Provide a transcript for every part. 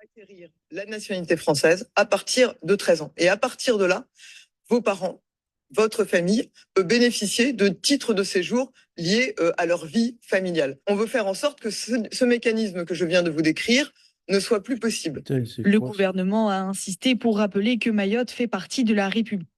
acquérir la nationalité française à partir de 13 ans. Et à partir de là, vos parents, votre famille peut bénéficier de titres de séjour liés à leur vie familiale. On veut faire en sorte que ce mécanisme que je viens de vous décrire ne soit plus possible. Le gouvernement a insisté pour rappeler que Mayotte fait partie de la République.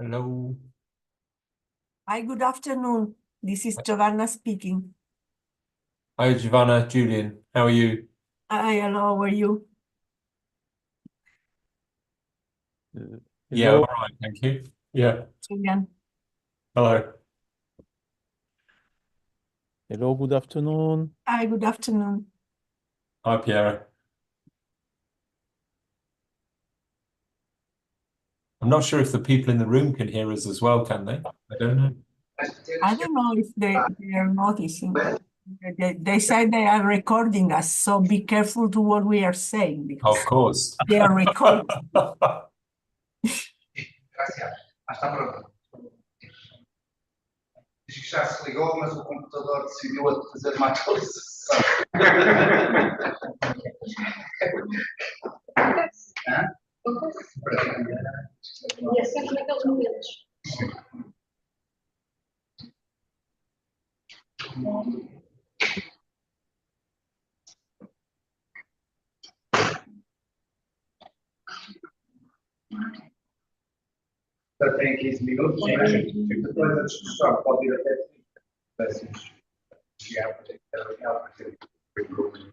Hello. Hi, good afternoon. This is Giovanna speaking. Hi, Giovanna, Julian. How are you? Hi, hello, how are you? Yeah, all right, thank you. Yeah. Julian. Hello. Hello, good afternoon. Hi, good afternoon. Hi, Piera. I'm not sure if the people in the room can hear us as well, can they? I don't know. I don't know if they are noticing. They say they are recording us, so be careful to what we are saying because Of course. they are recording. Gracias. Está pronto. Diz que já se ligou, mas o computador decidiu fazer uma atualização. E é sempre naqueles momentos. Já tem 15 minutos, né? Depois a discussão pode ir até 30.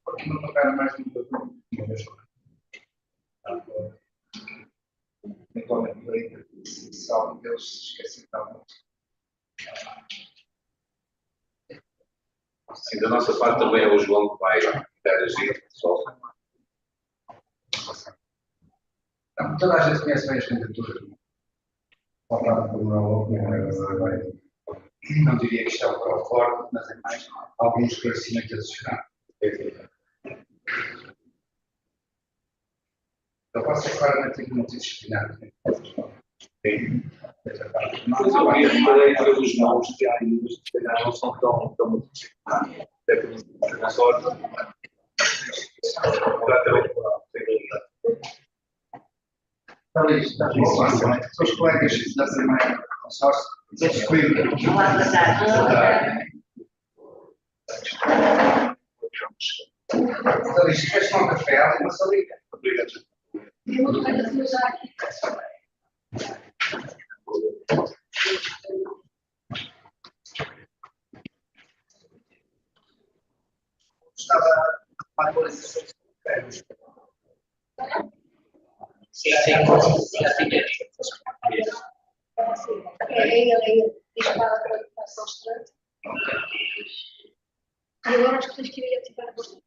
Porque não tocar mais de uma vez. Eventualmente, se algum deles se esquecer de algo. Sim, da nossa parte também é o João que vai interagir, pessoal. Toda a gente conhece bem as candidaturas. Não diria que isto é um pró forte, mas é mais algum esclarecimento adicional. Eu posso ser claramente multidisciplinar. Mas eu reparei pelos nomes que há aí, mas se calhar não são tão multidisciplinares. Até que não sorte. Exatamente. Está isto, está muito fácil. São os colegas da Assembleia Consórcio. Olá, boa tarde. Então, isto fez um café, ali uma salinha. Obrigado. Eu não tenho a já aqui. Estava a atualização dos critérios. Sim. É ele. Diz para a apresentação estranha. E agora as pessoas que iriam ativar a bolsa.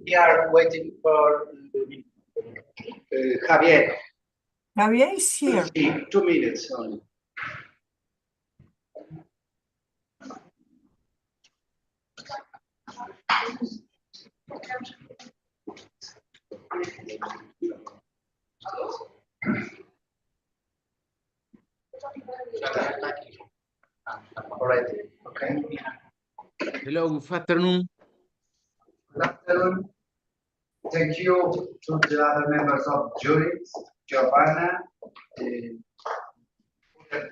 We are waiting for Javier. Javier is here. 2 minutes only. Already, okay. Hello, good afternoon. Good afternoon. Thank you to the other members of the jury, Giovanna,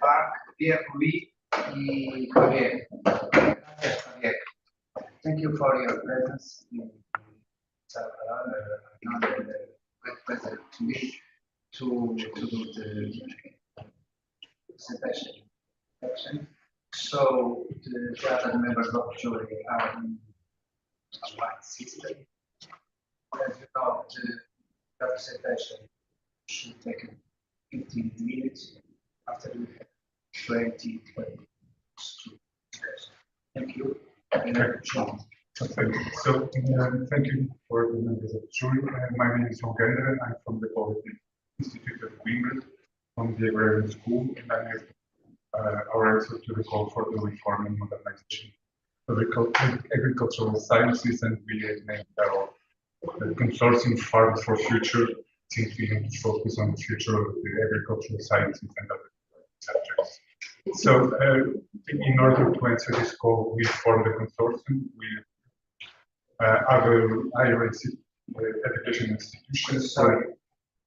Park, Pierre Louis, and Javier. Gracias, Javier. Thank you for your presence in another great pleasure to me to do the presentation. So the other members of the jury are in a white system. As you know, the presentation should take 15 minutes after we have 20 minutes to discuss. Thank you. Sean. So, thank you for the members of the jury. My name is João Genderen. I'm from the Polytechnic Institute of Greenwood, from the Agrarian School, and I'm our answer to the call for the reform and modernization of agricultural sciences, and we have named our consortium Farm for Future, since we have to focus on the future of the agricultural sciences and other subjects. So, in order to answer this call, we formed a consortium with other higher education institutions. Sorry,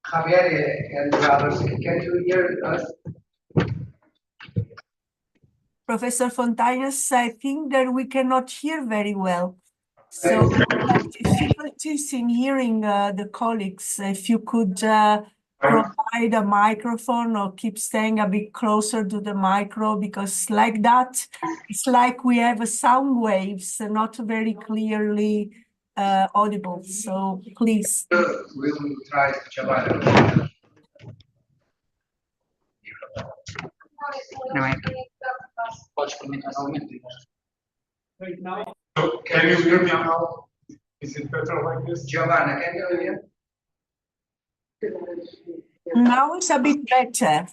Javier and others, can you hear us? Professor Fontaines, I think that we cannot hear very well. So we have difficulties in hearing the colleagues. If you could provide a microphone or keep staying a bit closer to the micro, because like that, it's like we have sound waves, not very clearly audible. So please. We'll try Giovanna. Pode comentar novamente. So, can you hear me now? Is it better like this? Giovanna, can you hear? Now it's a bit better.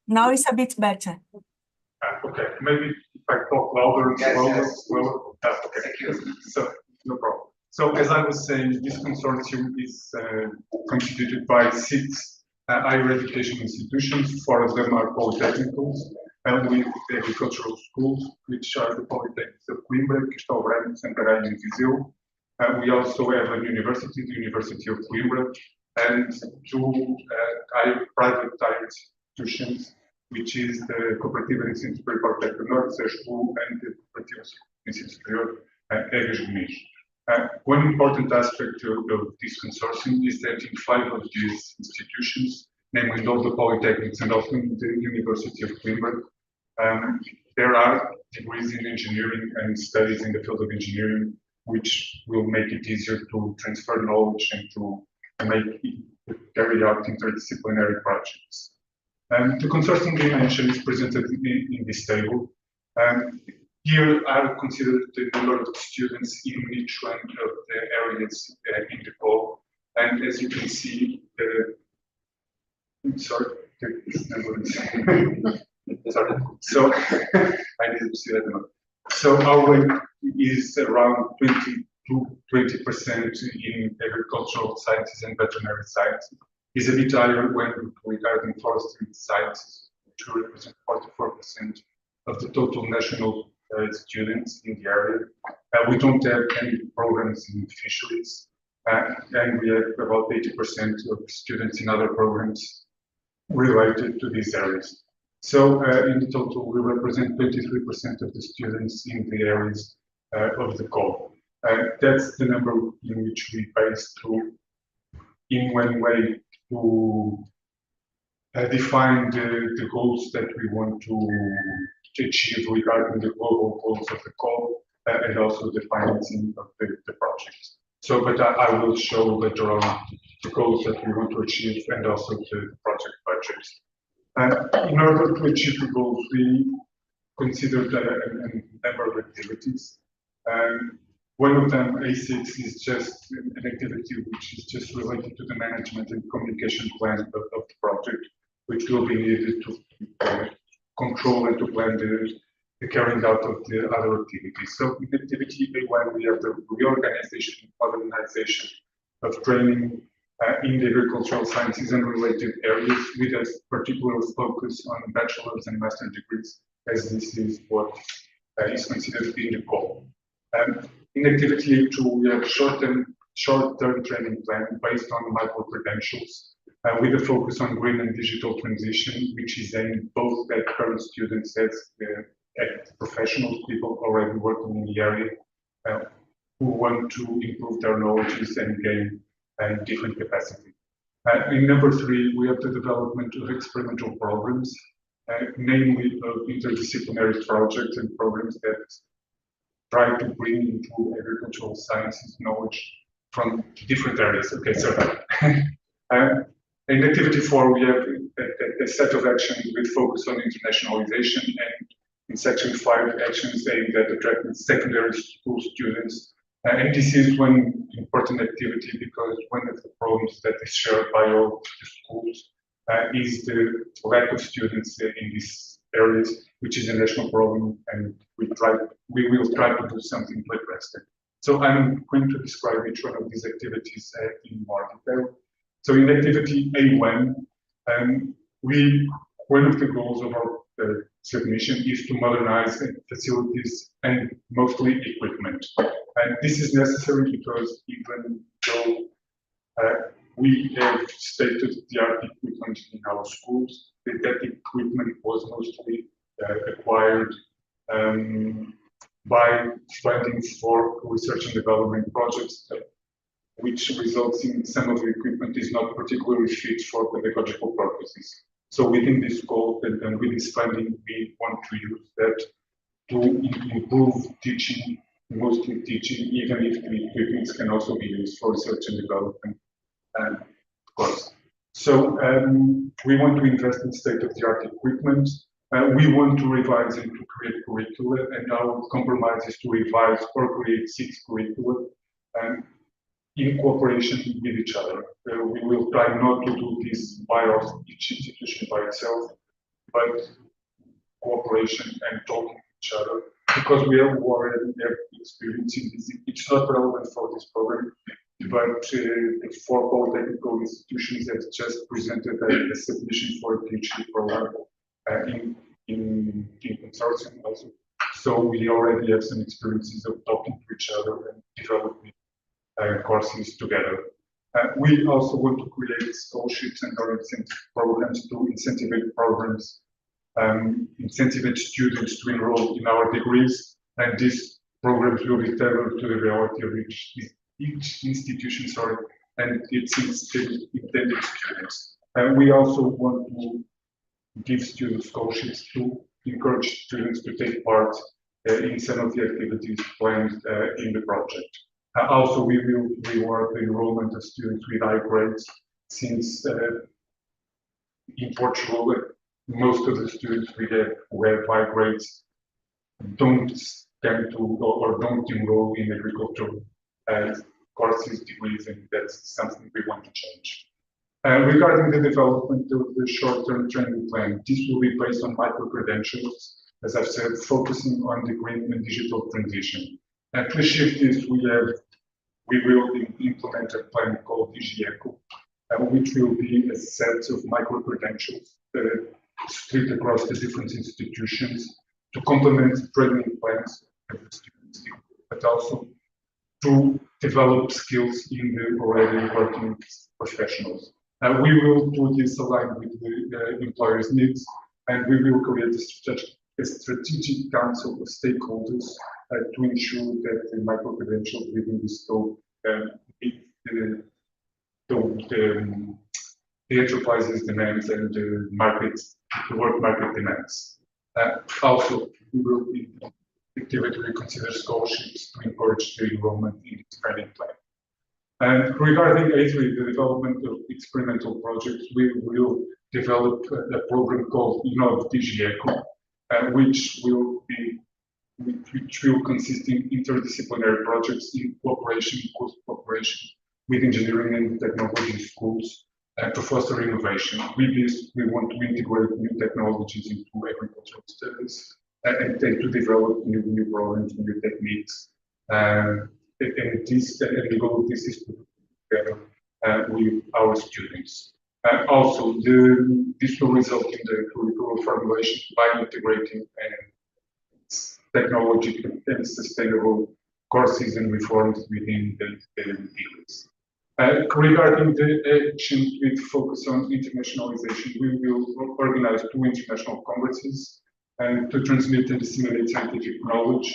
Now it's a bit better. Okay, maybe if I talk louder and Yes, slower, yes. well, that's okay. Thank you. So, no problem. So, as I was saying, this consortium is constituted by 6 higher education institutions. 4 of them are polytechnicals, and with agricultural schools, which are the polytechnics of Coimbra, Castelo Branco, Santarém, and Viseu. We also have a university, the University of Coimbra, and 2 private higher institutions, which is the Cooperativa de Ensino Superior Tecnológico, CESPU, and the Cooperativa de Ensino Superior, Egas Gomes. One important aspect of this consortium is that in 5 of these institutions, namely in all the polytechnics and also in the University of Coimbra, there are degrees in engineering and studies in the field of engineering, which will make it easier to transfer knowledge and to carry out interdisciplinary projects. The consortium dimension is presented in this table. Here are considered the number of students in each one of the areas in the call. And as you can see, sorry, this number is sorry. So I need to see that number. So our weight is around 20% in agricultural sciences and veterinary sciences. Is a bit higher when regarding forestry sciences, which represent 44% of the total national students in the area. We don't have any programs in fisheries, and we have about 80% of students in other programs related to these areas. So in the total, we represent 23% of the students in the areas of the call. That's the number in which we base to, in one way, to define the goals that we want to achieve regarding the global goals of the call and also the financing of the project. So, but I will show later on the goals that we want to achieve and also the project budgets. In order to achieve the goals, we considered a number of activities. One of them, A6, is just an activity which is just related to the management and communication plan of the project, which will be needed to control and to plan the carrying out of the other activities. So in activity A1, we have the reorganization, modernization of training in the agricultural sciences and related areas, with a particular focus on bachelor's and master degrees, as this is what is considered in the call. In activity A2, we have short-term training plan based on micro-credentials, with a focus on green and digital transition, which is aimed both at current students as at professional people already working in the area who want to improve their knowledges and gain different capacity. In number 3, we have the development of experimental programs, namely of interdisciplinary projects and programs that try to bring into agricultural sciences knowledge from different areas. Okay, so in activity 4, we have a set of actions with focus on internationalization, and in section 5, actions aimed at attracting secondary school students. And this is one important activity because one of the problems that is shared by all the schools is the lack of students in these areas, which is a national problem, and we will try to do something to address it. So I'm going to describe each one of these activities in more detail. So in activity A1, one of the goals of our submission is to modernize facilities and mostly equipment. And this is necessary because even though we have state-of-the-art equipment in our schools, that equipment was mostly acquired by funding for research and development projects, which results in some of the equipment is not particularly fit for pedagogical purposes. So within this scope and with this funding, we want to use that to improve teaching, mostly teaching, even if the equipment can also be used for research and development, of course. So we want to invest in state-of-the-art equipment. We want to revise and to create curricula, and our compromise is to revise or create 6 curricula in cooperation with each other. We will try not to do this by each institution by itself, but cooperation and talking to each other, because we already have experience in this. It's not relevant for this program, but the 4 polytechnical institutions have just presented a submission for a PhD program in consortium also. So we already have some experiences of talking to each other and developing courses together. We also want to create scholarships and other incentive programs to incentivize programs, incentivize students to enroll in our degrees, and these programs will be tailored to the reality of each institution, and its intended students. We also want to give students scholarships to encourage students to take part in some of the activities planned in the project. Also, we will reward the enrollment of students with high grades, since in Portugal, most of the students who have high grades don't tend to or don't enroll in agricultural courses, degrees, and that's something we want to change. Regarding the development of the short-term training plan, this will be based on micro-credentials, as I've said, focusing on the green and digital transition. And to achieve this, we will implement a plan called DGECO, which will be a set of micro-credentials split across the different institutions to complement training plans of the students, but also to develop skills in the already working professionals. We will do this aligned with the employer's needs, and we will create a strategic council of stakeholders to ensure that the micro-credentials within the scope meet the enterprise's demands and the work market demands. Also, we will actively consider scholarships to encourage the enrollment in this training plan. And regarding A3, the development of experimental projects, we will develop a program called DGECO, which will consist in interdisciplinary projects in close cooperation with engineering and technology schools to foster innovation. With this, we want to integrate new technologies into agricultural studies and to develop new programs, new techniques. And the goal of this is to do together with our students. Also, this will result in the curricular formulation by integrating technology and sustainable courses and reforms within the degrees. Regarding the action with focus on internationalization, we will organize 2 international congresses to transmit and disseminate scientific knowledge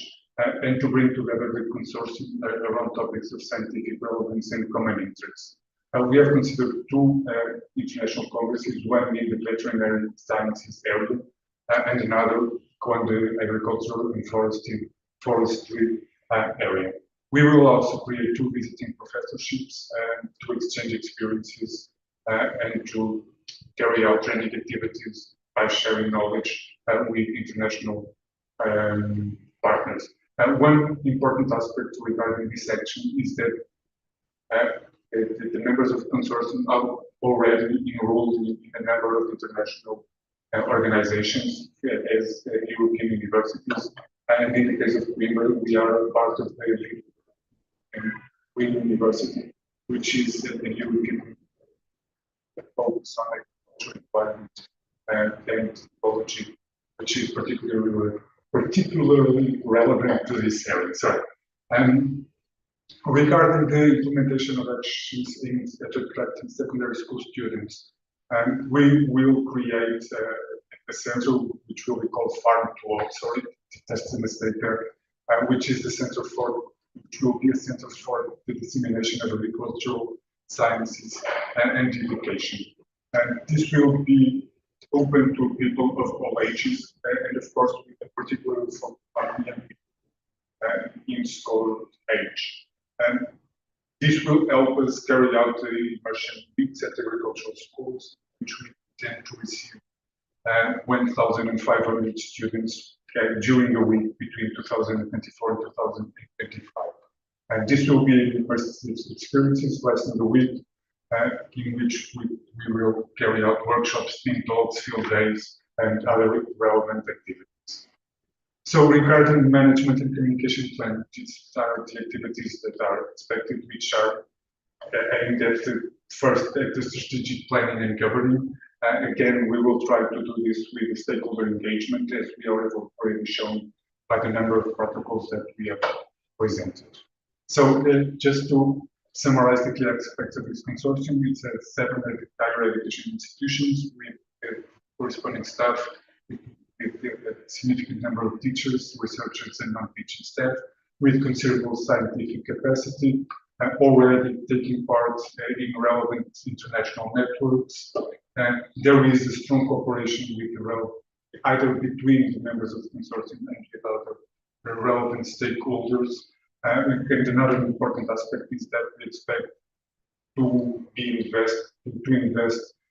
and to bring together the consortium around topics of scientific relevance and common interest. We have considered 2 international congresses, one in the veterinary sciences area and another on the agricultural and forestry area. We will also create 2 visiting professorships to exchange experiences and to carry out training activities by sharing knowledge with international partners. One important aspect regarding this action is that the members of the consortium are already enrolled in a number of international organizations as European universities. And in the case of Coimbra, we are part of the Coimbra University, which is a European focus on agricultural environment and technology which is particularly relevant to this area. Sorry. Regarding the implementation of actions aimed at attracting secondary school students, we will create a center which will be called Farm to All. Sorry, that's a mistake there. Which is the center which will be a center for the dissemination of agricultural sciences and education. And this will be open to people of all ages, and of course, with a particular focus on young people in school age. And this will help us carry out the immersion weeks at agricultural schools, which we intend to receive 1,500 students during a week between 2024 and 2025. And this will be immersive experiences, less than a week, in which we will carry out workshops, theme talks, field days, and other relevant activities. So regarding management and communication plan, these are the activities that are expected, which are aimed at the strategic planning and governing. Again, we will try to do this with stakeholder engagement, as we have already shown by the number of protocols that we have presented. So just to summarize the key aspects of this consortium, it's 7 higher education institutions with corresponding staff, with a significant number of teachers, researchers, and non-teaching staff, with considerable scientific capacity, already taking part in relevant international networks. There is a strong cooperation with either between the members of the consortium and with other relevant stakeholders. And another important aspect is that we expect to invest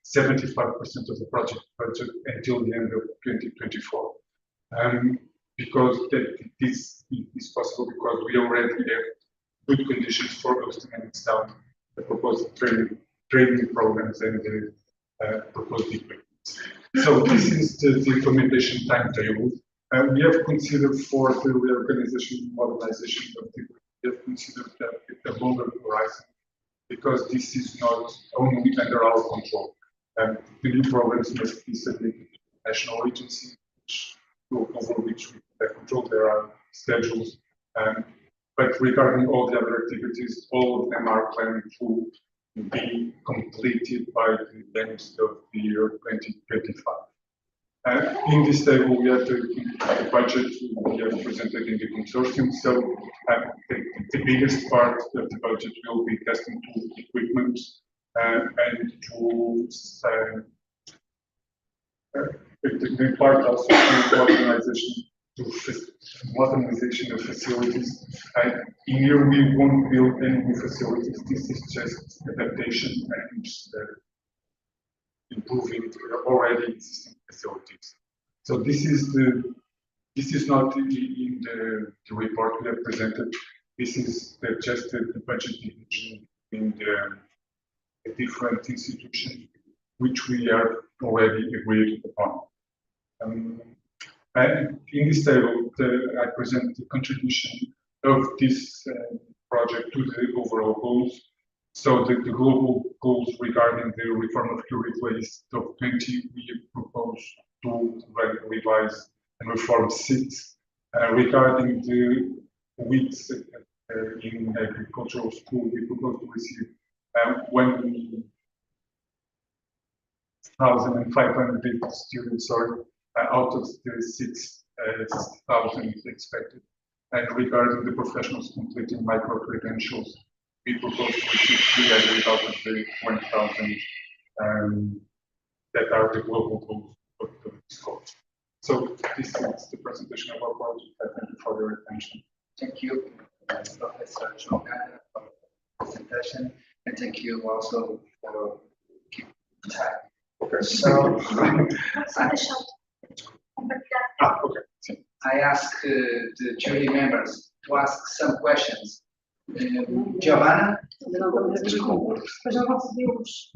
75% of the project budget until the end of 2024. Because this is possible because we already have good conditions for hosting and installing the proposed training programs and the proposed equipment. So this is the implementation timetable. We have considered for the reorganization and modernization of the we have considered a longer horizon because this is not only under our control. The new programs must be submitted to the national agency, over which we have control. There are schedules. But regarding all the other activities, all of them are planned to be completed by the end of the year 2025. In this table, we have the budget we have presented in the consortium. So the biggest part of the budget will be testing tool equipment and tools. The part also modernization of facilities. In here, we won't build any new facilities. This is just adaptation and improving already existing facilities. So this is not in the report we have presented. This is just the budget division in the different institutions, which we have already agreed upon. And in this table, I present the contribution of this project to the overall goals. So the global goals regarding the reform of curricula is top 20. We propose to revise and reform 6. Regarding the weeks in agricultural school, we propose to receive 1,500 students out of the 6,000 expected. And regarding the professionals completing micro-credentials, we propose to receive 300 out of the 1,000 that are the global goals of this course. So this is the presentation of our project. Thank you for your attention. Thank you, Professor Jogana, for the presentation, and thank you also for keeping time. Okay. So, Okay. I ask the jury members to ask some questions. Giovanna? Desculpa. Depois não vão saber os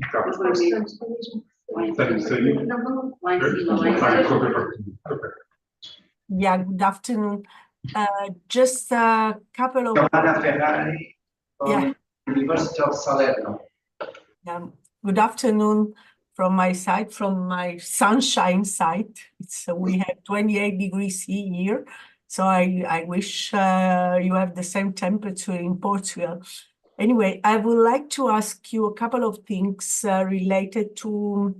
Yeah, good afternoon. Just a couple of... Giovanna Ferrari from Yeah. University of Salerno. Good afternoon. from my side, from my sunshine side. We have 28 degrees C here, so I wish you have the same temperature in Portugal. Anyway, I would like to ask you a couple of things related to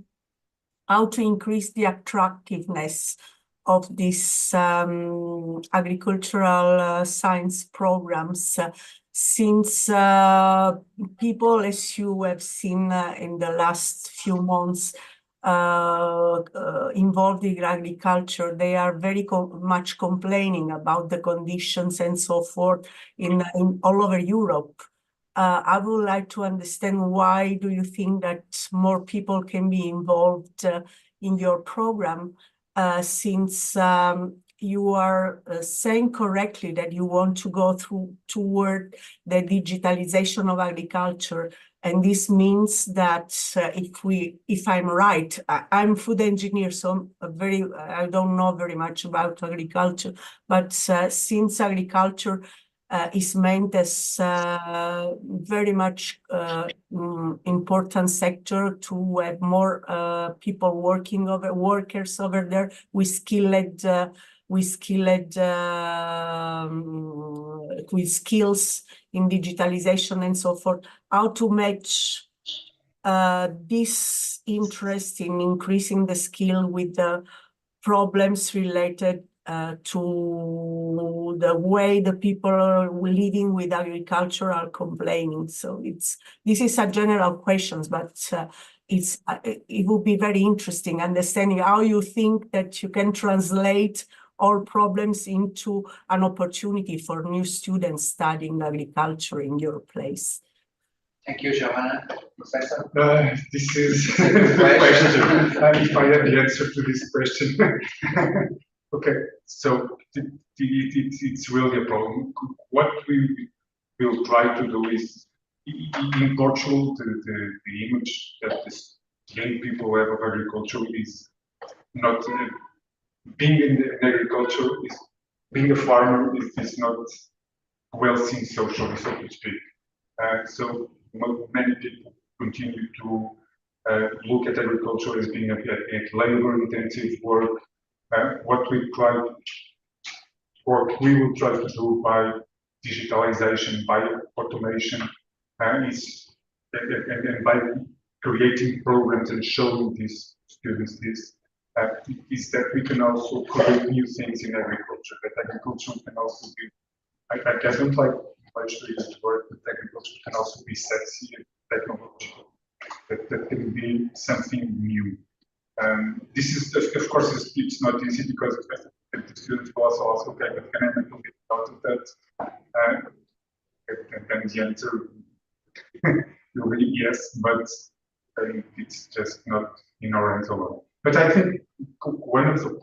how to increase the attractiveness of these agricultural science programs, since people, as you have seen in the last few months, involved in agriculture, they are very much complaining about the conditions and so forth in all over Europe. I would like to understand, why do you think that more people can be involved in your program, since you are saying correctly that you want to go toward the digitalization of agriculture. And this means that if I'm right, I'm food engineer, so I don't know very much about agriculture, but since agriculture is meant as very much important sector to have more people workers over there with skills in digitalization and so forth, how to match this interest in increasing the skill with the problems related to the way the people living with agriculture are complaining. So this is a general question, but it would be very interesting understanding how you think that you can translate all problems into an opportunity for new students studying agriculture in your place. Thank you, Joanna. Professor? This is the question. If I have the answer to this question. Okay, so it's really a problem. What we will try to do is, in Portugal, the image that the young people have of agriculture is not being in agriculture, being a farmer is not well seen socially, so to speak. So many people continue to look at agriculture as being a labor-intensive work. What we will try to do by digitalization, by automation, is and by creating programs and showing these students this, is that we can also create new things in agriculture. That agriculture can also be, I don't like to use the word, but agriculture can also be sexy and technological. That can be something new. This is, of course, it's not easy, because the students will also ask, okay, but can I make a bit out of that? And then the answer will be yes, but it's just not in our hands alone. But I think one of the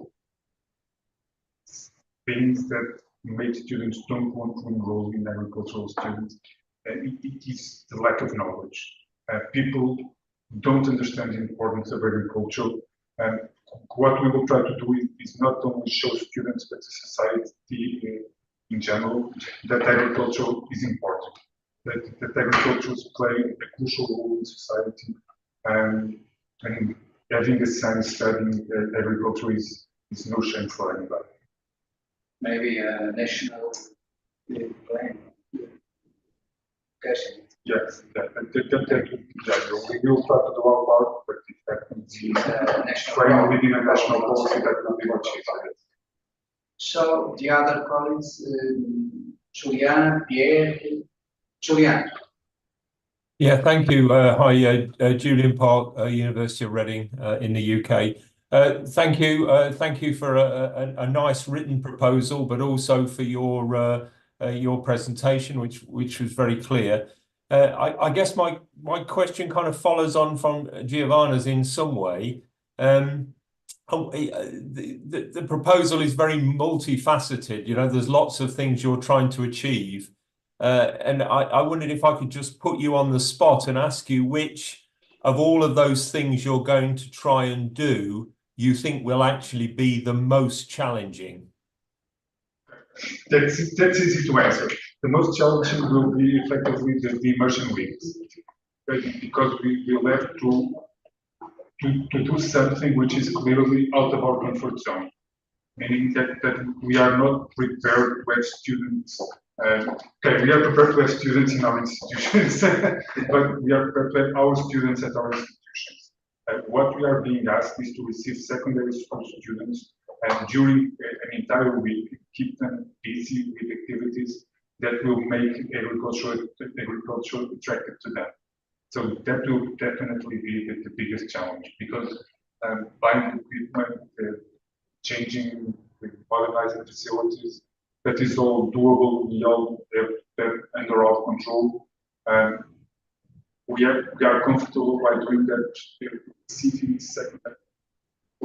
things that make students don't want to enroll in agricultural students, it is the lack of knowledge. People don't understand the importance of agriculture. What we will try to do is not only show students, but the society in general, that agriculture is important, that agriculture play a crucial role in society, and having a son studying agriculture is no shame for anybody. Maybe a national plan. Yes, we will try to do our part, but if that means frame within a national policy, that will be much easier. So the other colleagues, Julian, Pierre, Julian. Yeah, thank you. Hi, Julian Park, University of Reading in the UK. Thank you for a nice written proposal, but also for your presentation, which was very clear. I guess my question kind of follows on from Giovanna's in some way. The proposal is very multifaceted. You know, there's lots of things you're trying to achieve. And I wondered if I could just put you on the spot and ask you which of all of those things you're going to try and do you think will actually be the most challenging? That's easy to answer. The most challenging will be effectively the immersion weeks, because we will have to to do something which is clearly out of our comfort zone, meaning that we are not prepared to have students. Okay, we are prepared to have students in our institutions, but we are prepared to have our students at our institutions. What we are being asked is to receive secondary school students and during an entire week, keep them busy with activities that will make agriculture attractive to them. So that will definitely be the biggest challenge, because buying equipment, changing, modernizing facilities, that is all doable. We all have that under our control. We are comfortable by doing that, receiving secondary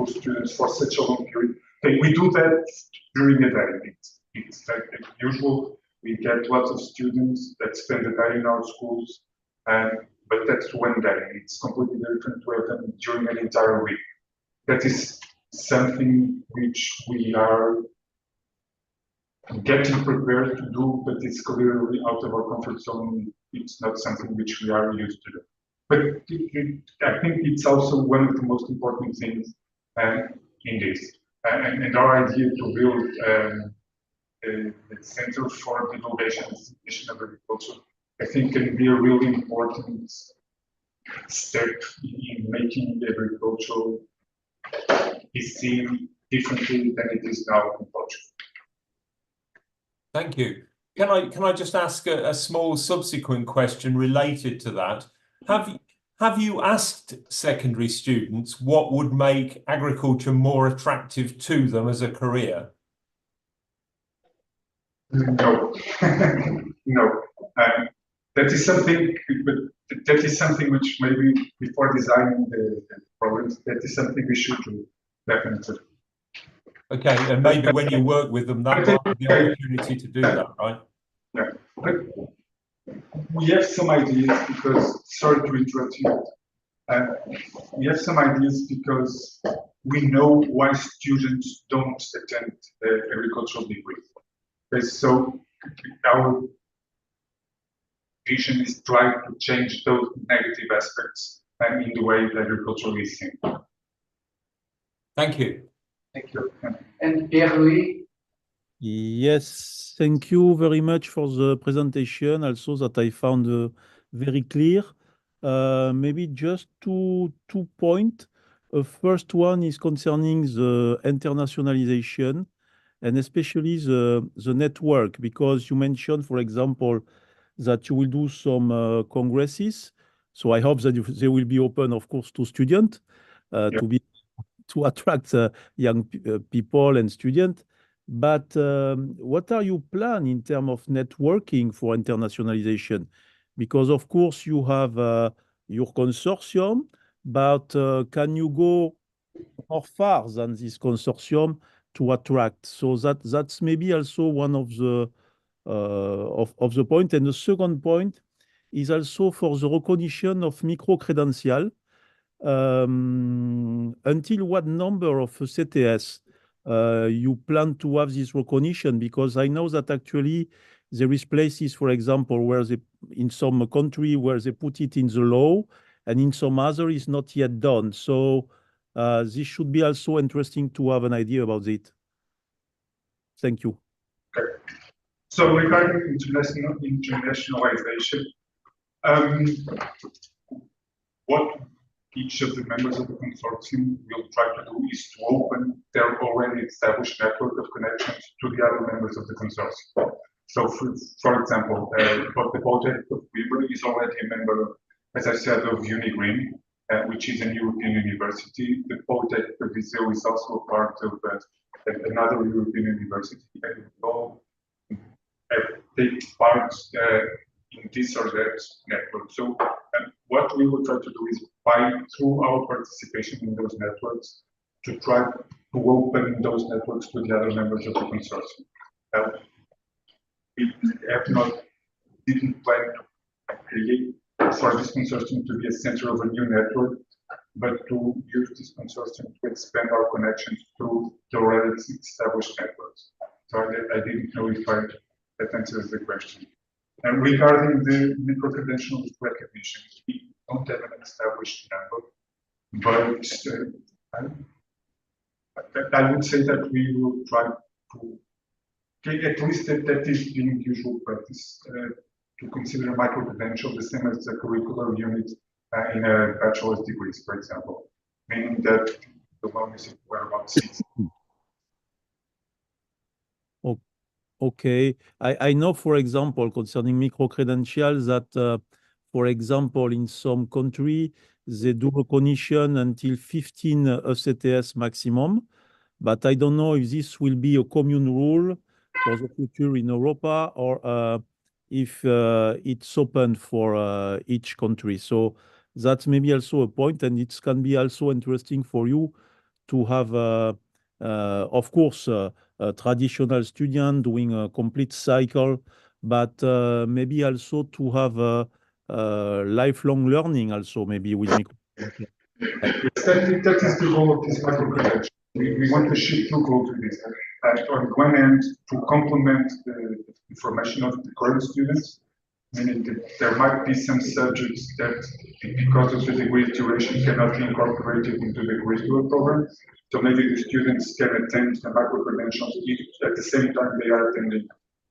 students for such a long period. Okay, we do that during the day. It's like usual. We get lots of students that spend the day in our schools, but that's one day. It's completely different to have them during an entire week. That is something which we are getting prepared to do, but it's clearly out of our comfort zone. It's not something which we are used to do. But I think it's also one of the most important things in this. And our idea to build the Center for the Innovation and Simplification of Agriculture, I think, can be a really important step in making agriculture be seen differently than it is now in Portugal. Thank you. Can I just ask a small subsequent question related to that? Have you asked secondary students what would make agriculture more attractive to them as a career? No, no. That is something, but that is something which maybe before designing the programs, that is something we should do, definitely. Okay, and maybe when you work with them, that might be the opportunity to do that, right? Yeah, but we have some ideas because, sorry to interrupt you, we have some ideas because we know why students don't attend the agricultural degree. Okay, so our vision is trying to change those negative aspects in the way that agriculture is seen. Thank you. Thank you. And Pierre-Louis? Yes, thank you very much for the presentation, also that I found very clear. Maybe just two points. First one is concerning the internationalization and especially the network, because you mentioned, for example, that you will do some congresses. So I hope that they will be open, of course, to students, to attract young people and students. But what are your plans in terms of networking for internationalization? Because, of course, you have your consortium, but can you go more far than this consortium to attract? So that's maybe also one of the point. And the second point is also for the recognition of micro-credential. Until what number of CTS you plan to have this recognition? Because I know that actually there is places, for example, where in some country where they put it in the law, and in some other is not yet done. So this should be also interesting to have an idea about it. Thank you. Okay. So regarding internationalization, what each of the members of the consortium will try to do is to open their already established network of connections to the other members of the consortium. So, for example, the Polytechnic of Coimbra is already a member, as I said, of UniGreen, which is an European university. The Polytechnic of Viseu is also a part of another European university, and all take part in this or that network. So what we will try to do is, through our participation in those networks, to try to open those networks to the other members of the consortium. We didn't plan to create for this consortium to be a center of a new network, but to use this consortium to expand our connections through the already established networks. So I didn't know if that answers the question. And regarding the micro-credential recognition, we don't have an established number, but I would say that we will try to, at least that is being usual practice, to consider micro-credential the same as the curricular unit in a bachelor's degrees, for example, meaning that the one is about 6. Okay, I know, for example, concerning micro-credentials that, for example, in some country, they do recognition until 15 ECTS maximum, but I don't know if this will be a common rule for the future in Europa or if it's open for each country. So that's maybe also a point, and it can be also interesting for you to have, of course, a traditional student doing a complete cycle, but maybe also to have lifelong learning also maybe with micro. That is the goal of this micro-credential. We want to shift two goals to this. On one end, to complement the information of the current students, meaning that there might be some subjects that, because of the degree duration, cannot be incorporated into the curricular program. So maybe the students can attend the micro-credentials at the same time they are attending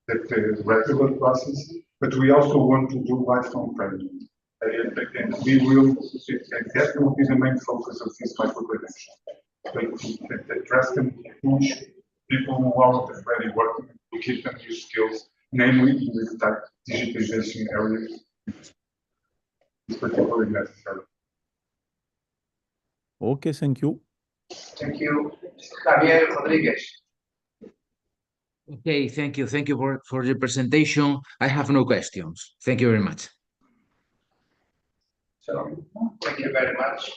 the regular classes. But we also want to do lifelong training. And we will, and that will be the main focus of this micro-credential. To address them, push people who are already working to give them new skills, namely in this type digitization area. It's particularly necessary. Okay, thank you. Thank you. Javier Rodriguez. Okay, thank you. Thank you for the presentation. I have no questions. Thank you very much. So, thank you very much.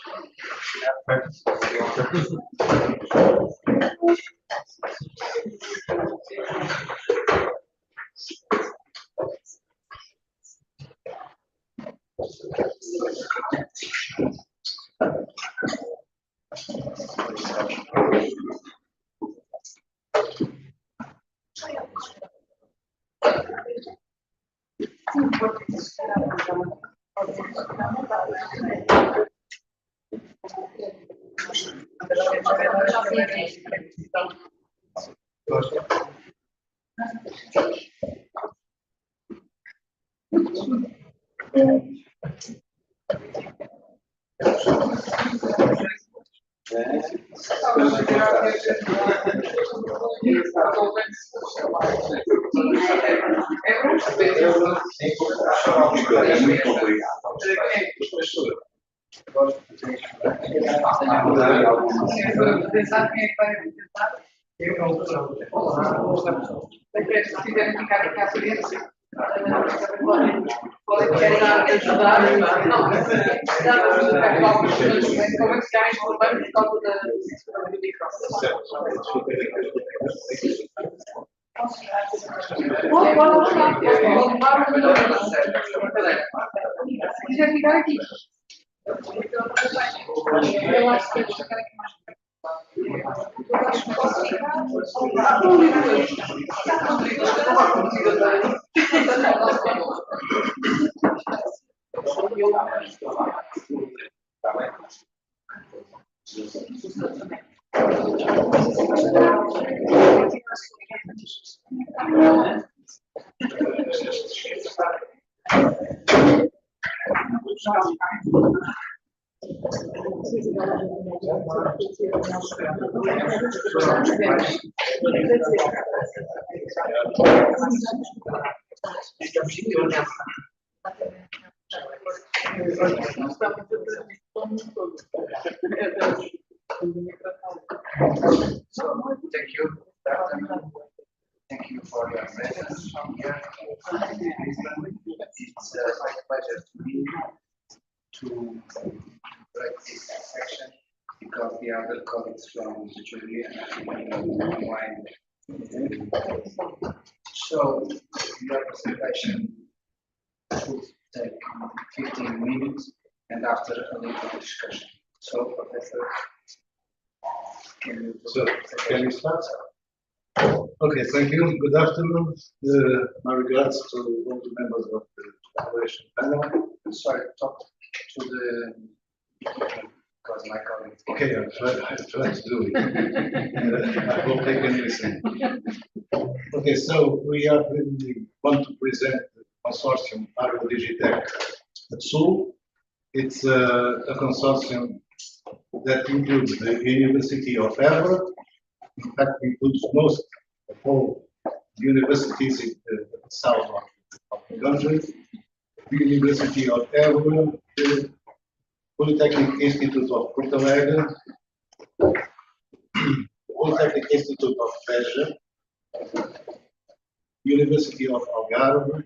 Thank you. Thank you for your presence here. It's a great pleasure to be to break this section because the other colleagues from the jury are online. So your presentation should take 15 minutes and after a little discussion. So, Professor, can you start? Okay, thank you. Good afternoon. My regards to all the members of the evaluation panel. Sorry, talk to the. because my colleagues. Okay, I'll try to do it. I hope they can listen. Okay, so we want to present the consortium AgroDigitech at Sul. It's a consortium that includes the University of Évora. In fact, includes most of all universities in the south of the country. The University of Évora, the Polytechnic Institute of Porto Alegre, Polytechnic Institute of Beja, University of Algarve,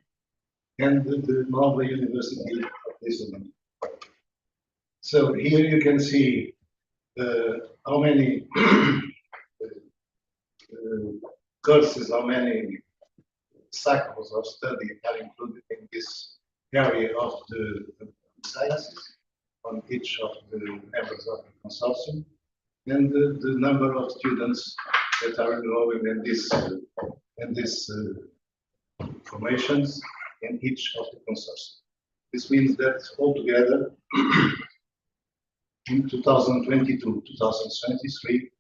and the Nova University of Lisbon. So here you can see how many courses, how many cycles of study are included in this area of the sciences on each of the members of the consortium, and the number of students that are enrolling in this formations in each of the consortium. This means that altogether, in 2022-2023,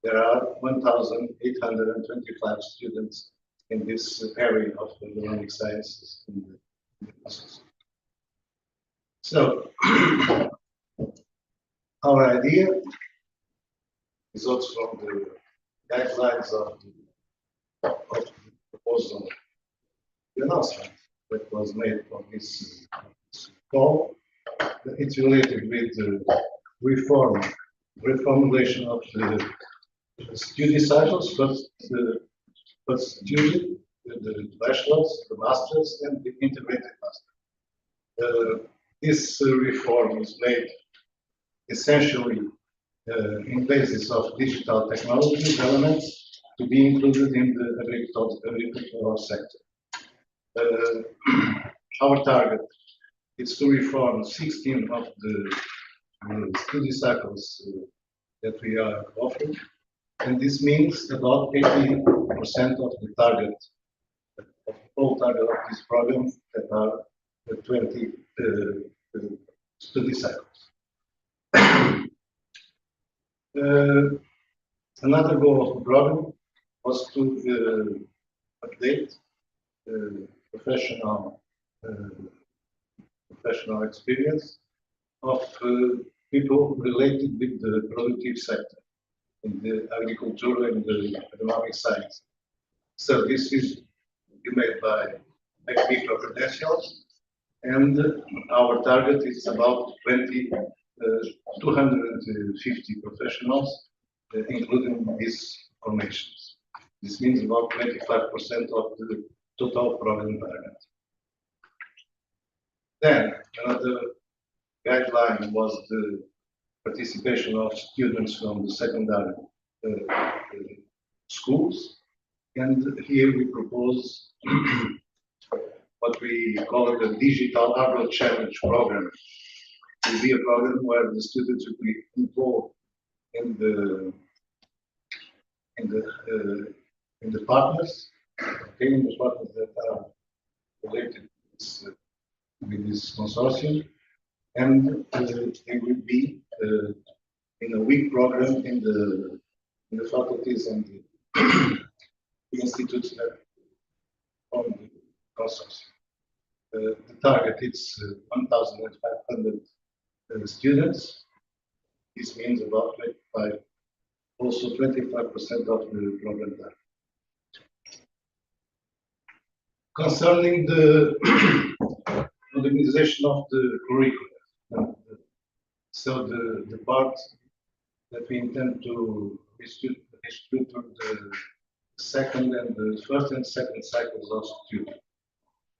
there are 1,825 students in this area of agronomic sciences in the consortium. So, our idea results from the guidelines of the proposal, the announcement that was made on this call. It's related with the reformulation of the study cycles, but the bachelor's, the master's, and the integrated master. This reform is made essentially in basis of digital technology elements to be included in the agricultural sector. Our target is to reform 16 of the study cycles that we are offering, and this means about 80% of the target, of the whole target of this program, that are 20 study cycles. Another goal of the program was to update professional experience of people related with the productive sector in the agriculture and the agronomic science. So this is made by micro credentials, and our target is about 250 professionals, including these formations. This means about 25% of the total program target. Then another guideline was the participation of students from the secondary schools, and here we propose what we call the Digital Agro Challenge program. It will be a program where the students will be involved in the partners, in the partners that are related with this consortium, and they will be in a week program in the faculties and the institutes that on the consortium. The target is 1,500 students. This means about 25% of the program target. Concerning the modernization of the curriculum, so the part that we intend to distribute the second and the first and second cycles of students.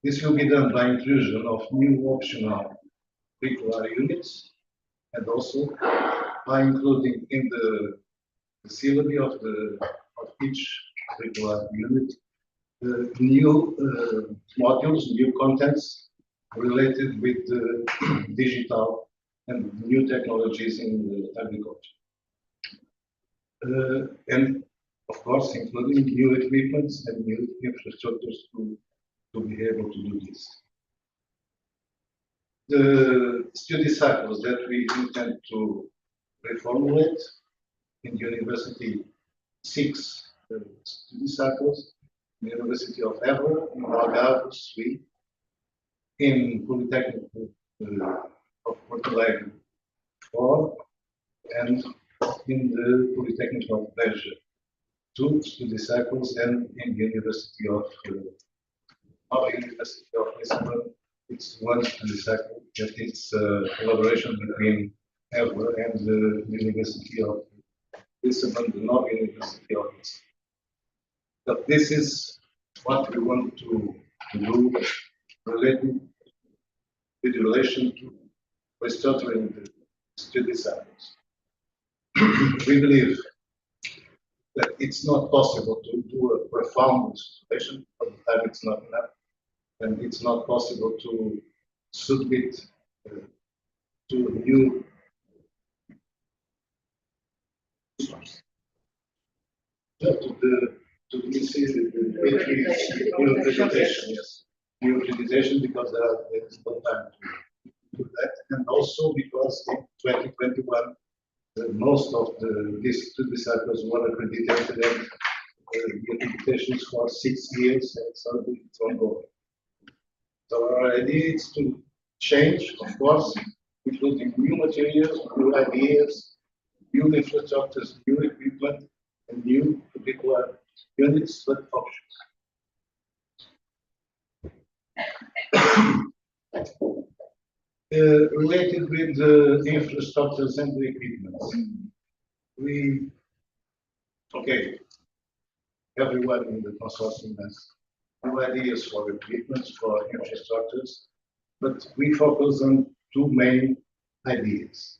This will be done by inclusion of new optional curricular units, and also by including in the syllabi of each curricular unit new modules, new contents related with digital and new technologies in agriculture. And of course, including new equipments and new infrastructures to be able to do this. The study cycles that we intend to reformulate in the university 6 study cycles, in the University of Évora, in Algarve, 3, in Polytechnic of Porto Alegre, 4, and in the Polytechnic of Beja, 2 study cycles, and in the University of Lisbon, it's 1 study cycle. That is collaboration between Évora and the University of Lisbon, the Nova University of Lisbon. But this is what we want to do related with relation to restructuring the study cycles. We believe that it's not possible to do a profound restoration, for the time it's not enough, and it's not possible to submit to new resources. To new vegetation, yes, new vegetation, because there is no time to do that, and also because in 2021 most of these study cycles were accredited, and the accreditation is for 6 years, and so it's ongoing. So our idea is to change, of course, including new materials, new ideas, new infrastructures, new equipment, and new curricular units, but options. Related with the infrastructures and the equipment, everyone in the consortium has new ideas for equipment, for infrastructures, but we focus on 2 main ideas.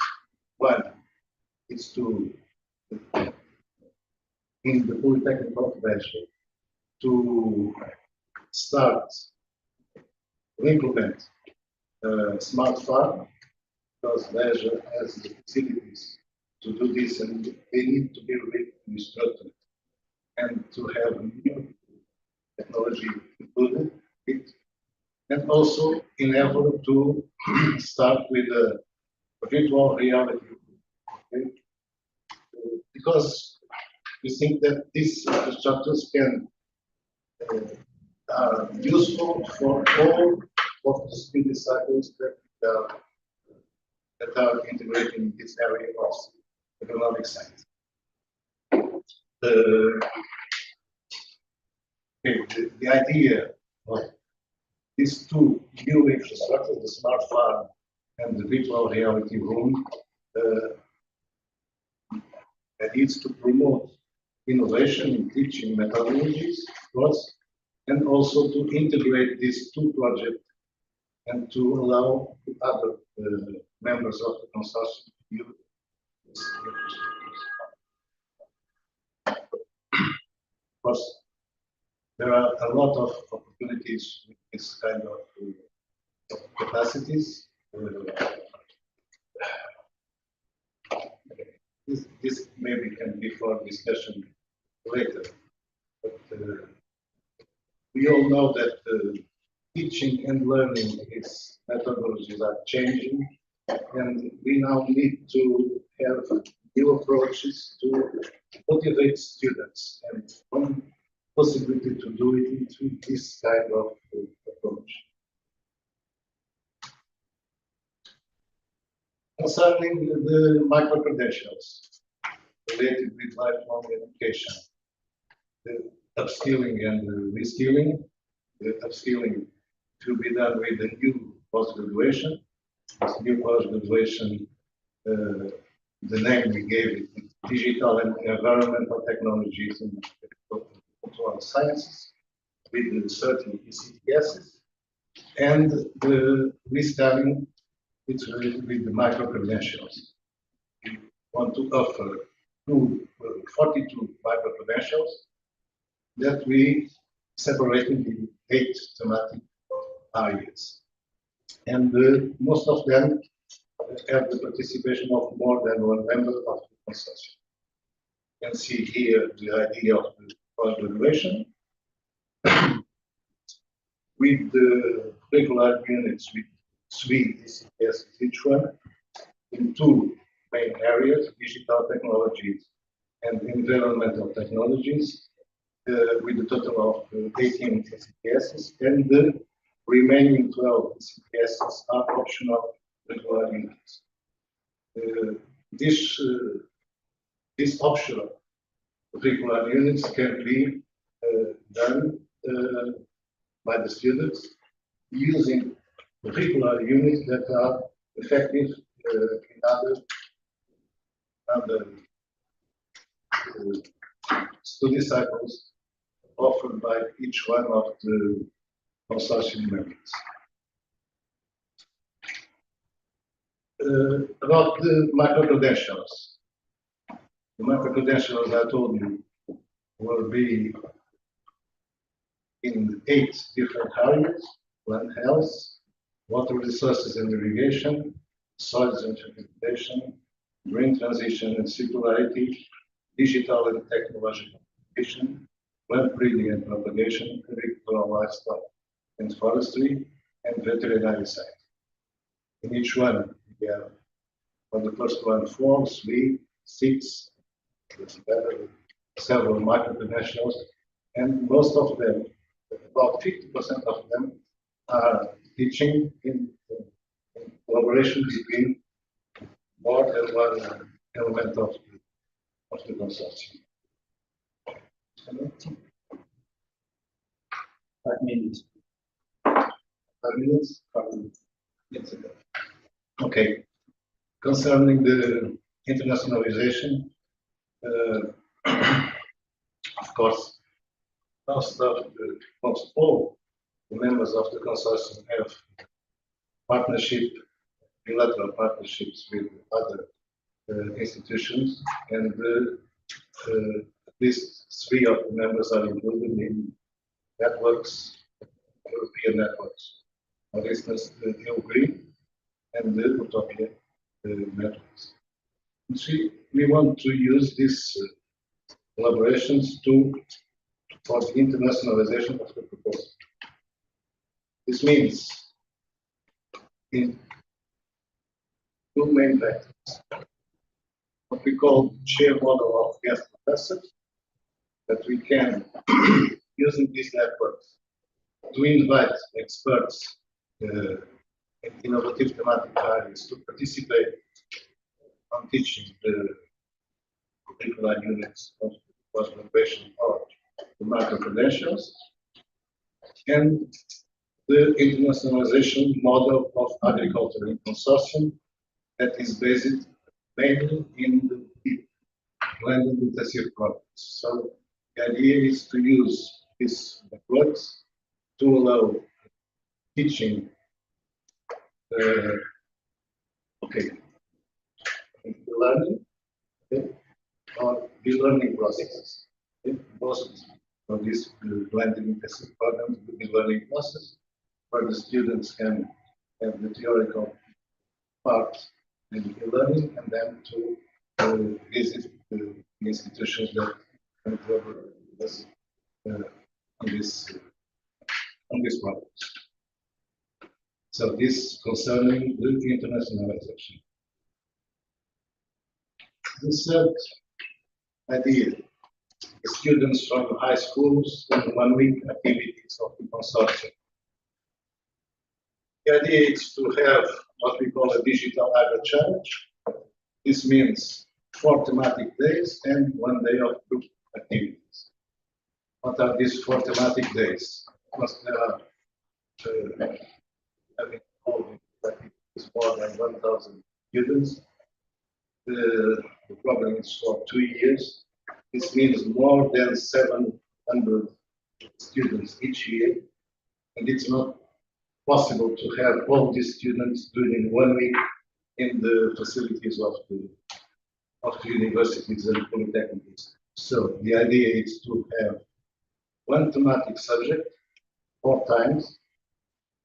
One is to, in the Polytechnic of Beja, to start to implement smart farm, because Beja has the facilities to do this, and they need to be restructured and to have new technology included, and also in effort to start with a virtual reality, okay? Because we think that these infrastructures are useful for all of the study cycles that are integrated in this area of economic science. The idea of these 2 new infrastructures, the smart farm and the virtual reality room, that is to promote innovation in teaching methodologies, of course, and also to integrate these 2 projects and to allow other members of the consortium to use these infrastructures. Of course, there are a lot of opportunities with this kind of capacities. This maybe can be for discussion later, but we all know that teaching and learning methodologies are changing, and we now need to have new approaches to motivate students, and one possibility to do it through this kind of approach. Concerning the micro-credentials related with lifelong education, the upskilling and the reskilling, the upskilling to be done with the new post-graduation. This new post-graduation, the name we gave it, Digital and Environmental Technologies and Cultural Sciences, with the certain ECTSs, and the reskilling, it's related with the micro-credentials. We want to offer 42 micro-credentials that we separated in 8 thematic areas. And most of them have the participation of more than 1 member of the consortium. You can see here the idea of the post-graduation with the regular units with 3 ECTS each one, in 2 main areas: digital technologies and environmental technologies, with a total of 18 CPSs, and the remaining 12 CPSs are optional curricular units. These optional curricular units can be done by the students using curricular units that are effective in other study cycles offered by each one of the consortium members. About the micro-credentials. The micro-credentials, I told you, will be in 8 different areas: plant health, water resources and irrigation, soils and fertilization, green transition and circularity, digital and technological innovation, plant breeding and propagation, agricultural livestock and forestry, and veterinary science. In each one, we have, for the first one, 4, 3, 6, several micro-credentials, and most of them, about 50% of them, are teaching in collaboration between more than one element of the consortium. 5 minutes. 5 minutes? 5 minutes. Yes. Okay. Concerning the internationalization, of course, most all the members of the consortium have bilateral partnerships with other institutions, and at least 3 of the members are included in networks, European networks. For instance, the EU Green and the Utopia networks. We want to use these collaborations for the internationalization of the proposal. This means in 2 main vectors: what we call share model of guest professors, that we can, using these networks, to invite experts in innovative thematic areas to participate on teaching the curricular units of the post-graduation or the micro-credentials, and the internationalization model of agriculture in consortium that is based mainly in the blended intensive programs. So the idea is to use these networks to allow teaching learning, or the learning processes. Most of these blended intensive programs will be learning process, where the students can have the theoretical part in the learning, and then to visit the institutions that can collaborate with us on this project. So this concerning the internationalization. The third idea: the students from high schools and 1 week activities of the consortium. The idea is to have what we call a digital agri challenge. This means 4 thematic days and 1 day of group activities. What are these 4 thematic days? Because there are having more than 1,000 students. The program is for 2 years. This means more than 700 students each year, and it's not possible to have all these students during 1 week in the facilities of the universities and polytechnics. So the idea is to have 1 thematic subject 4 times,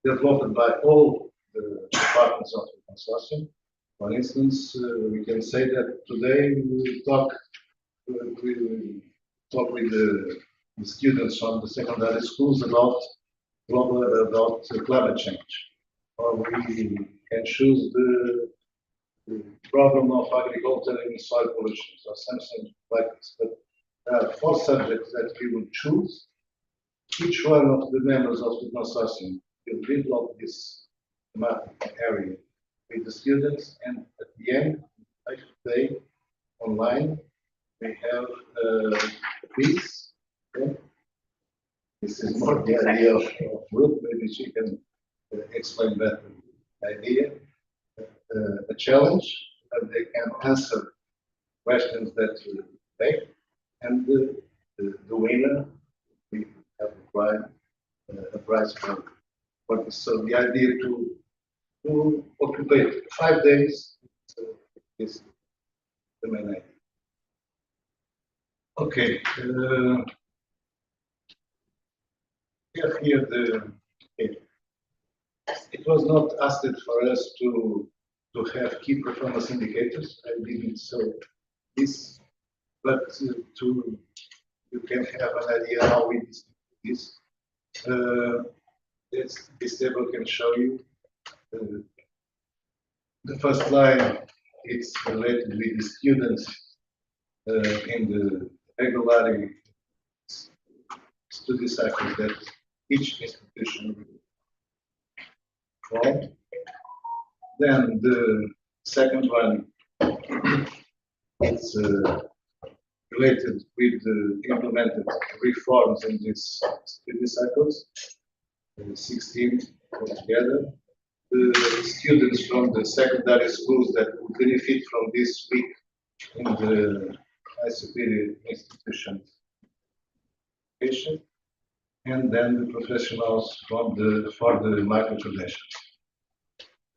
developed by all the departments of the consortium. For instance, we can say that today we will talk with the students from the secondary schools about climate change, or we can choose the problem of agriculture and soil pollution, or something like this. But there are 4 subjects that we will choose. Each one of the members of the consortium will develop this thematic area with the students, and at the end, today, online, we have a quiz. Okay? This is more the idea of group. Maybe she can explain better the idea. A challenge that they can answer questions that you make, and the winner, we have a prize for this. So the idea to occupy 5 days is the main idea. Okay. We have here it was not asked for us to have key performance indicators. I didn't so this, but you can have an idea how we distribute this. This table can show you the first line. It's related with the students in the regular study cycles that each institution formed. Then the second one, it's related with the implemented reforms in these study cycles, 16 altogether. The students from the secondary schools that will benefit from this week in the high superior institutions, and then the professionals for the micro-credentials.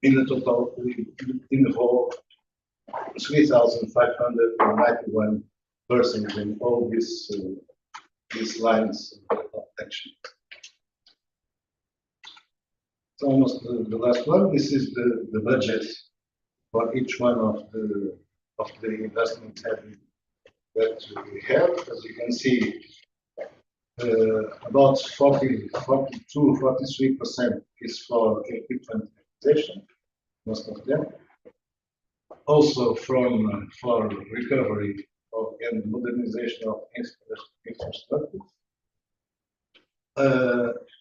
In the total, we involve 3,591 persons in all these lines of action. It's almost the last one. This is the budget for each one of the investments that we have. As you can see, about 43% is for equipment acquisition, most of them. Also for recovery and modernization of infrastructure.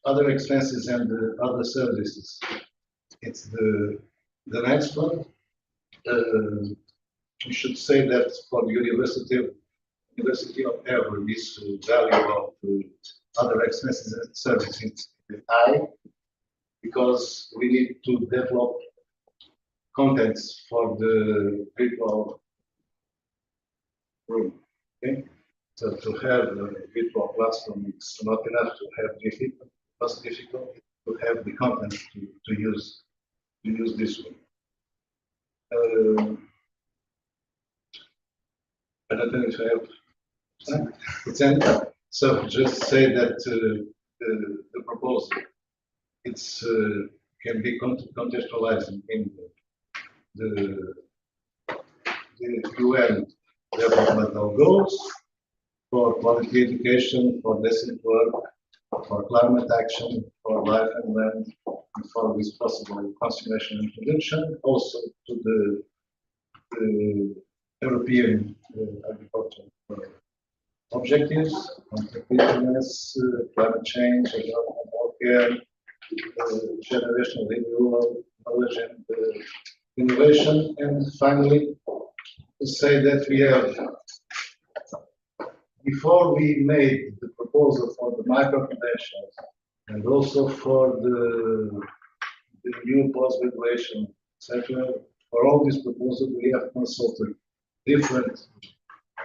Other expenses and other services. It's the next one. We should say that for the University of Ever, this value of other expenses and services is high, because we need to develop contents for the virtual room. Okay, so to have a virtual classroom, it's not enough to have difficult. It's difficult to have the content to use this one. I don't know if I have. So just say that the proposal can be contextualized in the UN developmental goals for quality education, for decent work, for climate action, for life and land, and for responsible conservation and production, also to the European agriculture objectives, competitiveness, climate change, healthcare, generational renewal, knowledge and innovation, and finally to say that we have, before we made the proposal for the micro-credentials and also for the new post-graduation, etc., for all these proposals, we have consulted different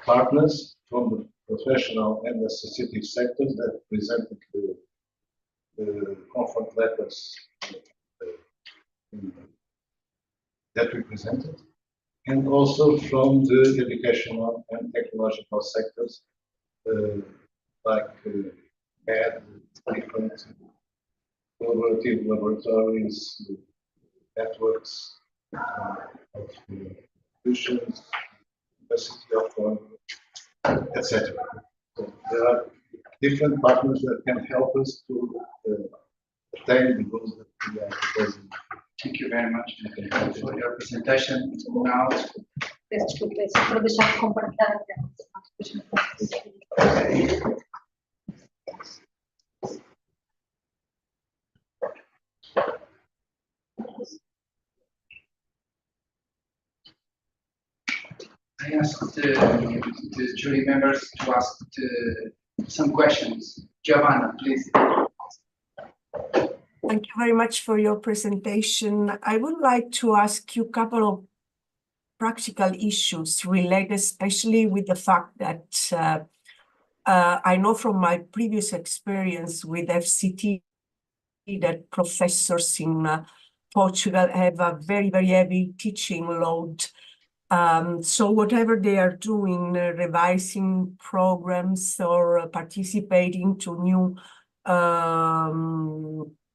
partners from the professional and associative sectors that presented the comfort letters that we presented, and also from the educational and technological sectors, like different collaborative laboratories, networks of institutions, University of etc. So there are different partners that can help us to attain the goals that we are proposing. Thank you. very much for your presentation. Now, Peço desculpa, é só para deixar de compartilhar a tela. I asked the jury members to ask some questions. Giovanna, please. Thank you very much for your presentation. I would like to ask you a couple of practical issues related especially with the fact that I know from my previous experience with FCT that professors in Portugal have a very, very heavy teaching load. So whatever they are doing, revising programs or participating to new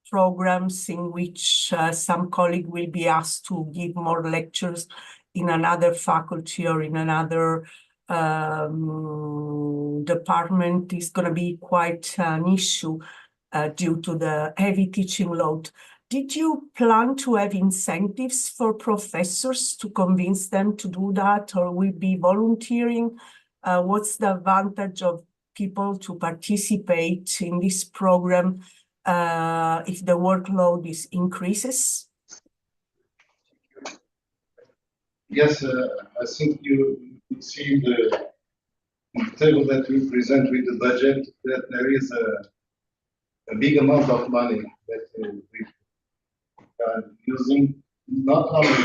programs in which some colleague will be asked to give more lectures in another faculty or in another department is going to be quite an issue due to the heavy teaching load. Did you plan to have incentives for professors to convince them to do that, or will be volunteering? What's the advantage of people to participate in this program if the workload increases? Yes, I think you could see in the table that we present with the budget that there is a big amount of money that we are using not only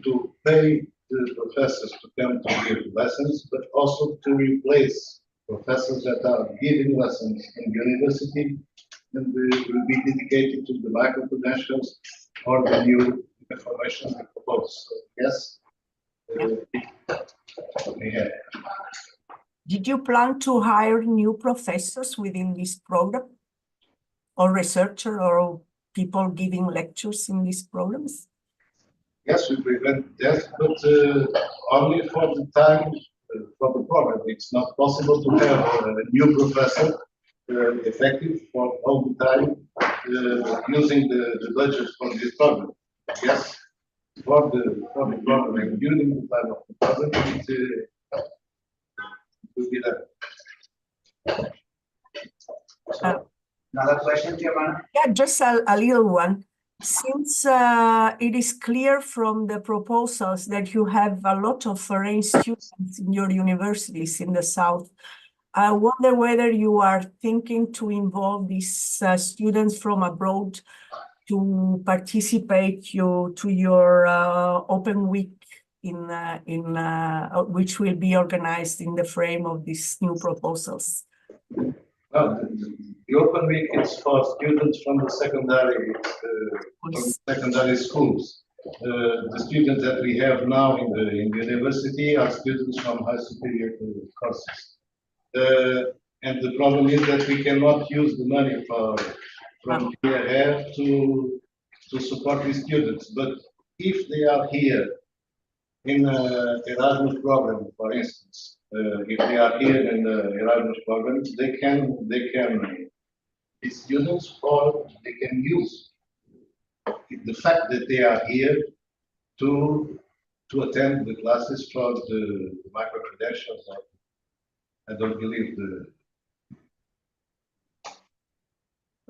to pay the professors to come to give lessons, but also to replace professors that are giving lessons in the university and will be dedicated to the micro-credentials or the new information we propose. So, yes, we have. Did you plan to hire new professors within this program, or researcher, or people giving lectures in these programs? Yes, we prevent that, but only for the time for the program. It's not possible to have a new professor effective for all the time using the budget for this program. Yes, for the program and during the time of the program, it will be done. Another question, Giovanna? Yeah, just a little one. Since it is clear from the proposals that you have a lot of foreign students in your universities in the South, I wonder whether you are thinking to involve these students from abroad to participate to your Open Week which will be organized in the frame of these new proposals. Well, the Open Week is for students from the secondary schools. The students that we have now in the university are students from high superior courses. And the problem is that we cannot use the money from PRF to support these students. But if they are here in an Erasmus program, for instance, if they are here in the Erasmus program, they can be students, or they can use the fact that they are here to attend the classes for the micro-credentials. I don't believe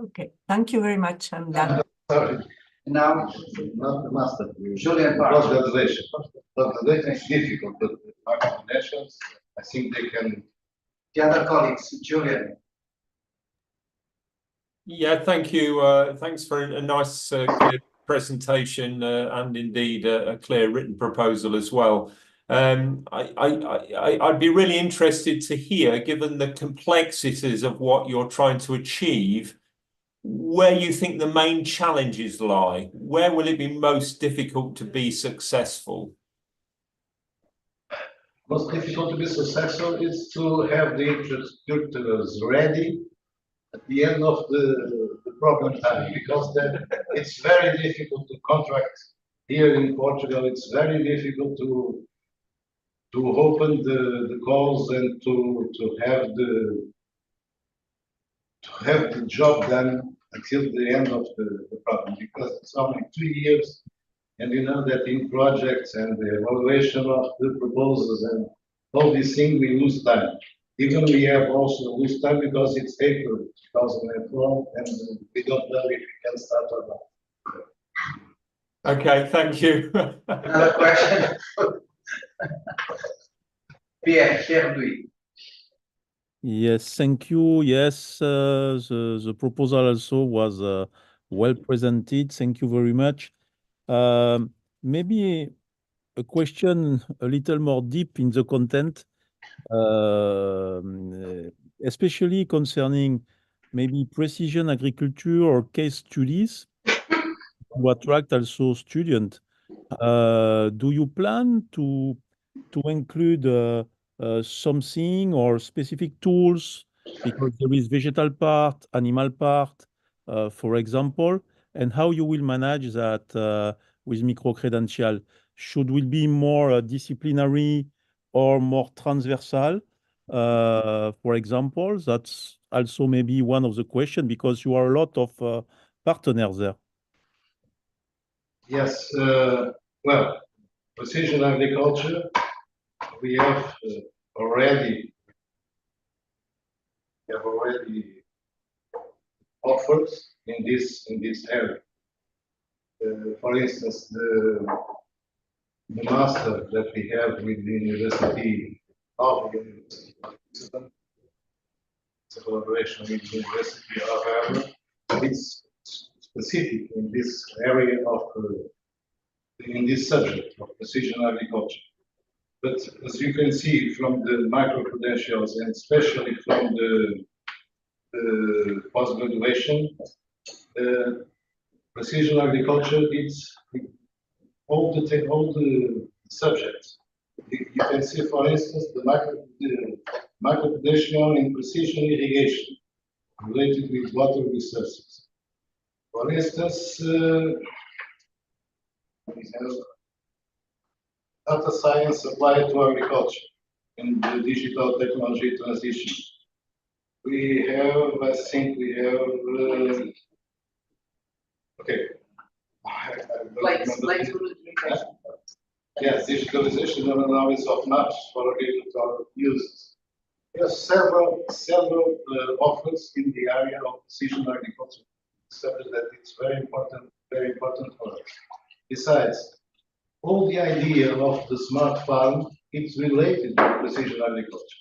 Okay, thank you very much. I'm done. Sorry. Now, not the master. Julian Post-graduation. Post-graduation is difficult, but the micro-credentials, I think they can. the other colleagues, Julian. Yeah, thank you. Thanks for a nice clear presentation and indeed a clear written proposal as well. I'd be really interested to hear, given the complexities of what you're trying to achieve, where you think the main challenges lie. Where will it be most difficult to be successful? Most difficult to be successful is to have the infrastructures ready at the end of the program time, because then it's very difficult to contract here in Portugal. It's very difficult to open the calls and to have the job done until the end of the problem, because it's only 2 years, and you know that in projects and the evaluation of the proposals and all these things, we lose time. Even we have also lose time because it's April 2004, and we don't know if we can start or not. Okay, thank you. Another question? Pierre Louis. Yes, thank you. Yes, the proposal also was well presented. Thank you very much. Maybe a question a little more deep in the content, especially concerning maybe precision agriculture or case studies to attract also students. Do you plan to include something or specific tools, because there is vegetal part, animal part, for example, and how you will manage that with micro-credential? Should we be more disciplinary or more transversal? For example, that's also maybe one of the questions, because you are a lot of partners there. Yes, well, precision agriculture, we have already offers in this area. For instance, the master that we have with the University of Amsterdam, it's a collaboration with the University of Harvard. It's specific in this area of in this subject of precision agriculture. But as you can see from the micro-credentials, and especially from the post-graduation, precision agriculture, it's all the subjects. You can see, for instance, the micro-credential in precision irrigation related with water resources. For instance, we have data science applied to agriculture and the digital technology transition. We have, I think we have, okay. Yes, digitalization and analysis of maps for agricultural uses. There are several offers in the area of precision agriculture, something that it's very important for us. Besides, all the idea of the smart farm, it's related to precision agriculture.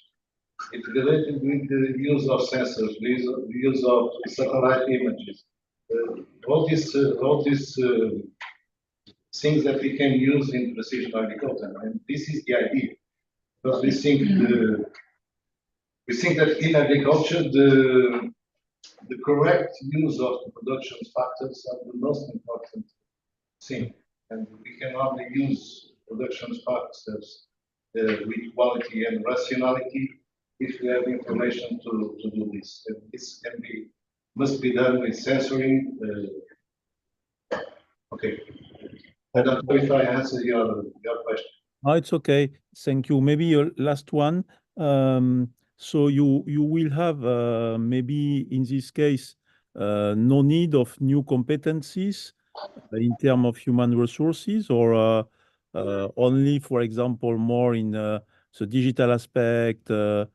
It's related with the use of sensors, the use of satellite images, all these things that we can use in precision agriculture, and this is the idea. But we think that in agriculture the correct use of the production factors are the most important thing, and we can only use production factors with quality and rationality if we have information to do this. And this must be done with sensoring. Okay. I don't know if I answered your question. No, it's okay. Thank you. Maybe your last one. So you will have maybe in this case no need of new competencies in terms of human resources, or only, for example, more in the digital aspect, the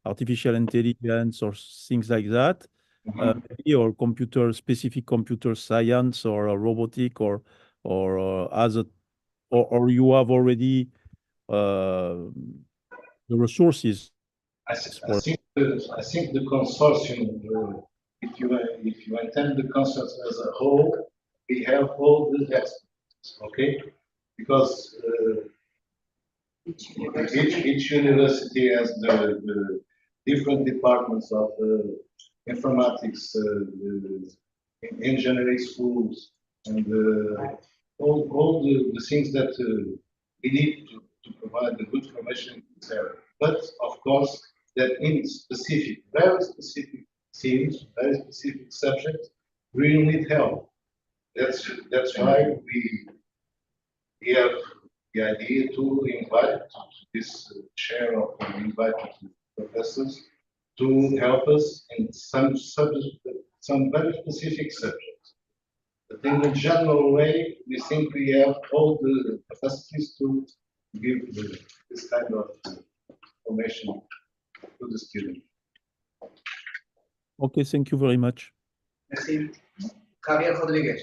artificial intelligence or things like that, maybe, or specific computer science or robotic or other, or you have already the resources. I think the consortium, if you attend the consortium as a whole, we have all the experts, okay? Because each university has the different departments of informatics, engineering schools, and all the things that we need to provide the good information in this area. But of course, that in very specific themes, very specific subjects, we need help. That's why we have the idea to invite this share of invited professors to help us in some very specific subjects. But in a general way, we think we have all the capacities to give this kind of information to the student. Okay, thank you very much. Merci. Javier Rodriguez.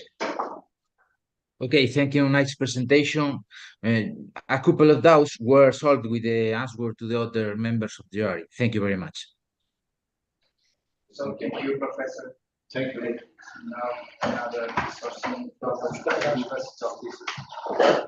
Okay, thank you. Nice presentation. A couple of doubts were solved with the answer to the other members of the jury. Thank you very much. So thank you, Professor. Thank you. Now another person from the University of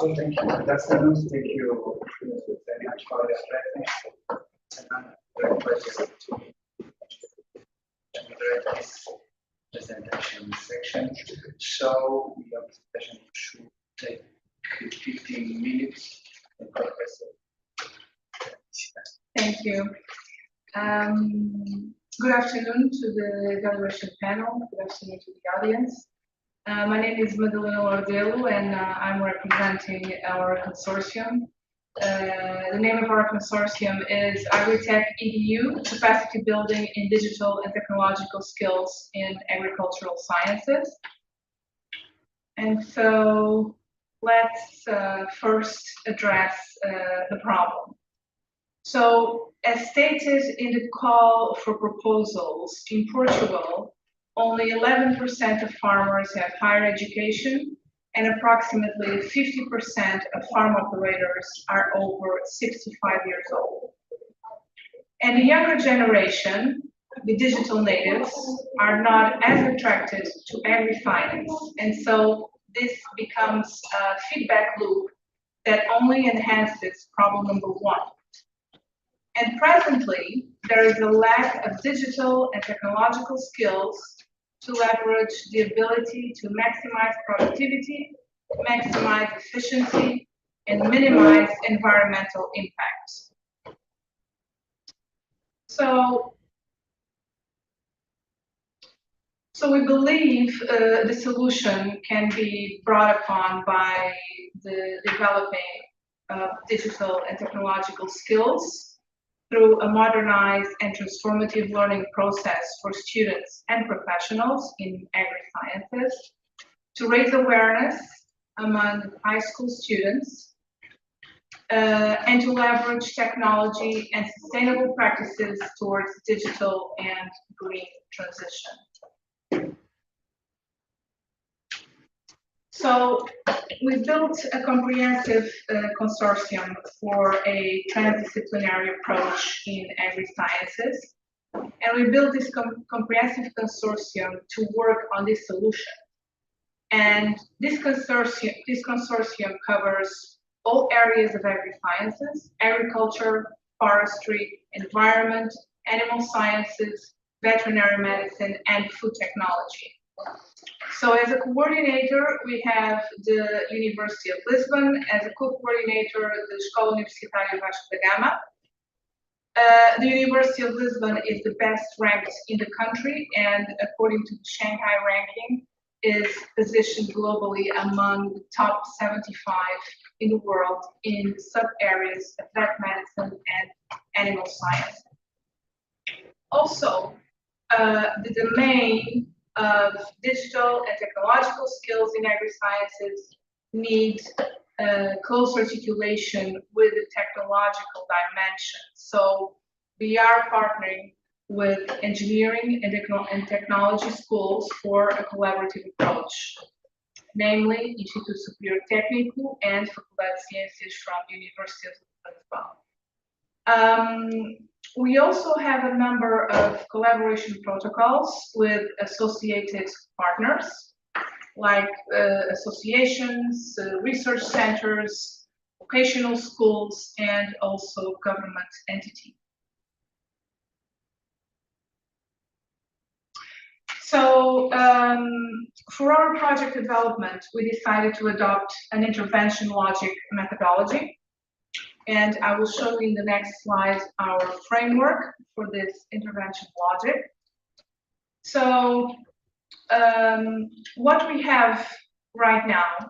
So thank you. Good afternoon. Thank you very much for your presence. It's a great pleasure to moderate this presentation section. So your presentation should take 15 minutes. Thank you. Good afternoon to the evaluation panel. Good afternoon to the audience. My name is Madalena Lordelo, and I'm representing our consortium. The name of our consortium is AgriTech EDU, Capacity Building in Digital and Technological Skills in Agricultural Sciences. And so let's first address the problem. So, as stated in the call for proposals, in Portugal, only 11% of farmers have higher education, and approximately 50% of farm operators are over 65 years old. And the younger generation, the digital natives, are not as attracted to agri-finance, and so this becomes a feedback loop that only enhances problem number one. And presently, there is a lack of digital and technological skills to leverage the ability to maximize productivity, maximize efficiency, and minimize environmental impact. So we believe the solution can be brought upon by the developing of digital and technological skills through a modernized and transformative learning process for students and professionals in agri-sciences, to raise awareness among high school students, and to leverage technology and sustainable practices towards digital and green transition. So we built a comprehensive consortium for a transdisciplinary approach in agri-sciences, and we built this comprehensive consortium to work on this solution. And this consortium covers all areas of agri-sciences: agriculture, forestry, environment, animal sciences, veterinary medicine, and food technology. So as a coordinator, we have the University of Lisbon. As a co-coordinator, the Escola Universitária Vasco da Gama. The University of Lisbon is the best ranked in the country, and according to the Shanghai ranking, is positioned globally among the top 75 in the world in sub-areas of vet medicine and animal science. Also, the domain of digital and technological skills in agri-sciences need close articulation with the technological dimension. So we are partnering with engineering and technology schools for a collaborative approach, namely Instituto Superior Técnico and Faculdade de Ciências from the University of Lisbon as well. We also have a number of collaboration protocols with associated partners, like associations, research centers, vocational schools, and also government entities. So for our project development, we decided to adopt an intervention logic methodology. And I will show you in the next slide our framework for this intervention logic. So what we have right now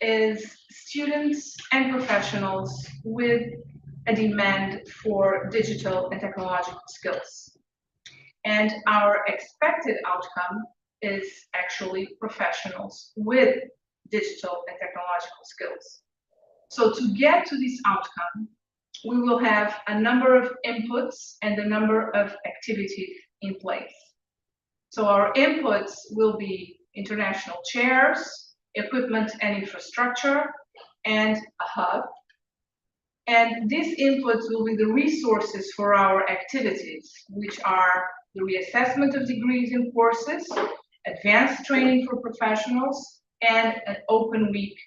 is students and professionals with a demand for digital and technological skills. And our expected outcome is actually professionals with digital and technological skills. So to get to this outcome, we will have a number of inputs and a number of activities in place. So our inputs will be international chairs, equipment and infrastructure, and a hub. And these inputs will be the resources for our activities, which are the reassessment of degrees and courses, advanced training for professionals, and an open week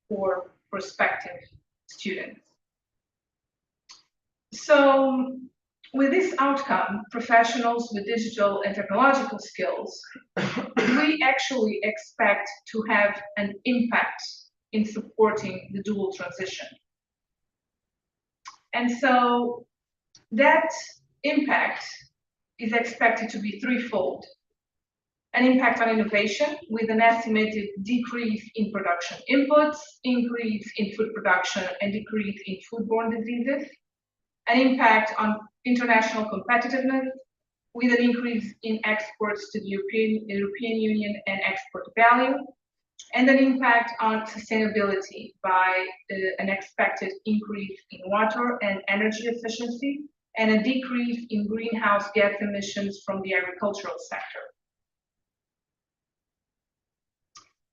for prospective students. So with this outcome, professionals with digital and technological skills, we actually expect to have an impact in supporting the dual transition. And so that impact is expected to be threefold. An impact on innovation with an estimated decrease in production inputs, increase in food production, and decrease in foodborne diseases. An impact on international competitiveness with an increase in exports to the European Union and export value, and an impact on sustainability by an expected increase in water and energy efficiency, and a decrease in greenhouse gas emissions from the agricultural sector.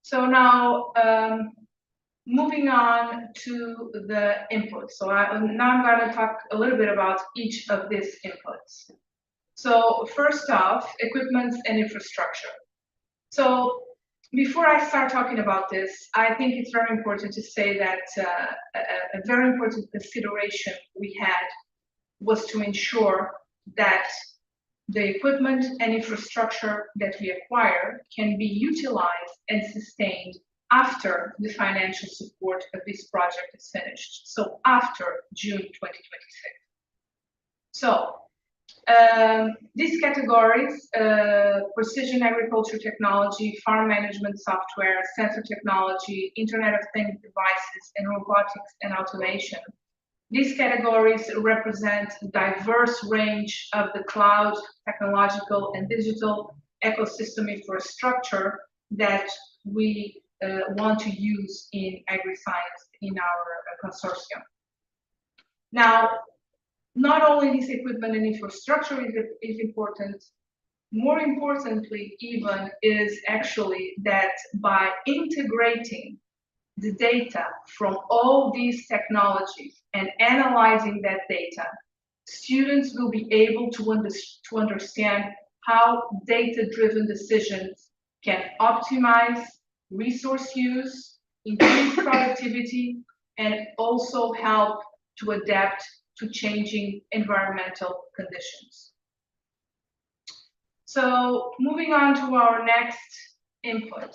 So now, moving on to the inputs. So now I'm going to talk a little bit about each of these inputs. So first off, equipment and infrastructure. So before I start talking about this, I think it's very important to say that a very important consideration we had was to ensure that the equipment and infrastructure that we acquire can be utilized and sustained after the financial support of this project is finished, so after June 2026. So these categories, precision agriculture technology, farm management software, sensor technology, Internet of Things devices, and robotics and automation. These categories represent a diverse range of the cloud, technological, and digital ecosystem infrastructure that we want to use in agri-science in our consortium. Now, not only this equipment and infrastructure is important, more importantly even is actually that by integrating the data from all these technologies and analyzing that data, students will be able to understand how data-driven decisions can optimize resource use, increase productivity, and also help to adapt to changing environmental conditions. So moving on to our next input.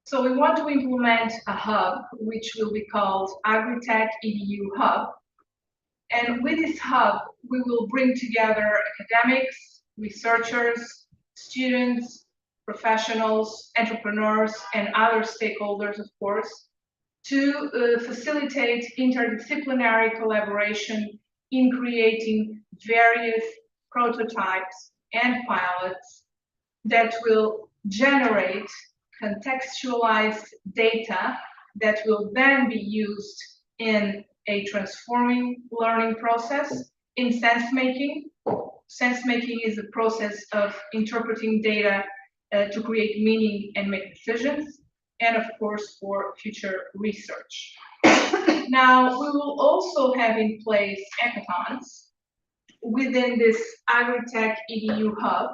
So we want to implement a hub, which will be called AgriTech EDU Hub. And with this hub, we will bring together academics, researchers, students, professionals, entrepreneurs, and other stakeholders, of course, to facilitate interdisciplinary collaboration in creating various prototypes and pilots that will generate contextualized data that will then be used in a transforming learning process in sense making. Sense making is the process of interpreting data to create meaning and make decisions, and of course for future research. Now, we will also have in place hackathons within this AgriTech EDU Hub.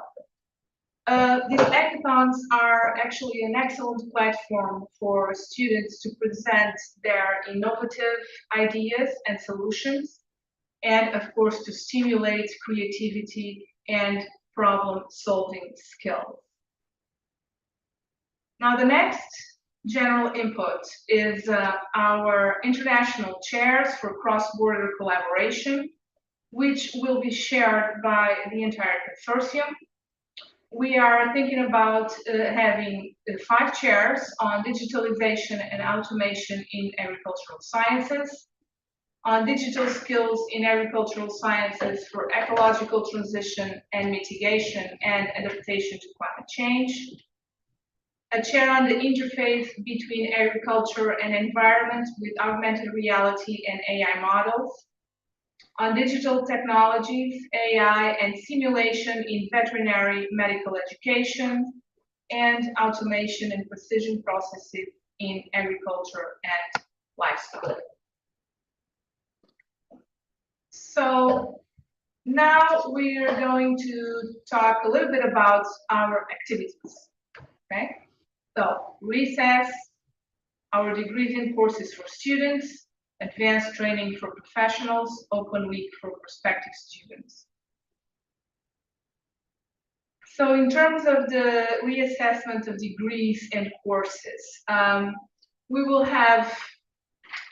These hackathons are actually an excellent platform for students to present their innovative ideas and solutions, and of course to stimulate creativity and problem-solving skills. Now, the next general input is our international chairs for cross-border collaboration, which will be shared by the entire consortium. We are thinking about having 5 chairs on digitalization and automation in agricultural sciences, on digital skills in agricultural sciences for ecological transition and mitigation and adaptation to climate change, a chair on the interface between agriculture and environment with augmented reality and AI models, on digital technologies, AI, and simulation in veterinary medical education, and automation and precision processes in agriculture and livestock. So now we are going to talk a little bit about our activities, okay? So recess, our degrees and courses for students, advanced training for professionals, open week for prospective students. So in terms of the reassessment of degrees and courses, we will have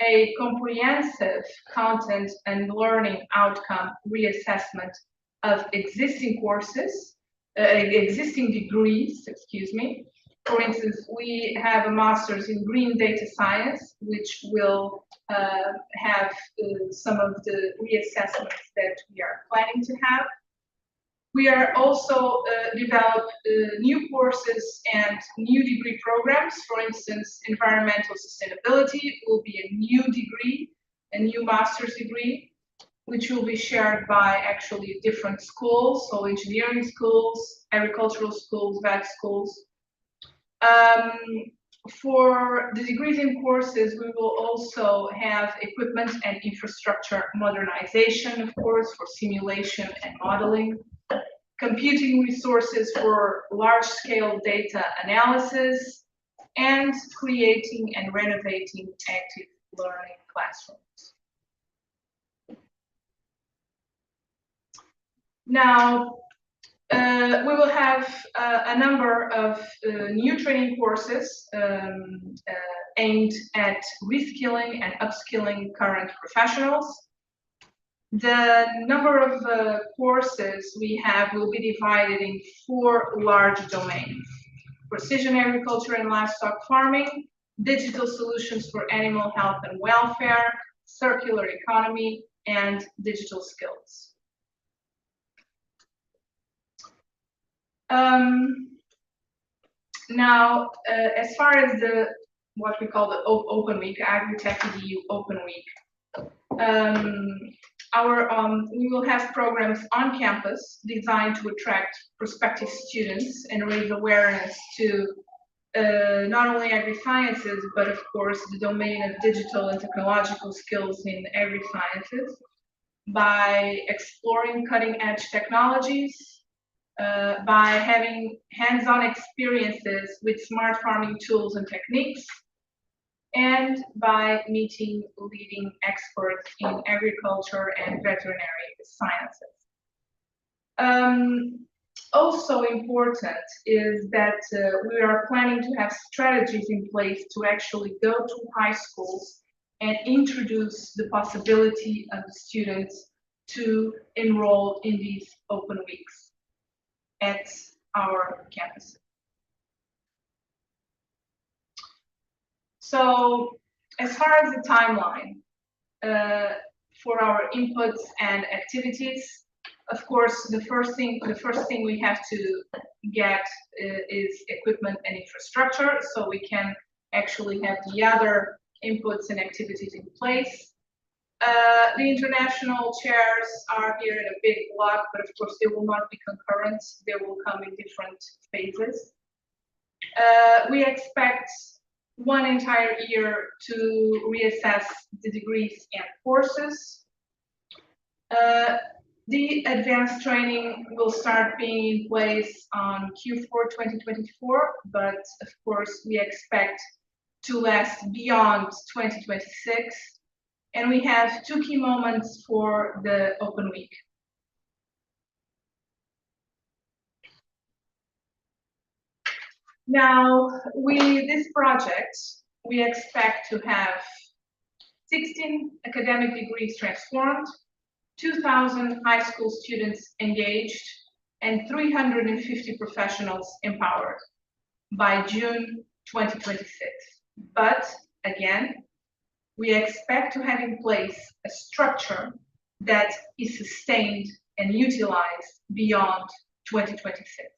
a comprehensive content and learning outcome reassessment of existing courses, existing degrees, excuse me. For instance, we have a master's in green data science, which will have some of the reassessments that we are planning to have. We are also develop new courses and new degree programs. For instance, environmental sustainability will be a new degree, a new master's degree, which will be shared by actually different schools, so engineering schools, agricultural schools, vet schools. For the degrees and courses, we will also have equipment and infrastructure modernization, of course, for simulation and modeling, computing resources for large-scale data analysis, and creating and renovating active learning classrooms. Now, we will have a number of new training courses aimed at reskilling and upskilling current professionals. The number of courses we have will be divided in 4 large domains: precision agriculture and livestock farming, digital solutions for animal health and welfare, circular economy, and digital skills. Now, as far as what we call the Open Week, AgriTech EDU Open Week, we will have programs on campus designed to attract prospective students and raise awareness to not only agri-sciences, but of course the domain of digital and technological skills in agri-sciences by exploring cutting-edge technologies, by having hands-on experiences with smart farming tools and techniques, and by meeting leading experts in agriculture and veterinary sciences. Also important is that we are planning to have strategies in place to actually go to high schools and introduce the possibility of the students to enroll in these open weeks at our campus. So, as far as the timeline for our inputs and activities, of course, the first thing we have to get is equipment and infrastructure, so we can actually have the other inputs and activities in place. The international chairs are here in a big block, but of course they will not be concurrent. They will come in different phases. We expect 1 entire year to reassess the degrees and courses. The advanced training will start being in place on Q4 2024, but of course we expect to last beyond 2026. And we have 2 key moments for the Open Week. Now, with this project, we expect to have 16 academic degrees transformed, 2,000 high school students engaged, and 350 professionals empowered by June 2026. But again, we expect to have in place a structure that is sustained and utilized beyond 2026.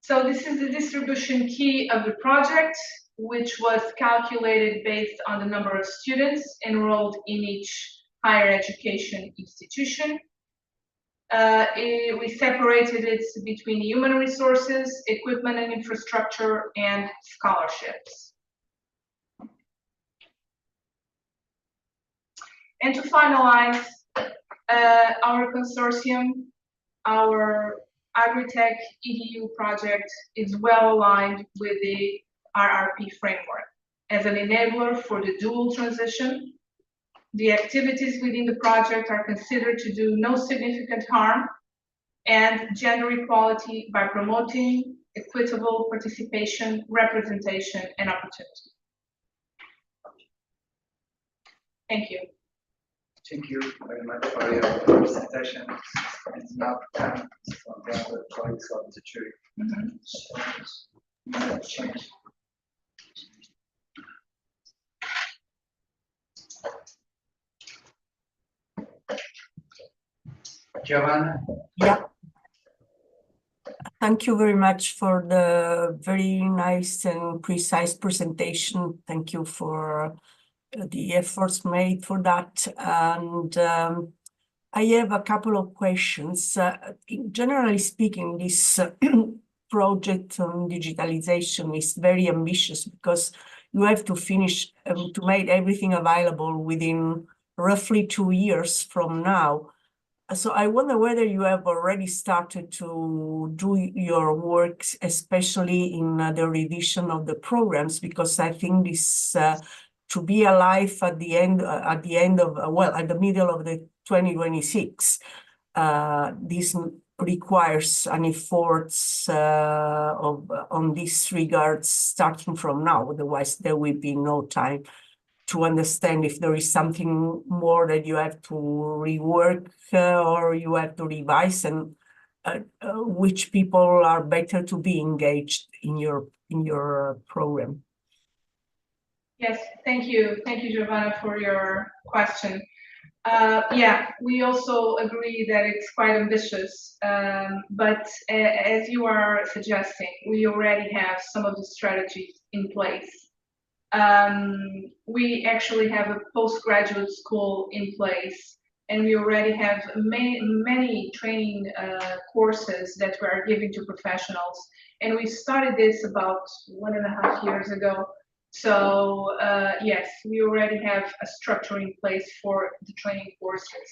So this is the distribution key of the project, which was calculated based on the number of students enrolled in each higher education institution. We separated it between human resources, equipment and infrastructure, and scholarships. And to finalize, our consortium, our AgriTech EDU project is well aligned with the RRP framework as an enabler for the dual transition. The activities within the project are considered to do no significant harm and gender equality by promoting equitable participation, representation, and opportunity. Thank you. Thank you very much for your presentation. It's now time for the other colleagues of the jury. Change. Giovanna? Yeah. Thank you very much for the very nice and precise presentation. Thank you for the efforts made for that. And I have a couple of questions. Generally speaking, this project on digitalization is very ambitious because you have to finish to make everything available within roughly 2 years from now. So I wonder whether you have already started to do your work, especially in the revision of the programs, because I think this to be alive at the middle of the 2026, this requires an effort on this regard starting from now. Otherwise, there will be no time to understand if there is something more that you have to rework or you have to revise, and which people are better to be engaged in your program. Yes, thank you, Giovanna, for your question. Yeah, we also agree that it's quite ambitious, but as you are suggesting, we already have some of the strategies in place. We actually have a postgraduate school in place, and we already have many training courses that we are giving to professionals. And we started this about 1.5 years ago. So yes, we already have a structure in place for the training courses.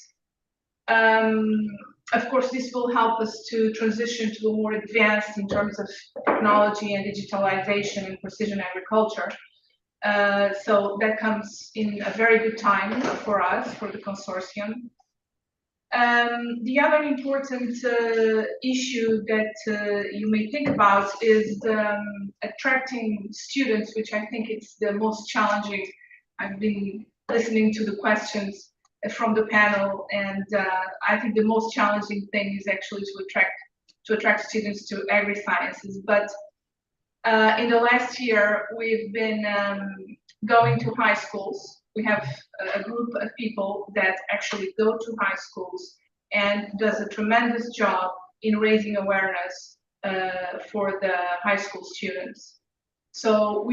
Of course, this will help us to transition to a more advanced in terms of technology and digitalization and precision agriculture. So that comes in a very good time for us, for the consortium. The other important issue that you may think about is attracting students, which I think it's the most challenging. I've been listening to the questions from the panel, and I think the most challenging thing is actually to attract students to agri-sciences. But in the last year, we've been going to high schools. We have a group of people that actually go to high schools and does a tremendous job in raising awareness for the high school students. So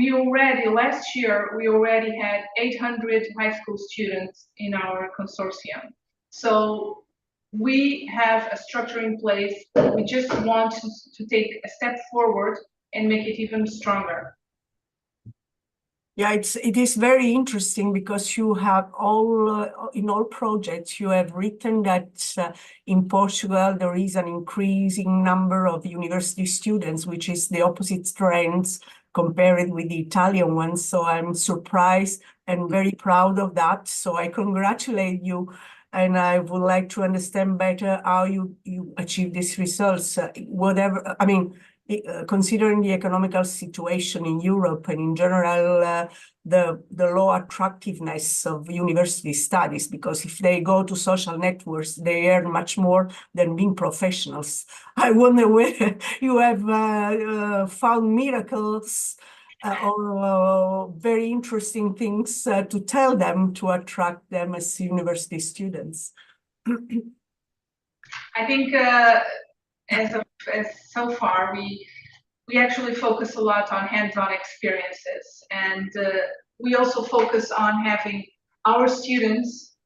last year, we already had 800 high school students in our consortium. So we have a structure in place. We just want to take a step forward and make it even stronger. Yeah, it is very interesting because you have in all projects, you have written that in Portugal, there is an increasing number of university students, which is the opposite trends compared with the Italian ones. So I'm surprised and very proud of that. So I congratulate you. And I would like to understand better how you achieve these results. Considering the economical situation in Europe and in general, the low attractiveness of university studies, because if they go to social networks, they earn much more than being professionals. I wonder whether you have found miracles or very interesting things to tell them to attract them as university students. I think as so far, we actually focus a lot on hands-on experiences, and we also focus on having our students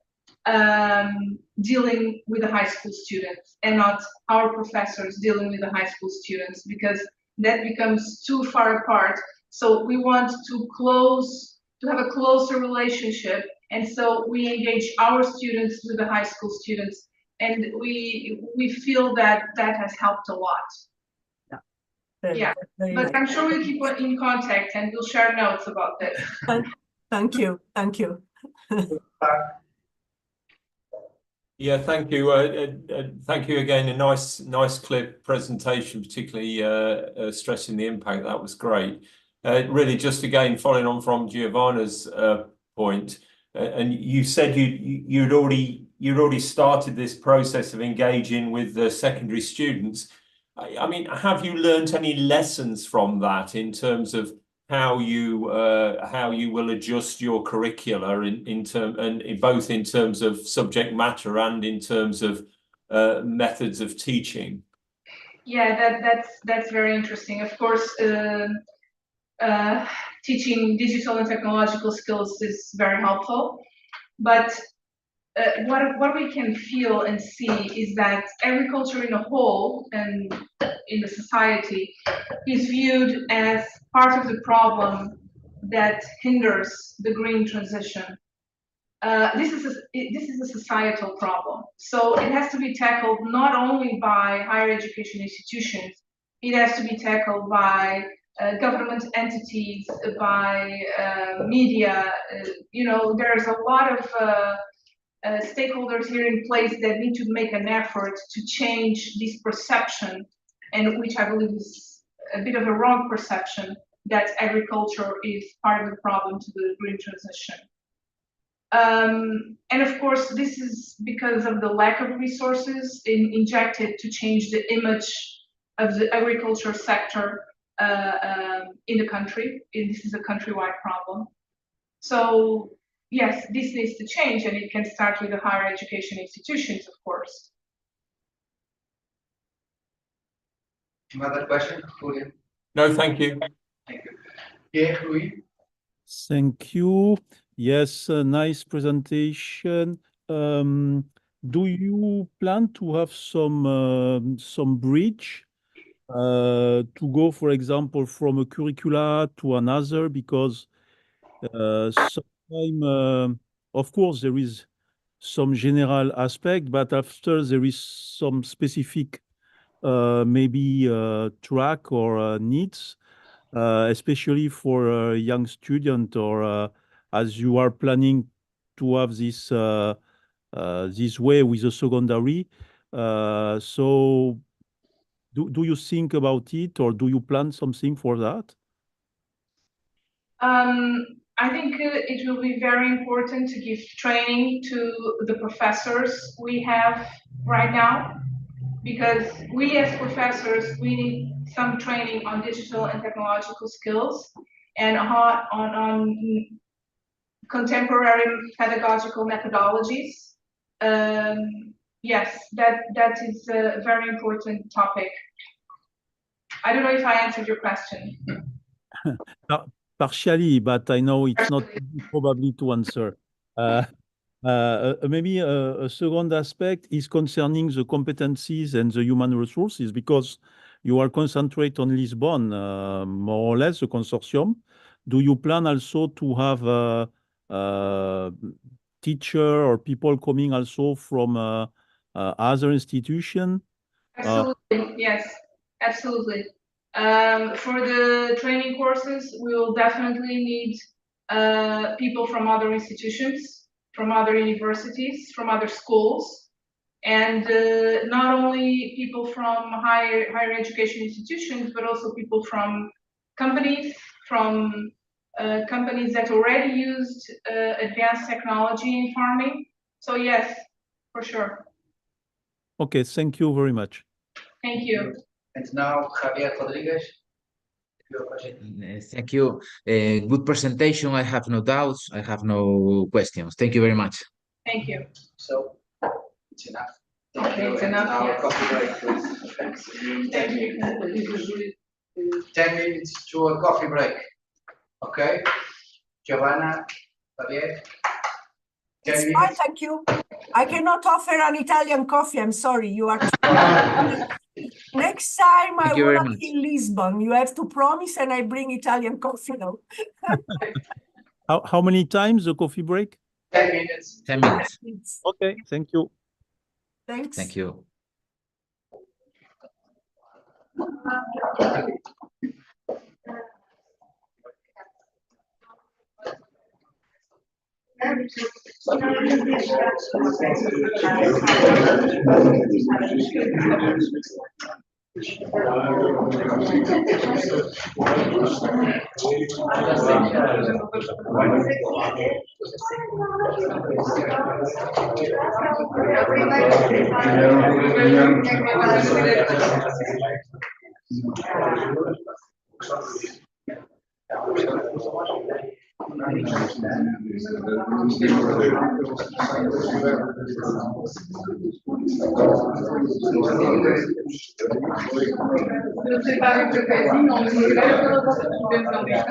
dealing with the high school students and not our professors dealing with the high school students, because that becomes too far apart. So we want to have a closer relationship, and so we engage our students with the high school students. And we feel that has helped a lot. Yeah, but nice. I'm sure we'll keep in contact and we'll share notes about this. Thank you. Yeah, thank you. Thank you again. A nice, clear presentation, particularly stressing the impact. That was great. Really, just again, following on from Giovanna's point, and you said you'd already started this process of engaging with the secondary students. I mean, have you learned any lessons from that in terms of how you will adjust your curricula both in terms of subject matter and in terms of methods of teaching? Yeah, that's very interesting. Of course, teaching digital and technological skills is very helpful, but what we can feel and see is that agriculture in a whole and in the society is viewed as part of the problem that hinders the green transition. This is a societal problem, so it has to be tackled not only by higher education institutions, it has to be tackled by government entities, by media. You know, there's a lot of stakeholders here in place that need to make an effort to change this perception, and which I believe is a bit of a wrong perception, that agriculture is part of the problem to the green transition. And of course, this is because of the lack of resources injected to change the image of the agriculture sector in the country. This is a countrywide problem. So yes, this needs to change, and it can start with the higher education institutions, of course. Another question, Julian? No, thank you. Thank you. Yeah, Louis? Thank you. Yes, a nice presentation. Do you plan to have some bridge to go, for example, from a curricula to another? Because sometimes, of course, there is some general aspect, but after there is some specific maybe track or needs, especially for a young student, or as you are planning to have this this way with the secondary. So do you think about it, or do you plan something for that? I think it will be very important to give training to the professors we have right now, because we as professors, we need some training on digital and technological skills and on contemporary pedagogical methodologies. Yes, that is a very important topic. I don't know if I answered your question. Partially, but I know it's not probably to answer. Maybe a second aspect is concerning the competencies and the human resources, because you are concentrate on Lisbon, more or less, the consortium. Do you plan also to have a teacher or people coming also from other institution? Absolutely, yes, absolutely. For the training courses, we will definitely need people from other institutions, from other universities, from other schools, and not only people from higher education institutions, but also people from companies, companies that already used advanced technology in farming. So yes, for sure. Okay, thank you very much. Thank you. And now, Javier Rodriguez. Thank you. Good presentation. I have no doubts. I have no questions. Thank you very much. Thank you. So, it's enough. Okay, it's enough. Now, Yes. coffee break, please. Thank you. 10 minutes to a coffee break. Okay? Giovanna, Javier? It's fine, thank you. I cannot offer an Italian coffee. I'm sorry. You are. Next time I will not be in Lisbon. You have to promise, and I bring Italian coffee now. How many times the coffee break? 10 minutes. 10 minutes. Okay, thank you. Thanks. Thank you.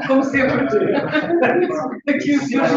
Como sempre. Aqui o senhor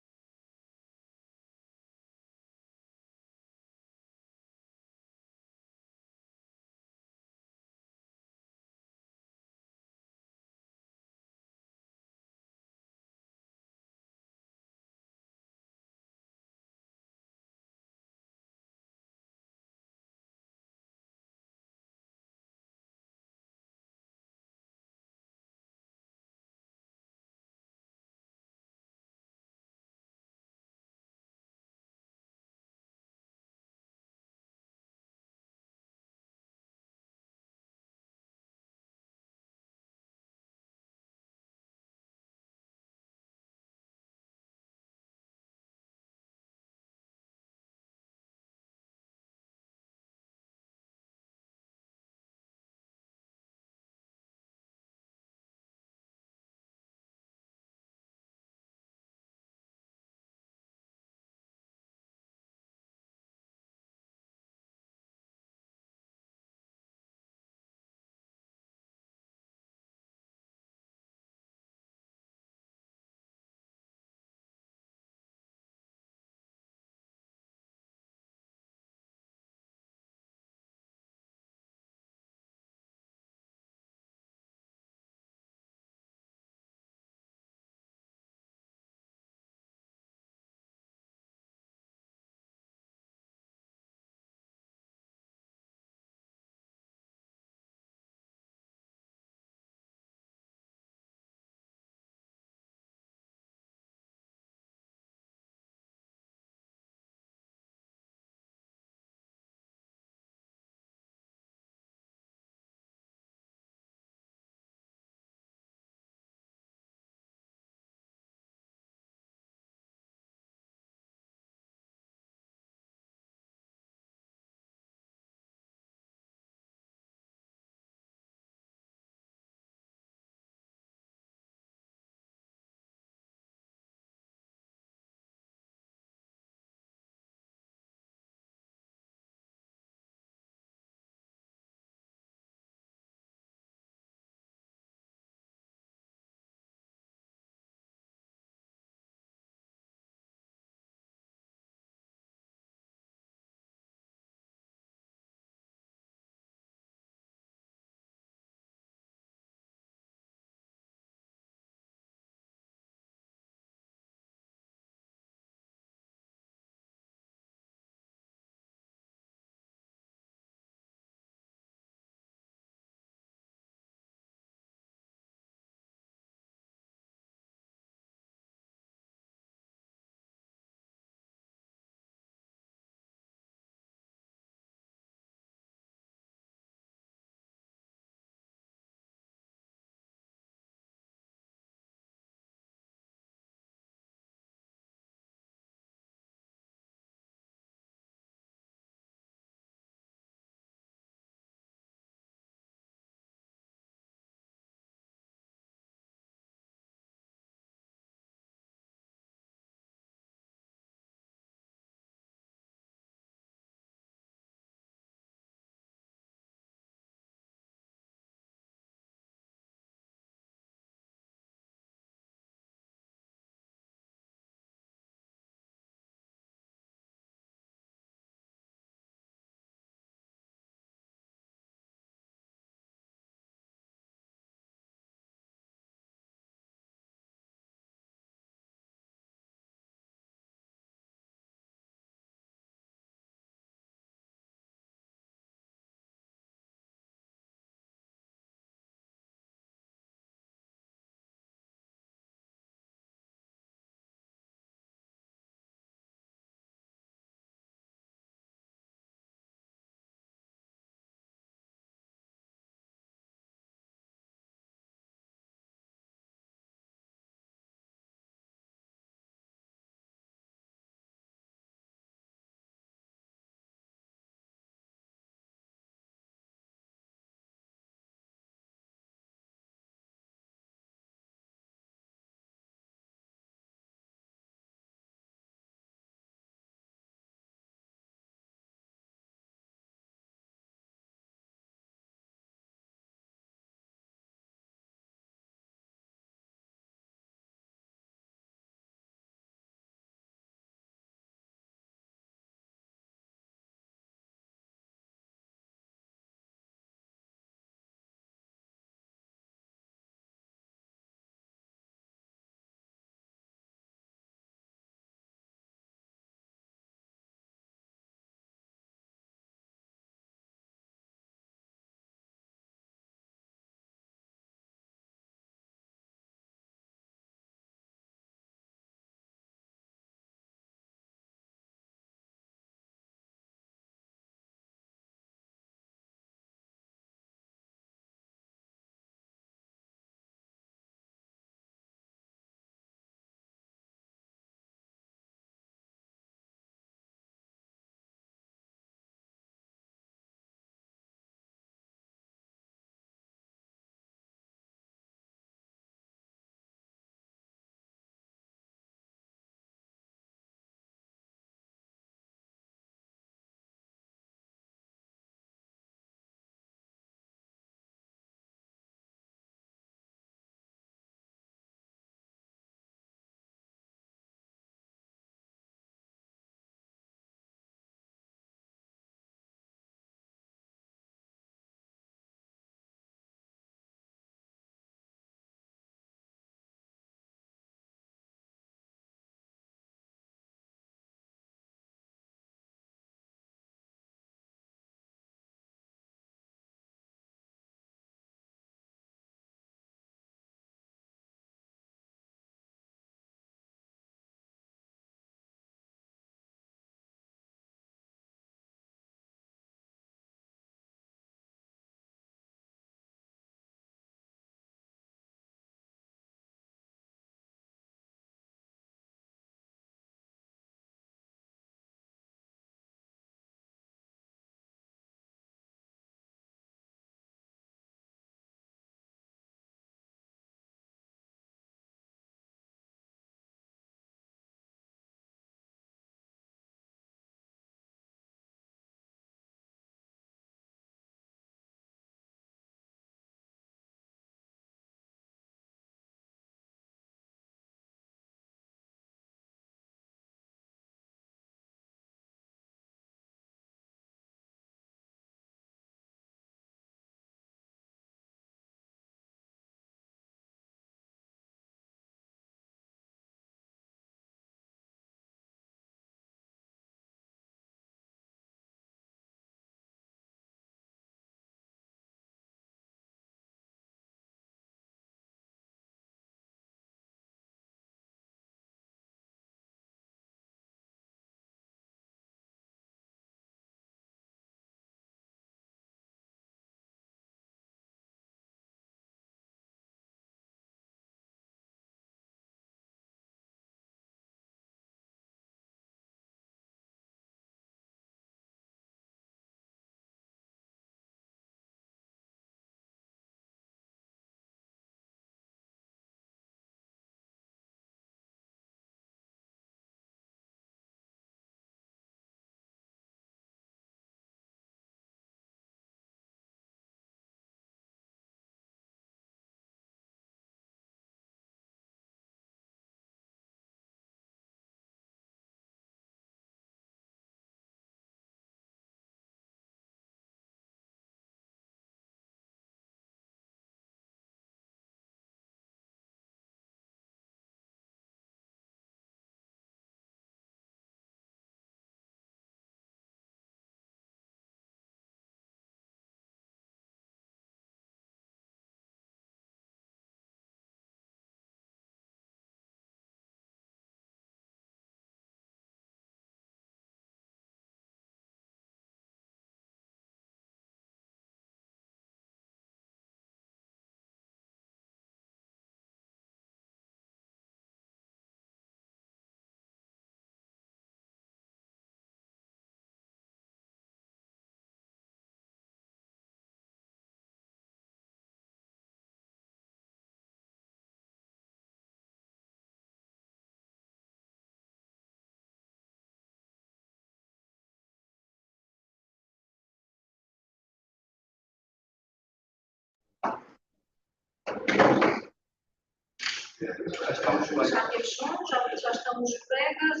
Já temos som, já estamos colegas.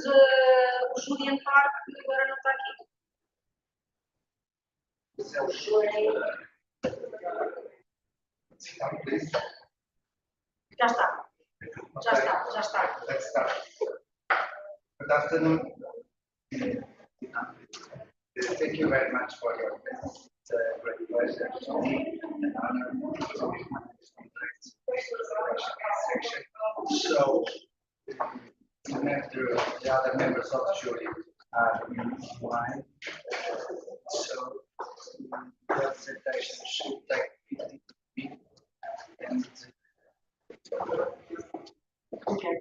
O Julian Park agora não está aqui. Já está. Já está. Let's start. Good afternoon. Thank you very much for your presence. It's a great pleasure to me, an honor to be section. So, the other members of the jury are in line. So, the presentation should take 15 minutes. And Okay.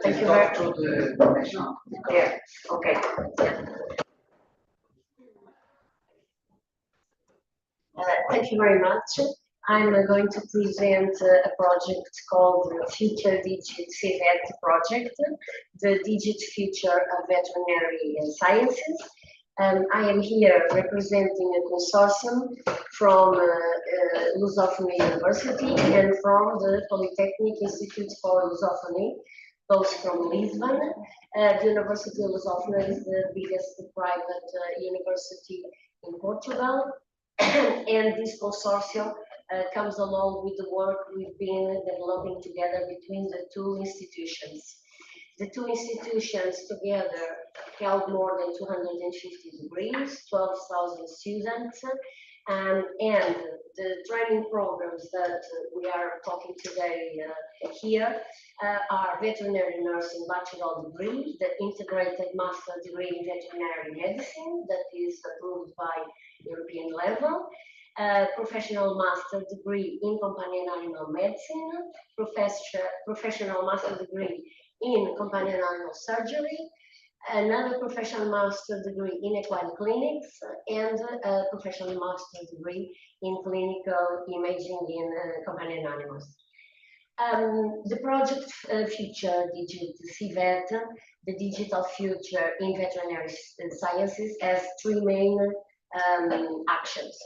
Thank you very much. Yeah. Okay. Thank you very much. I'm going to present a project called the Future Digit CVET project, the Digit Future of Veterinary Sciences. I am here representing a consortium from Lusófona University and from the Polytechnic Institute for Lusófona, both from Lisbon. The University of Lusófona is the biggest private university in Portugal. And this consortium comes along with the work we've been developing together between the two institutions. The two institutions together held more than 250 degrees, 12,000 students, and the training programs that we are talking today here are veterinary nursing bachelor degree, the integrated master degree in veterinary medicine that is approved by European level, professional master degree in companion animal medicine, professional master degree in companion animal surgery, another professional master degree in equine clinics, and a professional master degree in clinical imaging in companion animals. The project Future Digit CVET, the digital future in veterinary sciences, has three main actions.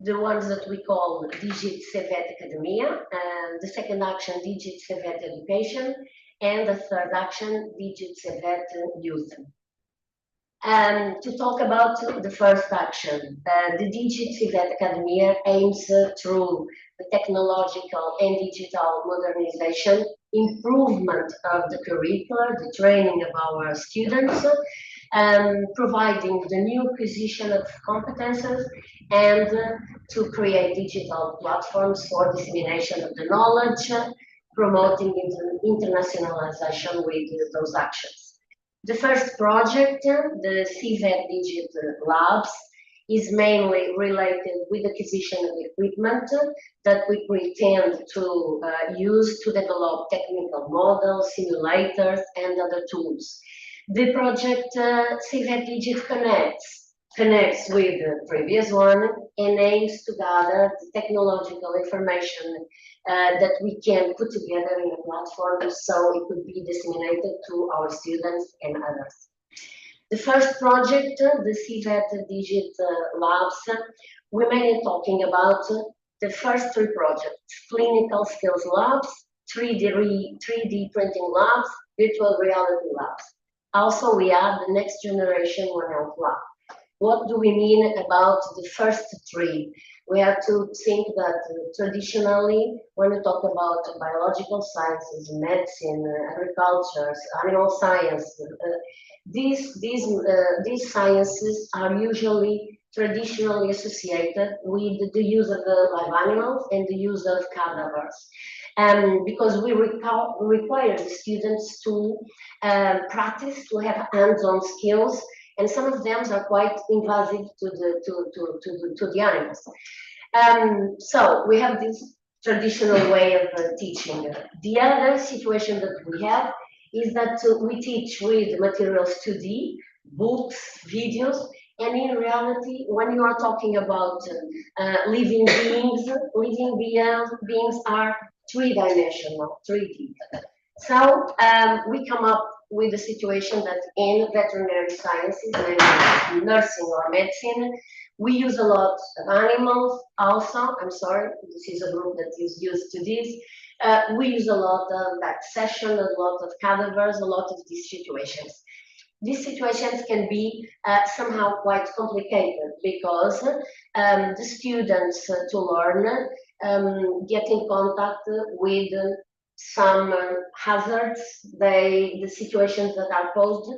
The ones that we call Digit CVET Academia, the second action Digit CVET Education, and the third action Digit CVET Youth. To talk about the first action, the Digit CVET Academia aims through the technological and digital modernization, improvement of the curricula, the training of our students, providing the new acquisition of competences, and to create digital platforms for dissemination of the knowledge, promoting internationalization with those actions. The first project, the CVET Digit Labs, is mainly related with acquisition of equipment that we pretend to use to develop technical models, simulators, and other tools. The project CVET Digit connects with the previous one and aims to gather the technological information that we can put together in a platform so it could be disseminated to our students and others. The first project, the CVET Digit Labs, we're mainly talking about the first three projects: clinical skills labs, 3D printing labs, virtual reality labs. Also, we have the next generation 1Health lab. What do we mean about the first three? We have to think that traditionally, when we talk about biological sciences, medicine, agriculture, animal science, these sciences are usually traditionally associated with the use of the live animals and the use of cadavers. Because we require the students to practice, to have hands-on skills, and some of them are quite invasive to the animals. So we have this traditional way of teaching. The other situation that we have is that we teach with materials 2D, books, videos, and in reality, when you are talking about living beings are three-dimensional, 3D. So we come up with the situation that in veterinary sciences, maybe nursing or medicine, We use a lot of animals also. I'm sorry, this is a group that is used to this. We use a lot of accession, a lot of cadavers, a lot of these situations. These situations can be somehow quite complicated because the students to learn get in contact with some hazards. The situations that are posed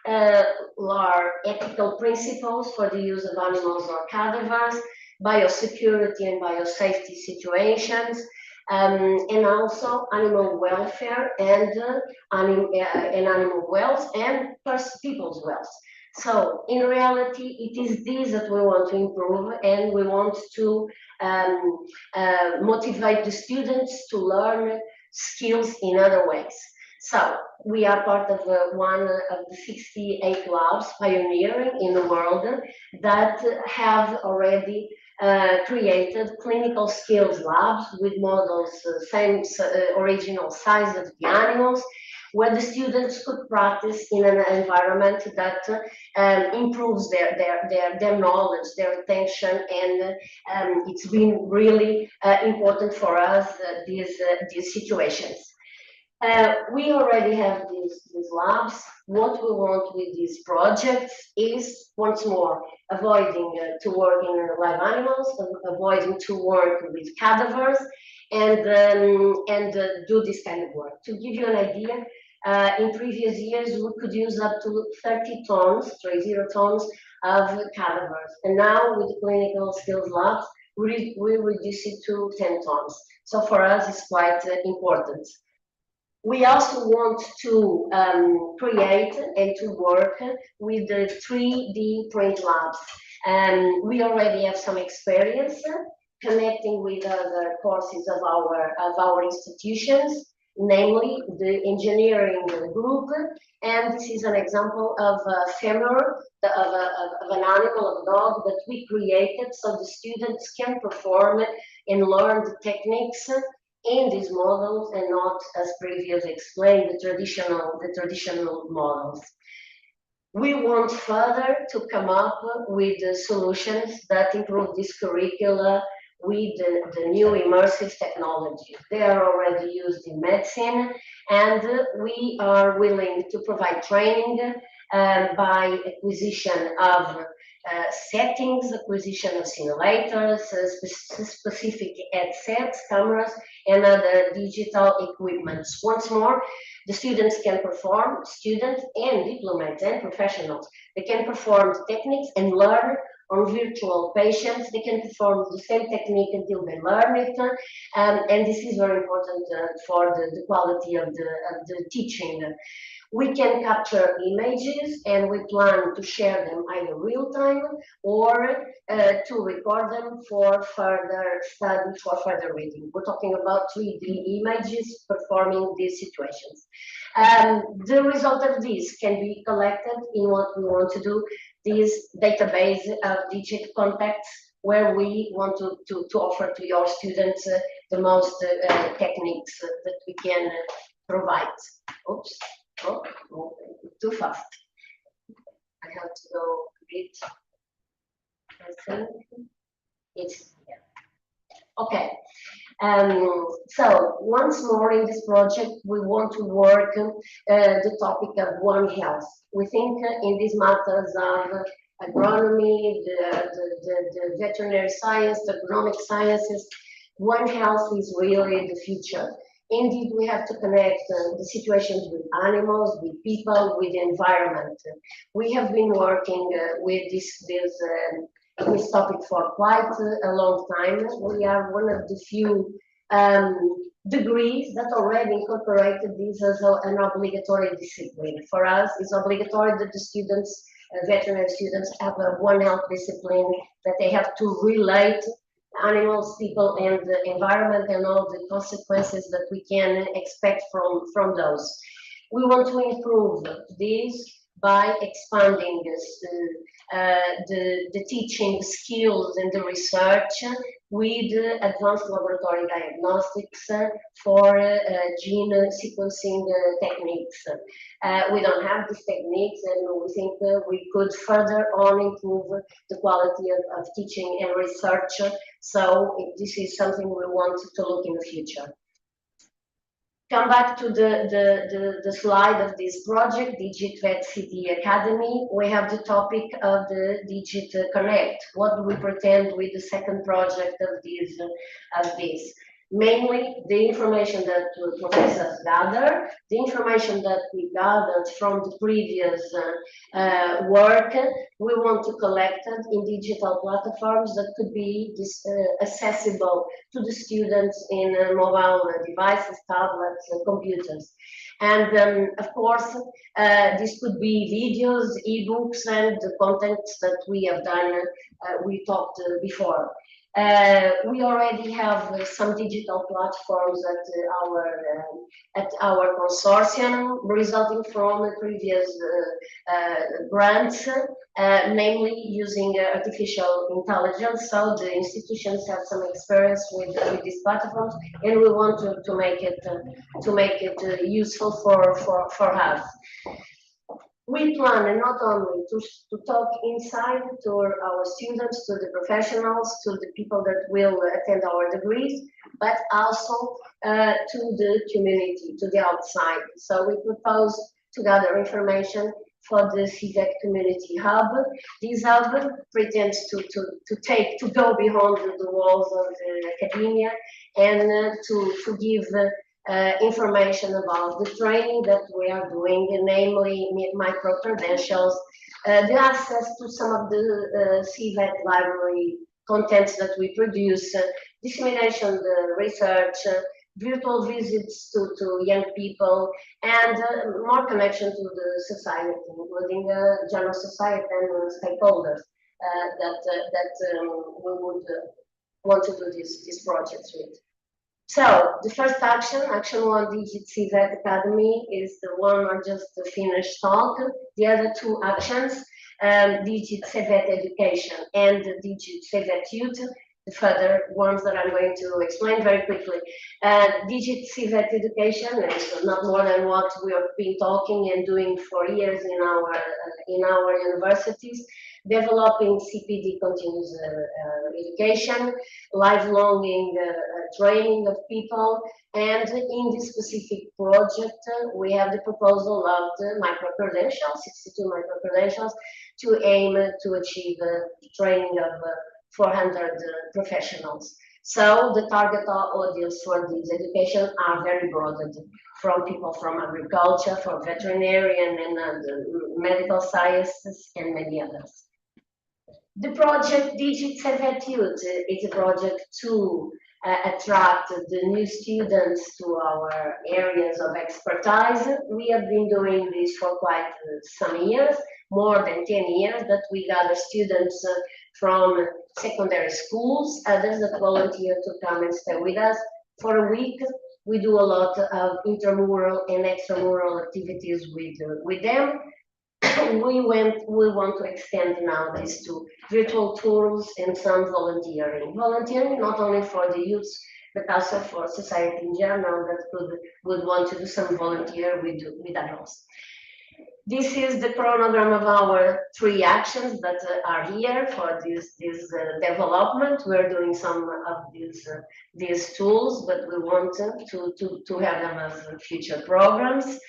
are ethical principles for the use of animals or cadavers, biosecurity and biosafety situations, and also animal welfare and animal wealth and people's wealth. So in reality, it is this that we want to improve, and we want to motivate the students to learn skills in other ways. So we are part of one of the 68 labs pioneering in the world that have already created clinical skills labs with models, same original size of the animals, where the students could practice in an environment that improves their knowledge, their attention, and it's been really important for us, these situations. We already have these labs. What we want with these projects is, once more, avoiding to work in live animals, avoiding to work with cadavers, and do this kind of work. To give you an idea, in previous years, we could use up to 30 tons of cadavers. And now with the clinical skills labs, we reduce it to 10 tons. So for us, it's quite important. We also want to create and to work with the 3D print labs. We already have some experience connecting with other courses of our institutions, namely the engineering group. And this is an example of a femur of an animal, of a dog, that we created so the students can perform and learn the techniques in these models, and not, as previously explained, the traditional models. We want further to come up with solutions that improve this curricula with the new immersive technology. They are already used in medicine, and we are willing to provide training by acquisition of settings, acquisition of simulators, specific headsets, cameras, and other digital equipments. Once more, the students can perform, students and diplomats and professionals, they can perform the techniques and learn on virtual patients. They can perform the same technique until they learn it, and this is very important for the quality of the teaching. We can capture images, and we plan to share them either real time or to record them for further study, for further reading. We're talking about 3D images performing these situations. The result of this can be collected in what we want to do, this database of digit contacts, where we want to offer to your students the most techniques that we can provide. Oops. Oh, too fast. I have to go a bit. I think it's here. Okay. So once more in this project, we want to work the topic of One Health. We think in these matters of agronomy, the veterinary science, the agronomic sciences, One Health is really the future. Indeed, we have to connect the situations with animals, with people, with the environment. We have been working with this topic for quite a long time. We are one of the few degrees that already incorporated this as an obligatory discipline. For us, it's obligatory that the students, veterinary students, have a One Health discipline, that they have to relate animals, people, and the environment, and all the consequences that we can expect from those. We want to improve this by expanding the teaching skills and the research with advanced laboratory diagnostics for gene sequencing techniques. We don't have these techniques, and we think we could further on improve the quality of teaching and research. So this is something we want to look in the future. Come back to the slide of this project, DigitVet CD Academy. We have the topic of the Digit Connect. What do we pretend with the second project of this? Mainly the information that professors gather, the information that we gathered from the previous work, we want to collect it in digital platforms that could be accessible to the students in mobile devices, tablets, and computers. And of course, this could be videos, ebooks, and the contents that we have done, we talked before. We already have some digital platforms at our consortium, resulting from previous grants, namely using artificial intelligence. So the institutions have some experience with these platforms, and we want to make it useful for us. We plan not only to talk inside to our students, to the professionals, to the people that will attend our degrees, but also to the community, to the outside. So we propose to gather information for the CVET Community Hub. This hub pretends to go beyond the walls of academia and to give information about the training that we are doing, namely micro-credentials, the access to some of the CVET library contents that we produce, dissemination, the research, virtual visits to young people, and more connection to the society, including general society and stakeholders that we would want to do these projects with. So the first action 1, Digit CVET Academy, is the one I just finished talk. The other two actions, Digit CVET Education and Digit CVET Youth, the further ones that I'm going to explain very quickly. Digit CVET Education is not more than what we have been talking and doing for years in our universities, developing CPD continuous education, lifelong training of people, and in this specific project, we have the proposal of the micro-credentials, 62 micro-credentials, to aim to achieve training of 400 professionals. So the target audience for this education are very broad, from people from agriculture, from veterinarian and medical sciences, and many others. The project Digit CVET Youth is a project to attract the new students to our areas of expertise. We have been doing this for quite some years, more than 10 years, that we gather students from secondary schools, others that volunteer to come and stay with us for a week. We do a lot of intramural and extramural activities with them. We want to extend now this to virtual tours and some volunteering. Volunteering not only for the youth, but also for society in general that would want to do some volunteer with adults. This is the chronogram of our 3 actions that are here for this development. We're doing some of these tools, but we want to have them as future programs.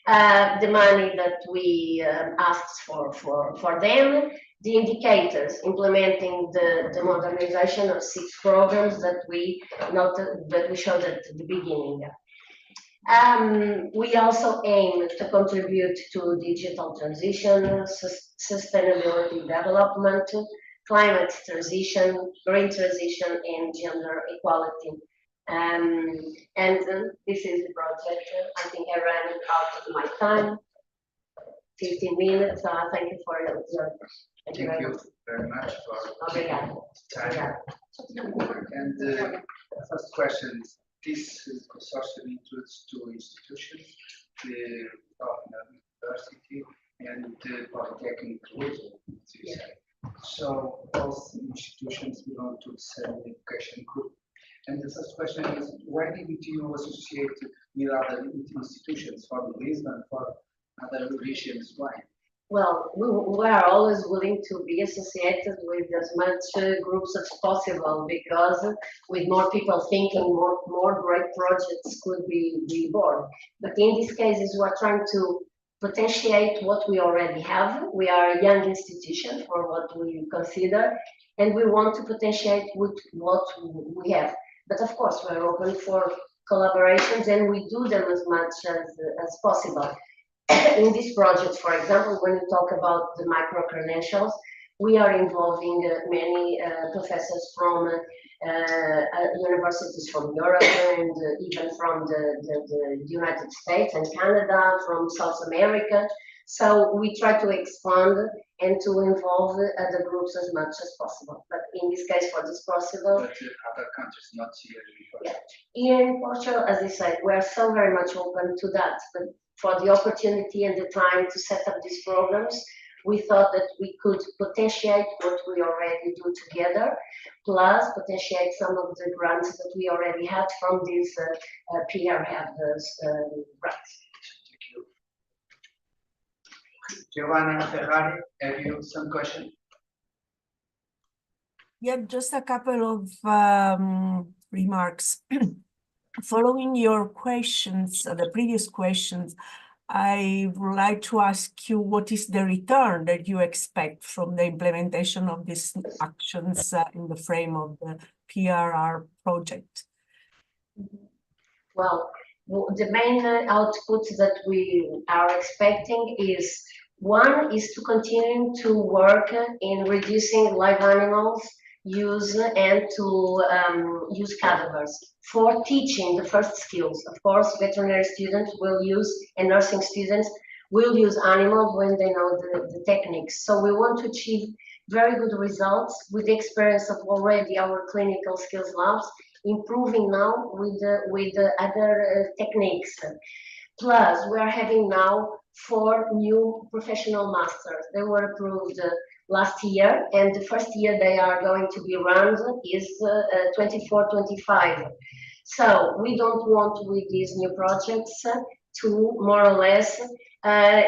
The money that we asked for them, the indicators, implementing the modernization of 6 programs that we showed at the beginning. We also aim to contribute to digital transition, sustainability development, climate transition, green transition, and gender equality. And this is the project. I think I ran out of my time, 15 minutes. Thank you for your observation. Thank you very much for time. And the first question is, this consortium includes 2 institutions, the Reforma University and the Polytechnic, as you say. So both institutions belong to the same education group. And the first question is, why didn't you associate with other institutions, for Lisbon, for other regions? Why? Well, we are always willing to be associated with as much groups as possible, because with more people thinking, more great projects could be born. But in these cases, we are trying to potentiate what we already have. We are a young institution for what we consider, and we want to potentiate with what we have. But of course, we're open for collaborations, and we do them as much as possible. In this project, for example, when you talk about the micro-credentials, we are involving many professors from universities from Europe and even from the United States and Canada, from South America. So we try to expand and to involve other groups as much as possible. But in this case, for this possible, But other countries, not here. yeah. Here in Portugal, as I said, we are so very much open to that. But for the opportunity and the time to set up these programs, we thought that we could potentiate what we already do together, plus potentiate some of the grants that we already had from these PR grants. Thank you. Giovanna Ferrari, have you some question? Yeah, just a couple of remarks. Following your questions, the previous questions, I would like to ask you, what is the return that you expect from the implementation of these actions in the frame of the PRR project? Well, the main output that we are expecting is, one is to continue to work in reducing live animals use and to use cadavers for teaching the first skills. Of course, veterinary students will use, and nursing students will use animals when they know the techniques. So we want to achieve very good results with the experience of already our clinical skills labs, improving now with the other techniques. Plus, we are having now 4 new professional masters. They were approved last year, and the first year they are going to be run is 24-25. So we don't want with these new projects to more or less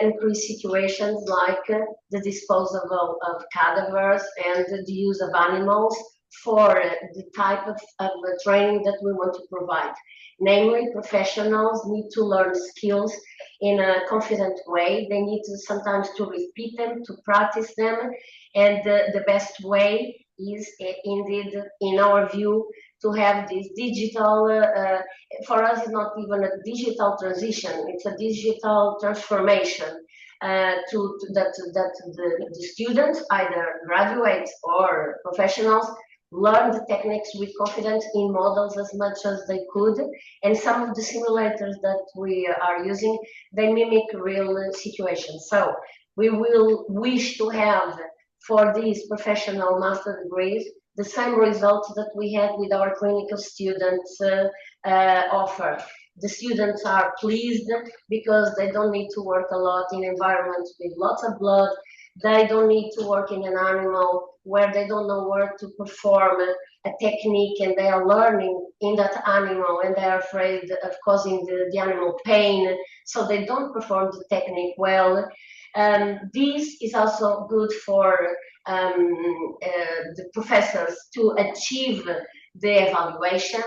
increase situations like the disposal of cadavers and the use of animals for the type of training that we want to provide. Namely, professionals need to learn skills in a confident way. They need to sometimes to repeat them, to practice them, and the best way is indeed, in our view, to have this digital, for us it's not even a digital transition, it's a digital transformation that the students, either graduates or professionals, learn the techniques with confidence in models as much as they could. And some of the simulators that we are using, they mimic real situations. So we will wish to have for these professional master degrees the same results that we had with our clinical students offer. The students are pleased because they don't need to work a lot in environments with lots of blood. They don't need to work in an animal where they don't know where to perform a technique, and they are learning in that animal and they are afraid of causing the animal pain, so they don't perform the technique well. This is also good for the professors to achieve the evaluation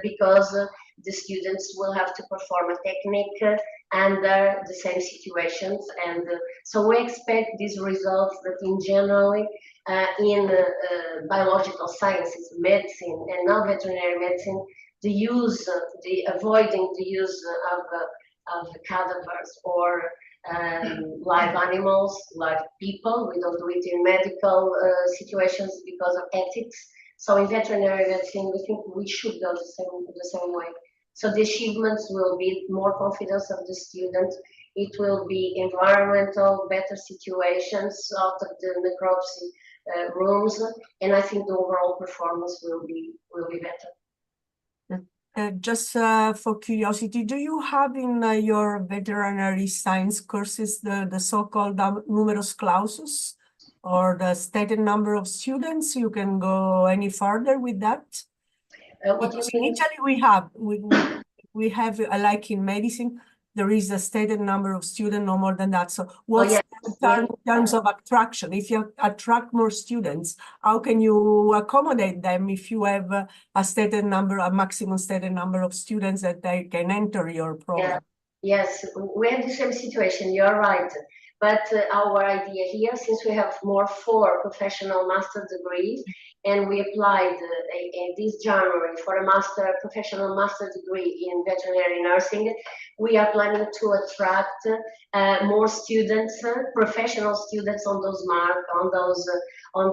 because the students will have to perform a technique under the same situations, and so we expect these results that in generally in biological sciences, medicine, and now veterinary medicine, the use, avoiding the use of cadavers or live animals, live people. We don't do it in medical situations because of ethics. So in veterinary medicine, we think we should go the same way. So the achievements will be more confidence of the student. It will be environmental, better situations out of the necropsy rooms, and I think the overall performance will be better. Just for curiosity, do you have in your veterinary science courses the so-called numerus clausus? or the stated number of students? You can go any further with that? What do you Because in mean? Italy we have like in medicine, there is a stated number of students, no more than that. So what's yes, in terms of attraction? If you attract more students, how can you accommodate them if you have a stated number, a maximum stated number of students that they can enter your program? Yes, we have the same situation, you're right. But our idea here, since we have 4 professional master degrees, and we applied this January for a professional master degree in veterinary nursing, we are planning to attract more students, professional students on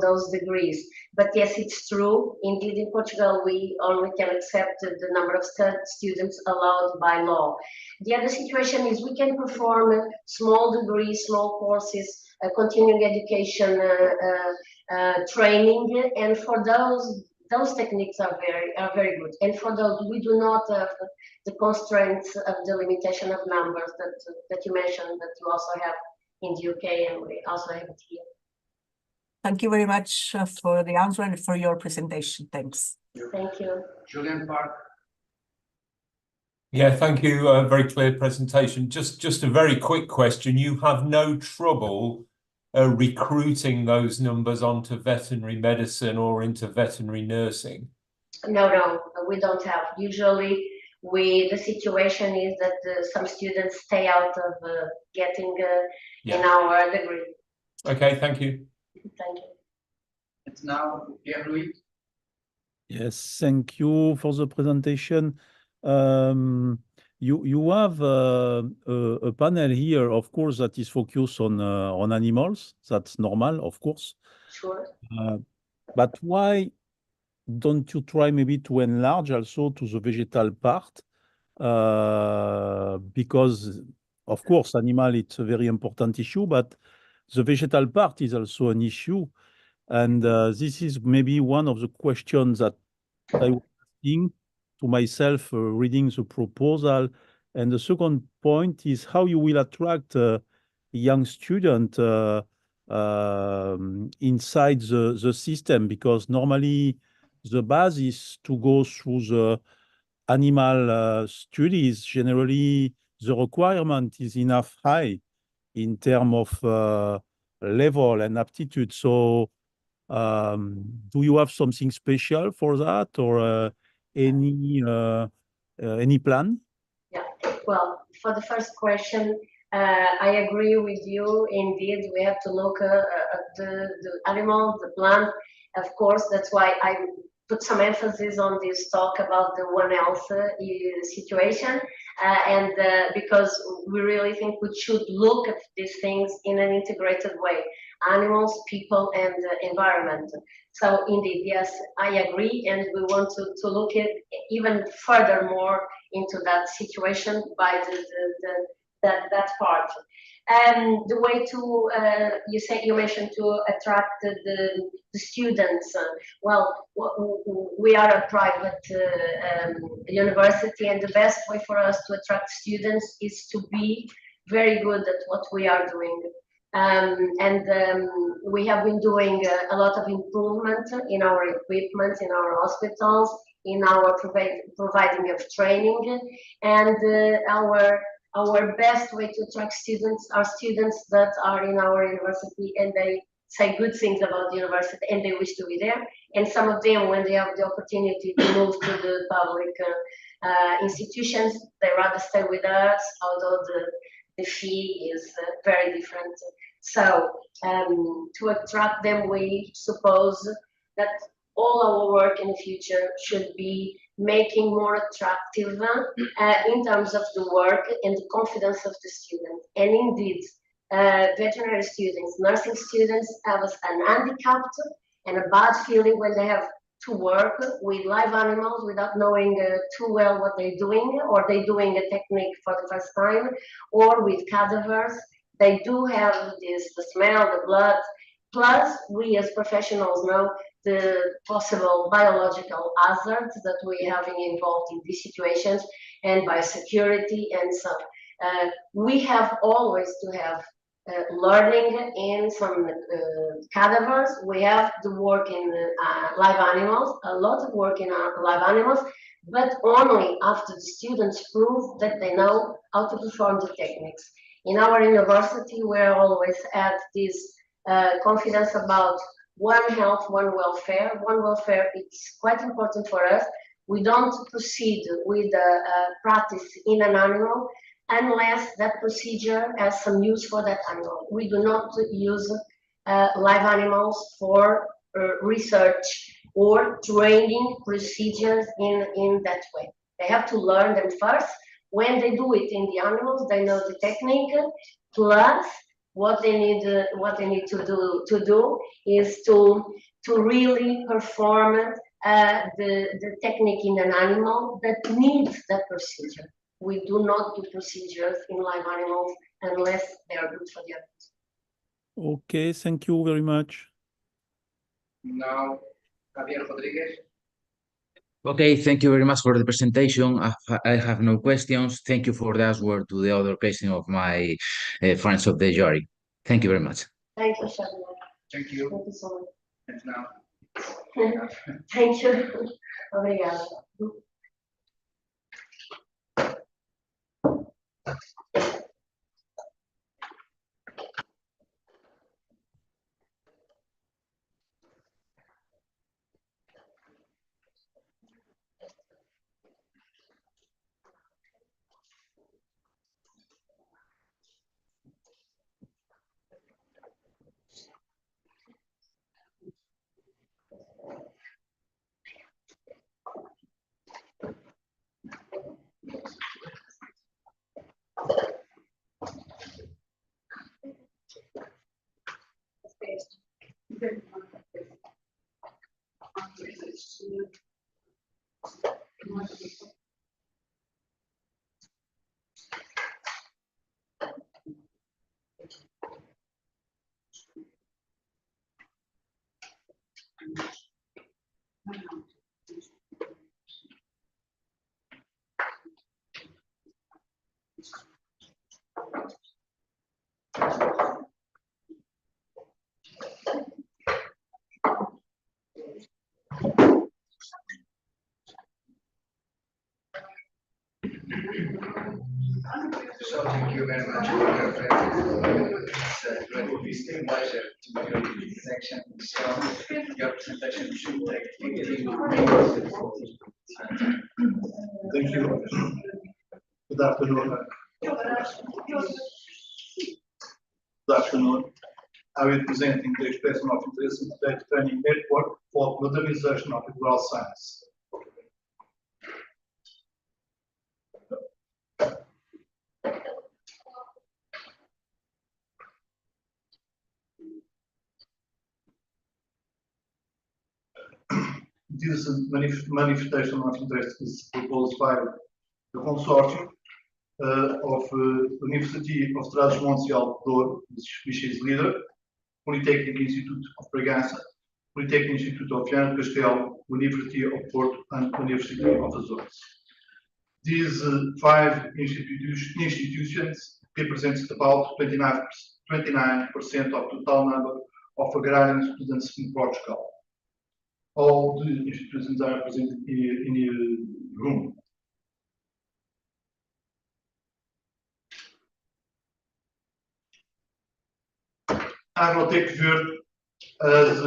those degrees. But yes, it's true. Indeed, in Portugal, we only can accept the number of students allowed by law. The other situation is we can perform small degrees, small courses, continuing education training, and for those techniques are very good. And for those, we do not have the constraints of the limitation of numbers that you mentioned, that you also have in the UK, and we also have it here. Thank you very much for the answer and for your presentation. Thanks. Thank you. Julian Park. Yeah, thank you. Very clear presentation. Just a very quick question. You have no trouble recruiting those numbers onto veterinary medicine or into veterinary nursing? No, we don't have. Usually, the situation is that some students stay out of getting in our degree. Okay, thank you. Thank you. And now, Pierre-Louis. Yes, thank you for the presentation. You have a panel here, of course, that is focused on animals. That's normal, of course. Sure. But why don't you try maybe to enlarge also to the vegetal part? Because, of course, animal, it's a very important issue, but the vegetal part is also an issue. And this is maybe one of the questions that I was asking to myself reading the proposal. And the second point is how you will attract a young student inside the system, because normally the base is to go through the animal studies. Generally, the requirement is enough high in terms of level and aptitude. So do you have something special for that, or any plan? Yeah, well, for the first question, I agree with you. Indeed, we have to look at the animal, the plant. Of course, that's why I put some emphasis on this talk about the One Health situation, and because we really think we should look at these things in an integrated way: animals, people, and environment. So indeed, yes, I agree, and we want to look at even furthermore into that situation by that part. And the way to you mentioned to attract the students. Well, we are a private university, and the best way for us to attract students is to be very good at what we are doing. We have been doing a lot of improvement in our equipment, in our hospitals, in our providing of training, and our best way to attract students are students that are in our university and they say good things about the university and they wish to be there. And some of them, when they have the opportunity to move to the public institutions, they rather stay with us, although the fee is very different. So to attract them, we suppose that all our work in the future should be making more attractive in terms of the work and the confidence of the student. And indeed, veterinary students, nursing students have an handicap and a bad feeling when they have to work with live animals without knowing too well what they're doing, or they're doing a technique for the first time, or with cadavers. They do have this, the smell, the blood, plus we as professionals know the possible biological hazards that we have involved in these situations, and biosecurity and so we have always to have learning in some cadavers. We have the work in live animals, a lot of work in live animals, but only after the students prove that they know how to perform the techniques. In our university, we always had this confidence about one health, one welfare. One welfare, it's quite important for us. We don't proceed with practice in an animal unless that procedure has some use for that animal. We do not use live animals for research or training procedures in that way. They have to learn them first. When they do it in the animals, they know the technique. Plus, what they need to do is to really perform the technique in an animal that needs that procedure. We do not do procedures in live animals unless they are good for the animals. Okay, thank you very much. Now, Javier Rodriguez. Okay, thank you very much for the presentation. I have no questions. Thank you for the answer to the other question of my friends of the jury. Thank you very much. Thank you, Xavier. Thank you. Thank you so much. And now, Thank you. Obrigada. so thank you very much for your presentation. It's a great pleasure to be here in this section. So your presentation should take 15 minutes. Thank you. Good afternoon. Good afternoon. I will be presenting the expression of interest in the training network for modernization of rural science. This manifestation of interest is proposed by the consortium of University of Trás-os-Montes de Algodor, which is leader, Polytechnic Institute of Bragança, Polytechnic Institute of Viana do Castelo, University of Porto, and University of Azores. These 5 institutions represent about 29% of the total number of agrarian students in Portugal. All the institutions are represented in the room. Agrotech Verde has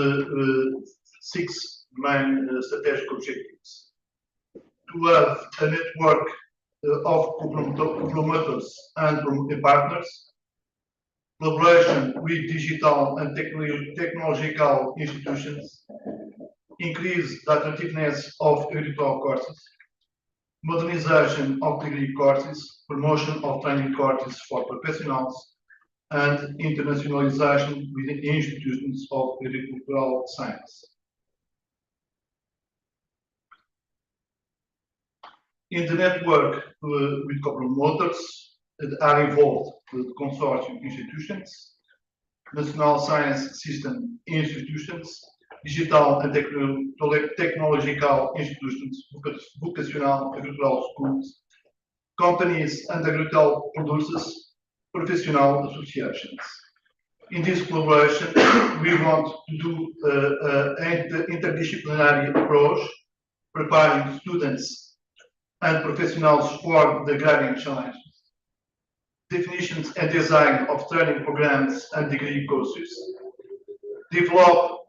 6 main strategic objectives. To have a network of promoters and partners, collaboration with digital and technological institutions, increase the attractiveness of agricultural courses, modernization of degree courses, promotion of training courses for professionals, and internationalization within institutions of agricultural science. In the network with co-promoters are involved the consortium institutions, national science system institutions, digital and technological institutions, vocational agricultural schools, companies and agricultural producers, professional associations. In this collaboration, we want to do an interdisciplinary approach, preparing students and professionals for the agrarian challenges. Definitions and design of training programs and degree courses. Develop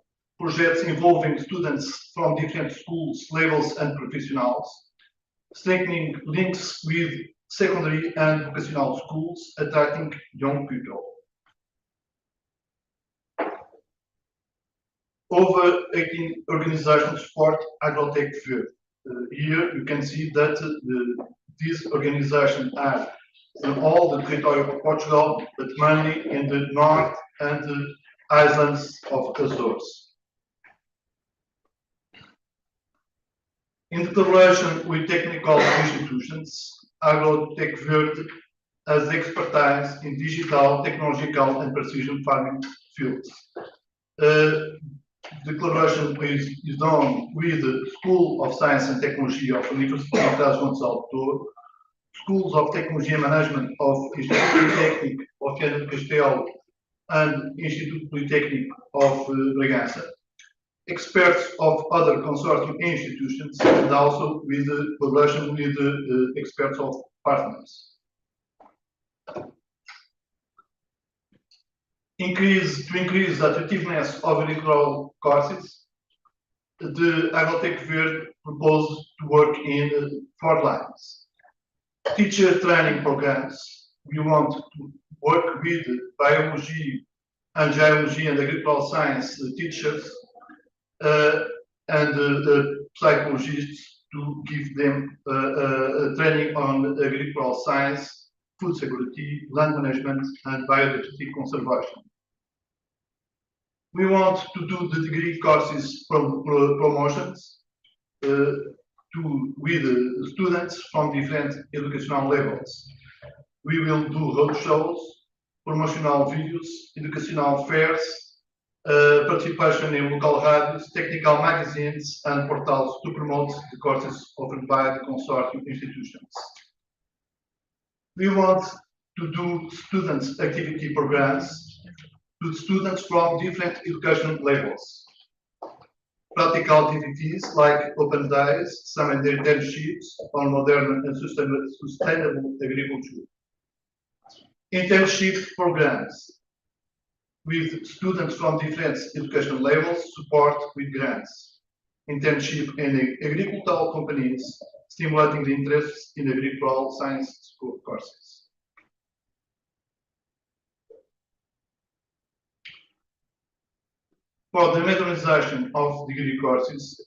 projects involving students from different schools, levels, and professionals. Strengthening links with secondary and vocational schools, attracting young people. Over 18 organizations support Agrotech Verde. Here you can see that these organizations are in all the territory of Portugal, but mainly in the north and the islands of Azores. In collaboration with technical institutions, Agrotech Verde has expertise in digital, technological, and precision farming fields. The collaboration is done with the School of Science and Technology of University of Gonçalo Toro, Schools of Technology and Management of Instituto Politécnico of Viana do Castelo and Instituto Politécnico of Bragança, experts of other consortium institutions, and also with the collaboration with the experts of partners. To increase the attractiveness of agricultural courses, the Agrotech Verde proposed to work in 4 lines. Teacher training programs. We want to work with biology and geology and agricultural science teachers and psychologists to give them training on agricultural science, food security, land management, and biodiversity conservation. We want to do the degree courses from promotions with students from different educational levels. We will do roadshows, promotional videos, educational fairs, participation in local radios, technical magazines, and portals to promote the courses offered by the consortium institutions. We want to do students' activity programs to students from different education levels. Practical activities like open days, summer internships on modern and sustainable agriculture. Internship programs with students from different education levels, support with grants. Internship in agricultural companies, stimulating the interest in agricultural science courses. For the modernization of degree courses,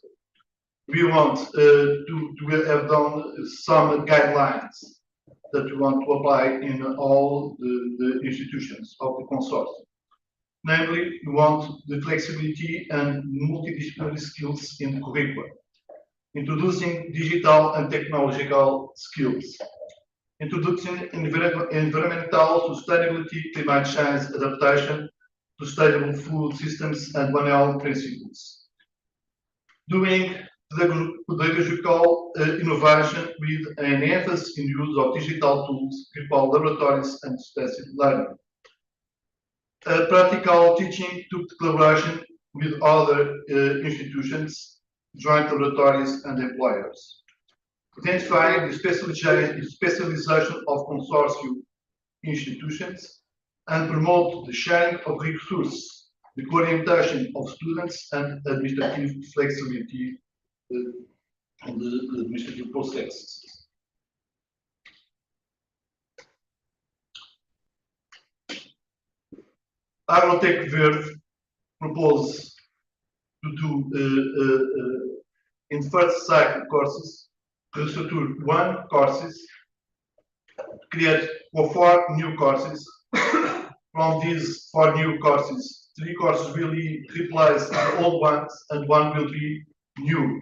we want to have done some guidelines that we want to apply in all the institutions of the consortium. Namely, we want the flexibility and multidisciplinary skills in the curriculum, introducing digital and technological skills, introducing environmental sustainability, climate change adaptation, sustainable food systems, and manual principles. Doing pedagogical innovation with an emphasis in use of digital tools, virtual laboratories, and extensive learning. Practical teaching to collaboration with other institutions, joint laboratories, and employers. Identifying the specialization of consortium institutions and promote the sharing of resources, the orientation of students, and administrative flexibility on the administrative processes. Agrotech Verde proposes to do in first cycle courses, restructure 1 courses, create 4 new courses. From these 4 new courses, 3 courses will be replaced the old ones, and 1 will be new.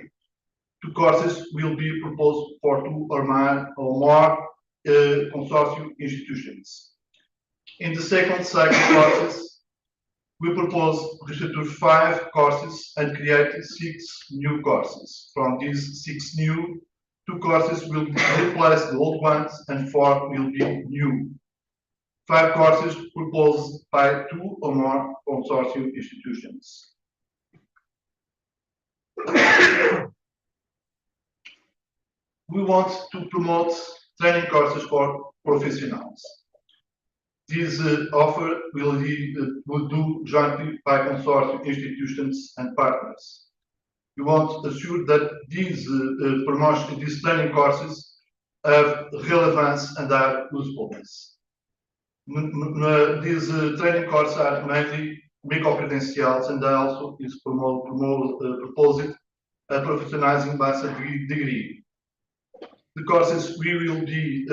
2 courses will be proposed for 2 or more consortium institutions. In the second cycle courses, we propose to restructure 5 courses and create 6 new courses. From these 6 new, 2 courses will replace the old ones, and 4 will be new. 5 courses proposed by 2 or more consortium institutions. We want to promote training courses for professionals. This offer will do jointly by consortium institutions and partners. We want to assure that these training courses have relevance and are usefulness. These training courses are mainly micro-credentials and also is proposed a professionalizing master degree. The courses will be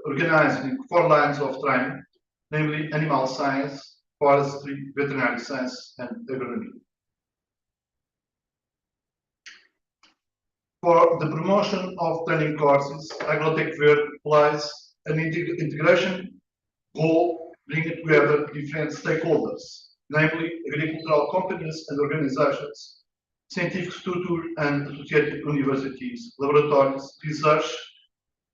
organized in 4 lines of training, namely animal science, forestry, veterinary science, and agronomy. For the promotion of training courses, Agrotech Verde plays an integration role, bringing together different stakeholders, namely agricultural companies and organizations, scientific structure and associated universities, laboratories, research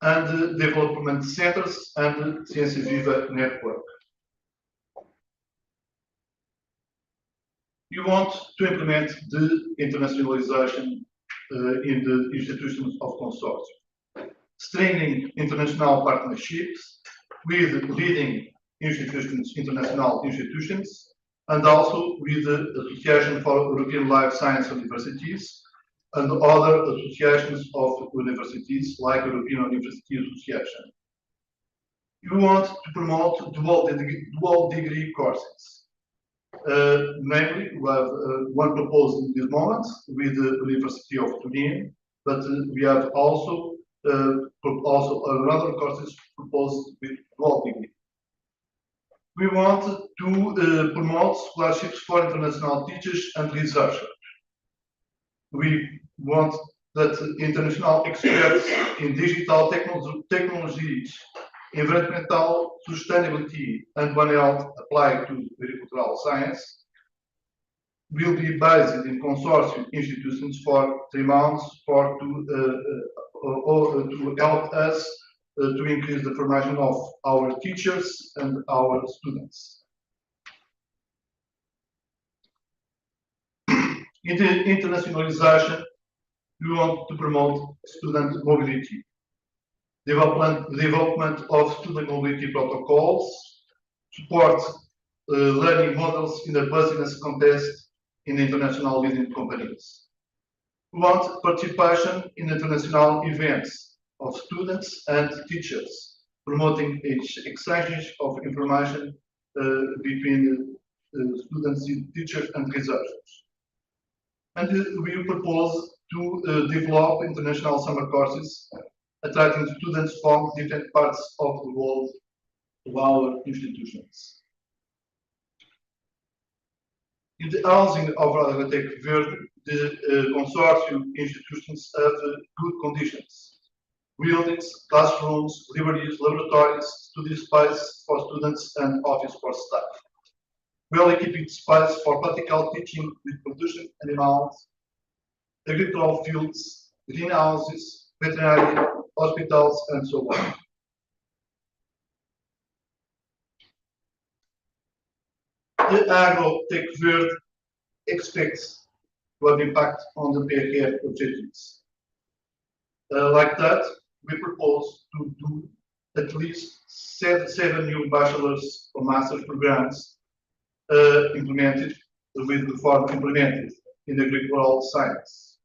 and development centers, and Ciência Viva network. You want to implement the internationalization in the institutions of consortium, strengthening international partnerships with leading institutions, international institutions, and also with the Association for European Life Science Universities and other associations of universities like European University Association. You want to promote dual degree courses. Namely, we have one proposed in this moment with the University of Turin, but we have also another courses proposed with dual degree. We want to promote scholarships for international teachers and researchers. We want that international experts in digital technologies, environmental sustainability, and One Health applied to agricultural science will be based in consortium institutions for 3 months to help us to increase the formation of our teachers and our students. In the internationalization, we want to promote student mobility, development of student mobility protocols, support learning models in the business context in international leading companies. We want participation in international events of students and teachers, promoting exchanges of information between students, teachers, and researchers. And we propose to develop international summer courses, attracting students from different parts of the world to our institutions. In the housing of Agrotech Verde, the consortium institutions have good conditions. Buildings, classrooms, libraries, laboratories, study space for students, and office for staff. Well-equipped space for practical teaching with production animals, agricultural fields, greenhouses, veterinary hospitals, and so on. The Agrotech Verde expects to have impact on the PRF objectives. Like that, we propose to do at least 7 new bachelor's or master's programs implemented with Reforma implemented in agricultural science.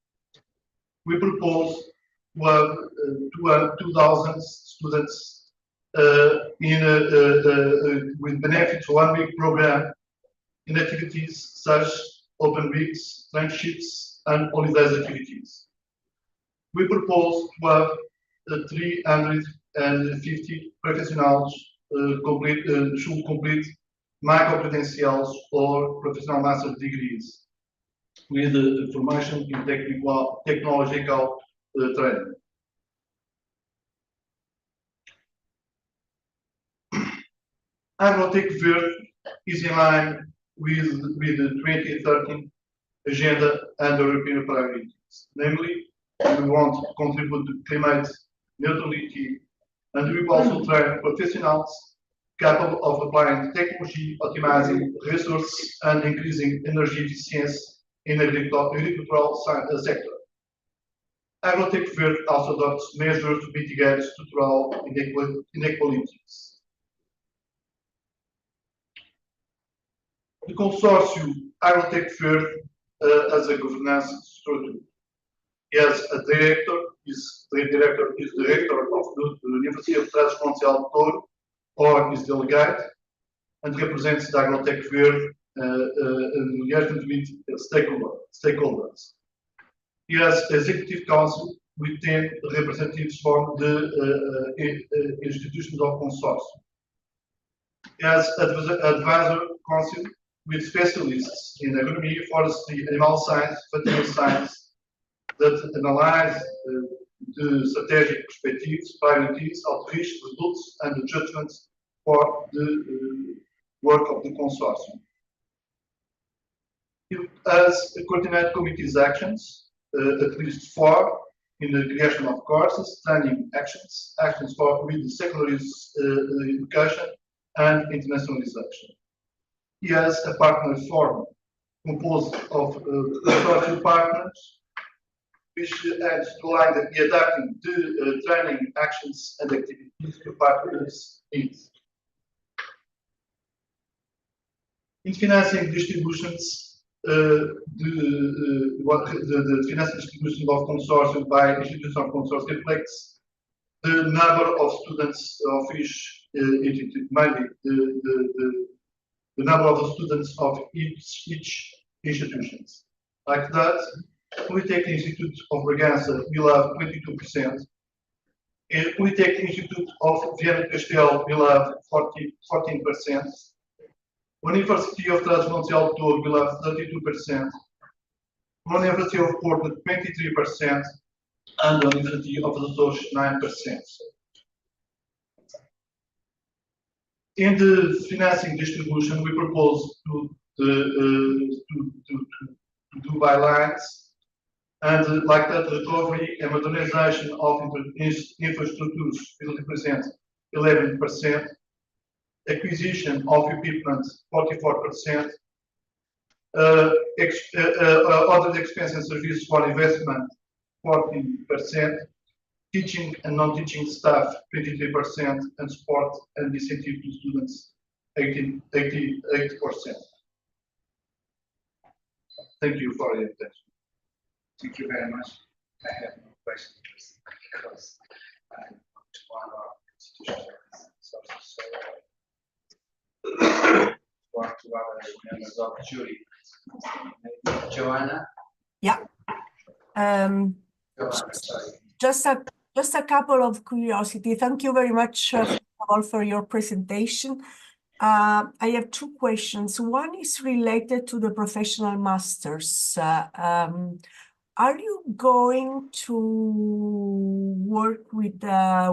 We propose to have 2,000 students with benefits 1-week program in activities such as open weeks, internships, and holidays activities. We propose to have 350 professionals should complete micro-credentials or professional master degrees with formation in technological training. Agrotech Verde is in line with the 2030 agenda and European priorities. Namely, we want to contribute to climate neutrality, and we also train professionals capable of applying technology, optimizing resources, and increasing energy efficiency in agricultural sector. Agrotech Verde also adopts measures to mitigate structural inequalities. The consórcio Agrotech Verde as a governance structure. He has a director, is director of the University of Trás-os-Montes Douro, or his delegate, and represents the Agrotech Verde with stakeholders. He has executive council with 10 representatives from the institutions of consortium. He has advisor council with specialists in agronomy, forestry, animal science, veterinary science, that analyze the strategic perspectives, priorities, outreach, results, and the judgments for the work of the consortium. He has coordinated committee's actions, at least 4, in the creation of courses, training actions with the secondary education and internationalization. He has a partner forum composed of consortium partners, which aims to align the adapting the training actions and activities to partners' needs. In financing distributions, the financial distribution of consortium by institution of consortium reflects the number of students of each mainly the number of students of each institutions. Like that, Polytechnic Institute of Bragança will have 22%, and Polytechnic Institute of Viana do Castelo will have 14%, University of Trás-os-Montes Douro will have 32%, University of Porto 23%, and the University of Açores 9%. In the financing distribution, we propose to do by lines, and like that, recovery and modernization of infrastructures will represent 11%, acquisition of equipment 44%, other expenses and services for investment 14%, teaching and non-teaching staff 23%, and support and incentive to students 88%. Thank you for your attention. Thank you very much. I have no questions because I'm not one of the institutions sources. So, for two other members of the jury, Joanna. Yeah. Just a couple of curiosity. Thank you very much first of all for your presentation. I have 2 questions. One is related to the professional masters. Are you going to work with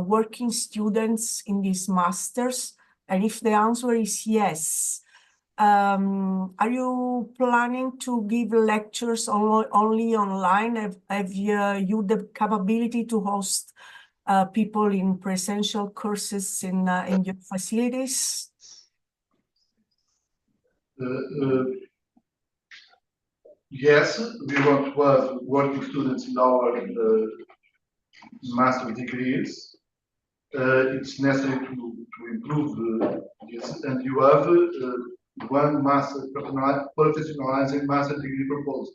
working students in these masters? And if the answer is yes, are you planning to give lectures only online? Have you the capability to host people in presential courses in your facilities? Yes, we want to have working students in our master degrees. It's necessary to improve this, and you have one master professionalizing master degree proposed.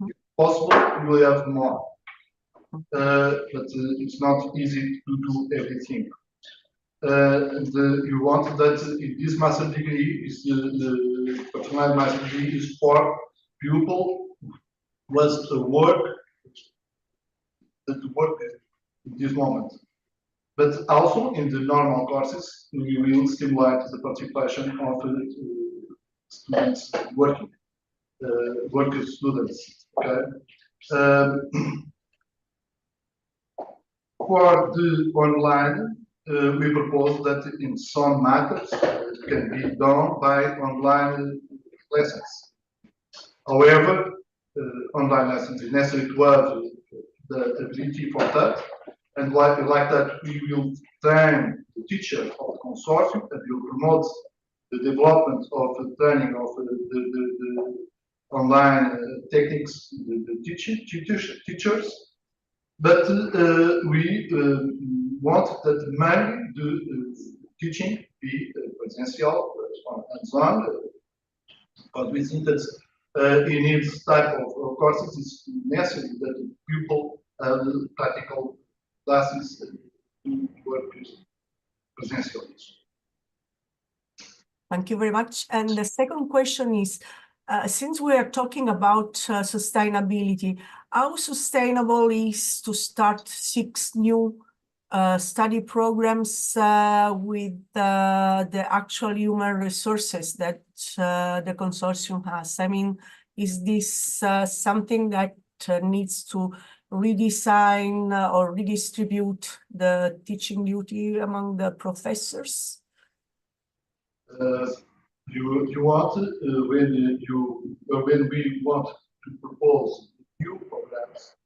If possible, we will have more, but it's not easy to do everything. You want that in this master degree is the professional master degree is for pupil was to work in this moment. But also in the normal courses, we will stimulate the participation of students working, working students. Okay. For the online, we propose that in some matters it can be done by online lessons. However, online lessons is necessary to have the ability for that, and like that, we will train the teacher of the consortium and will promote the development of the training of the online techniques, the teachers. But we want that mainly the teaching be presential, hands-on, but we think that in this type of courses it's necessary that the pupil have practical classes to work presentially. Thank you very much. And the second question is, since we are talking about sustainability, how sustainable is to start 6 new study programs with the actual human resources that the consortium has? I mean, is this something that needs to redesign or redistribute the teaching duty among the professors? You want when we want to propose new programs,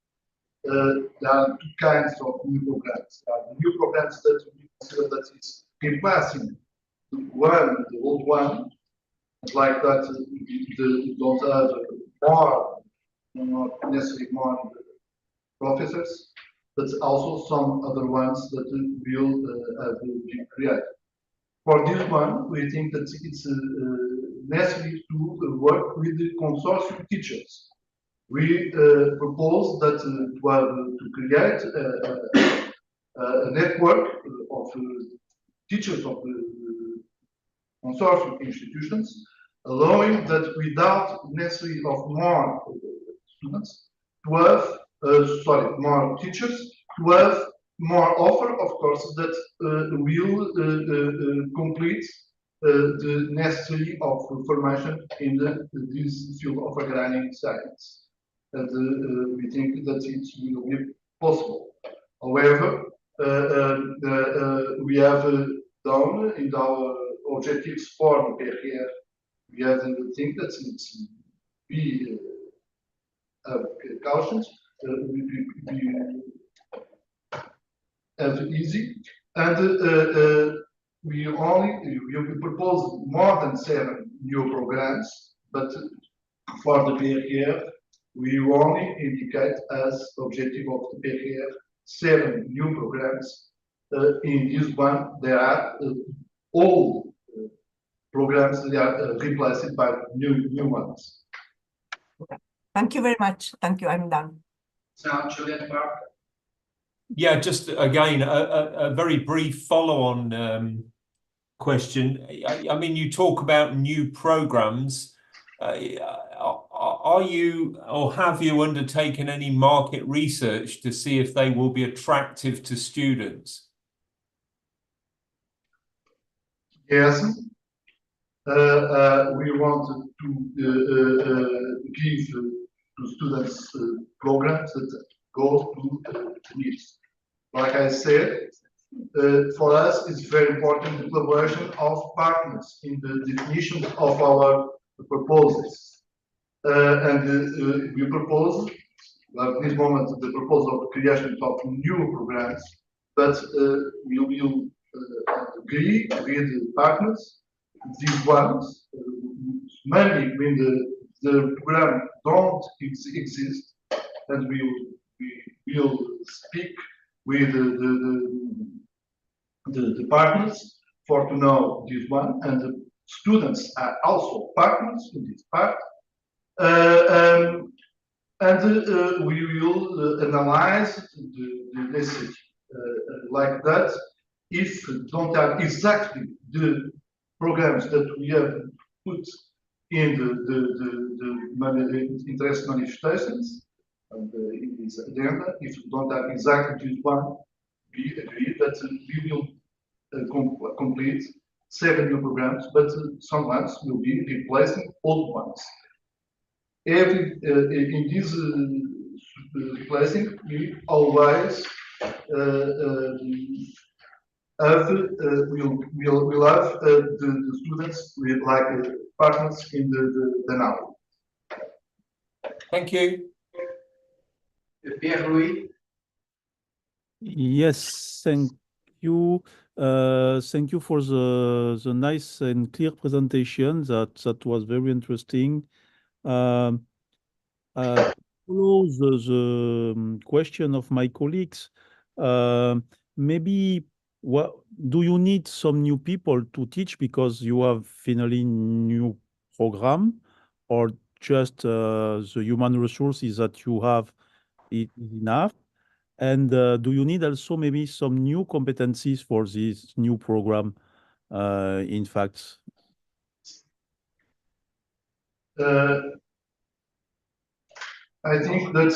there are 2 kinds of new programs. There are new programs that we consider that is replacing the old one, like that we don't have more, not necessarily more professors, but also some other ones that will have been created. For this one, we think that it's necessary to work with the consortium teachers. We propose that to create a network of teachers of the consortium institutions, allowing that without necessary of more students, to have more teachers, to have more offer of courses that will complete the necessary of formation in this field of agrarian science. And we think that it will be possible. However, we have done in our objectives for the PRR, we have to think that it's be cautions, as easy, and we propose more than 7 new programs, but for the PRR, we only indicate as objective of the PRR 7 new programs. In this one, there are old programs that are replaced by new ones. Thank you very much. Thank you. I'm done. Now, Julian Park. Yeah, just again, a very brief follow-on question. I mean, you talk about new programs. Are you or have you undertaken any market research to see if they will be attractive to students? Yes. We want to give to students programs that go to needs. Like I said, for us, it's very important the collaboration of partners in the definition of our proposals. And we propose, at this moment, the proposal of creation of new programs, but we will agree with partners, these ones, mainly when the program don't exist, and we will speak with the partners for to know this one, and the students are also partners in this part. And we will analyze the necessity like that. If don't have exactly the programs that we have put in the interest manifestations and in this agenda, if we don't have exactly this one, we agree that we will complete 7 new programs, but some ones will be replacing old ones. In this replacing, we always we'll have the students with like partners in the now. Thank you. Pierre-Louis. Yes, thank you. Thank you for the nice and clear presentation. That was very interesting. Follow the question of my colleagues. Maybe what do you need some new people to teach because you have finally new program, or just the human resources that you have is enough? And do you need also maybe some new competencies for this new program? In fact, I think that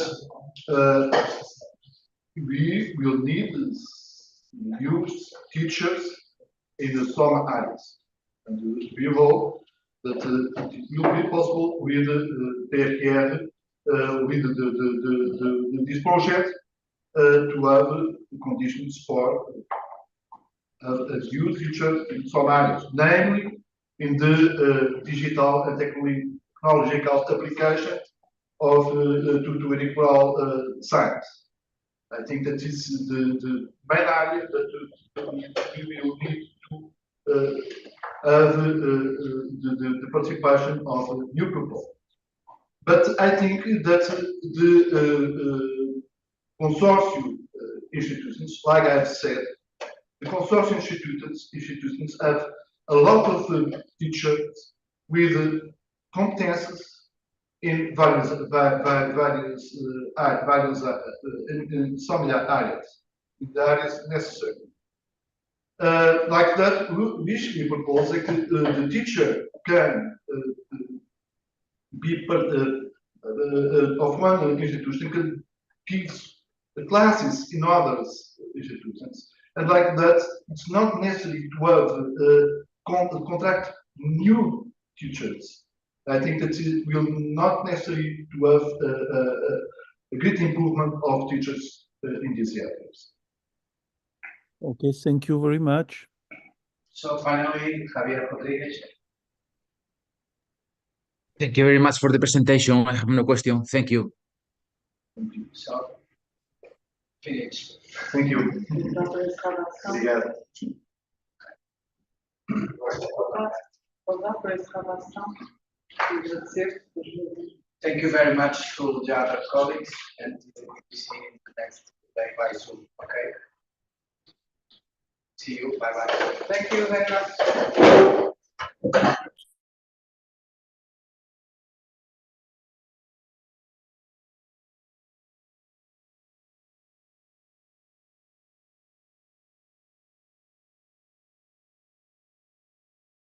we will need new teachers in some areas, and we hope that it will be possible with PRR, with this project, to have conditions for a new teacher in some areas, namely in the digital and technological application of tutorial science. I think that is the main area that we will need to have the participation of new people. But I think that the consortium institutions, like I've said, the consortium institutions have a lot of teachers with competences in various in some areas, in the areas necessary. Like that, we propose that the teacher can be part of one institution, can give classes in other institutions, and like that, it's not necessary to have contract new teachers. I think that it will not necessary to have a great improvement of teachers in these areas. okay, thank you very much. So finally, Javier Rodriguez. Thank you very much for the presentation. I have no question. Thank you. So, finish. Thank you. Obrigado. Thank you very much to the other colleagues, and we'll be seeing you next day by Zoom. Okay. See you. Bye bye. Thank you very much.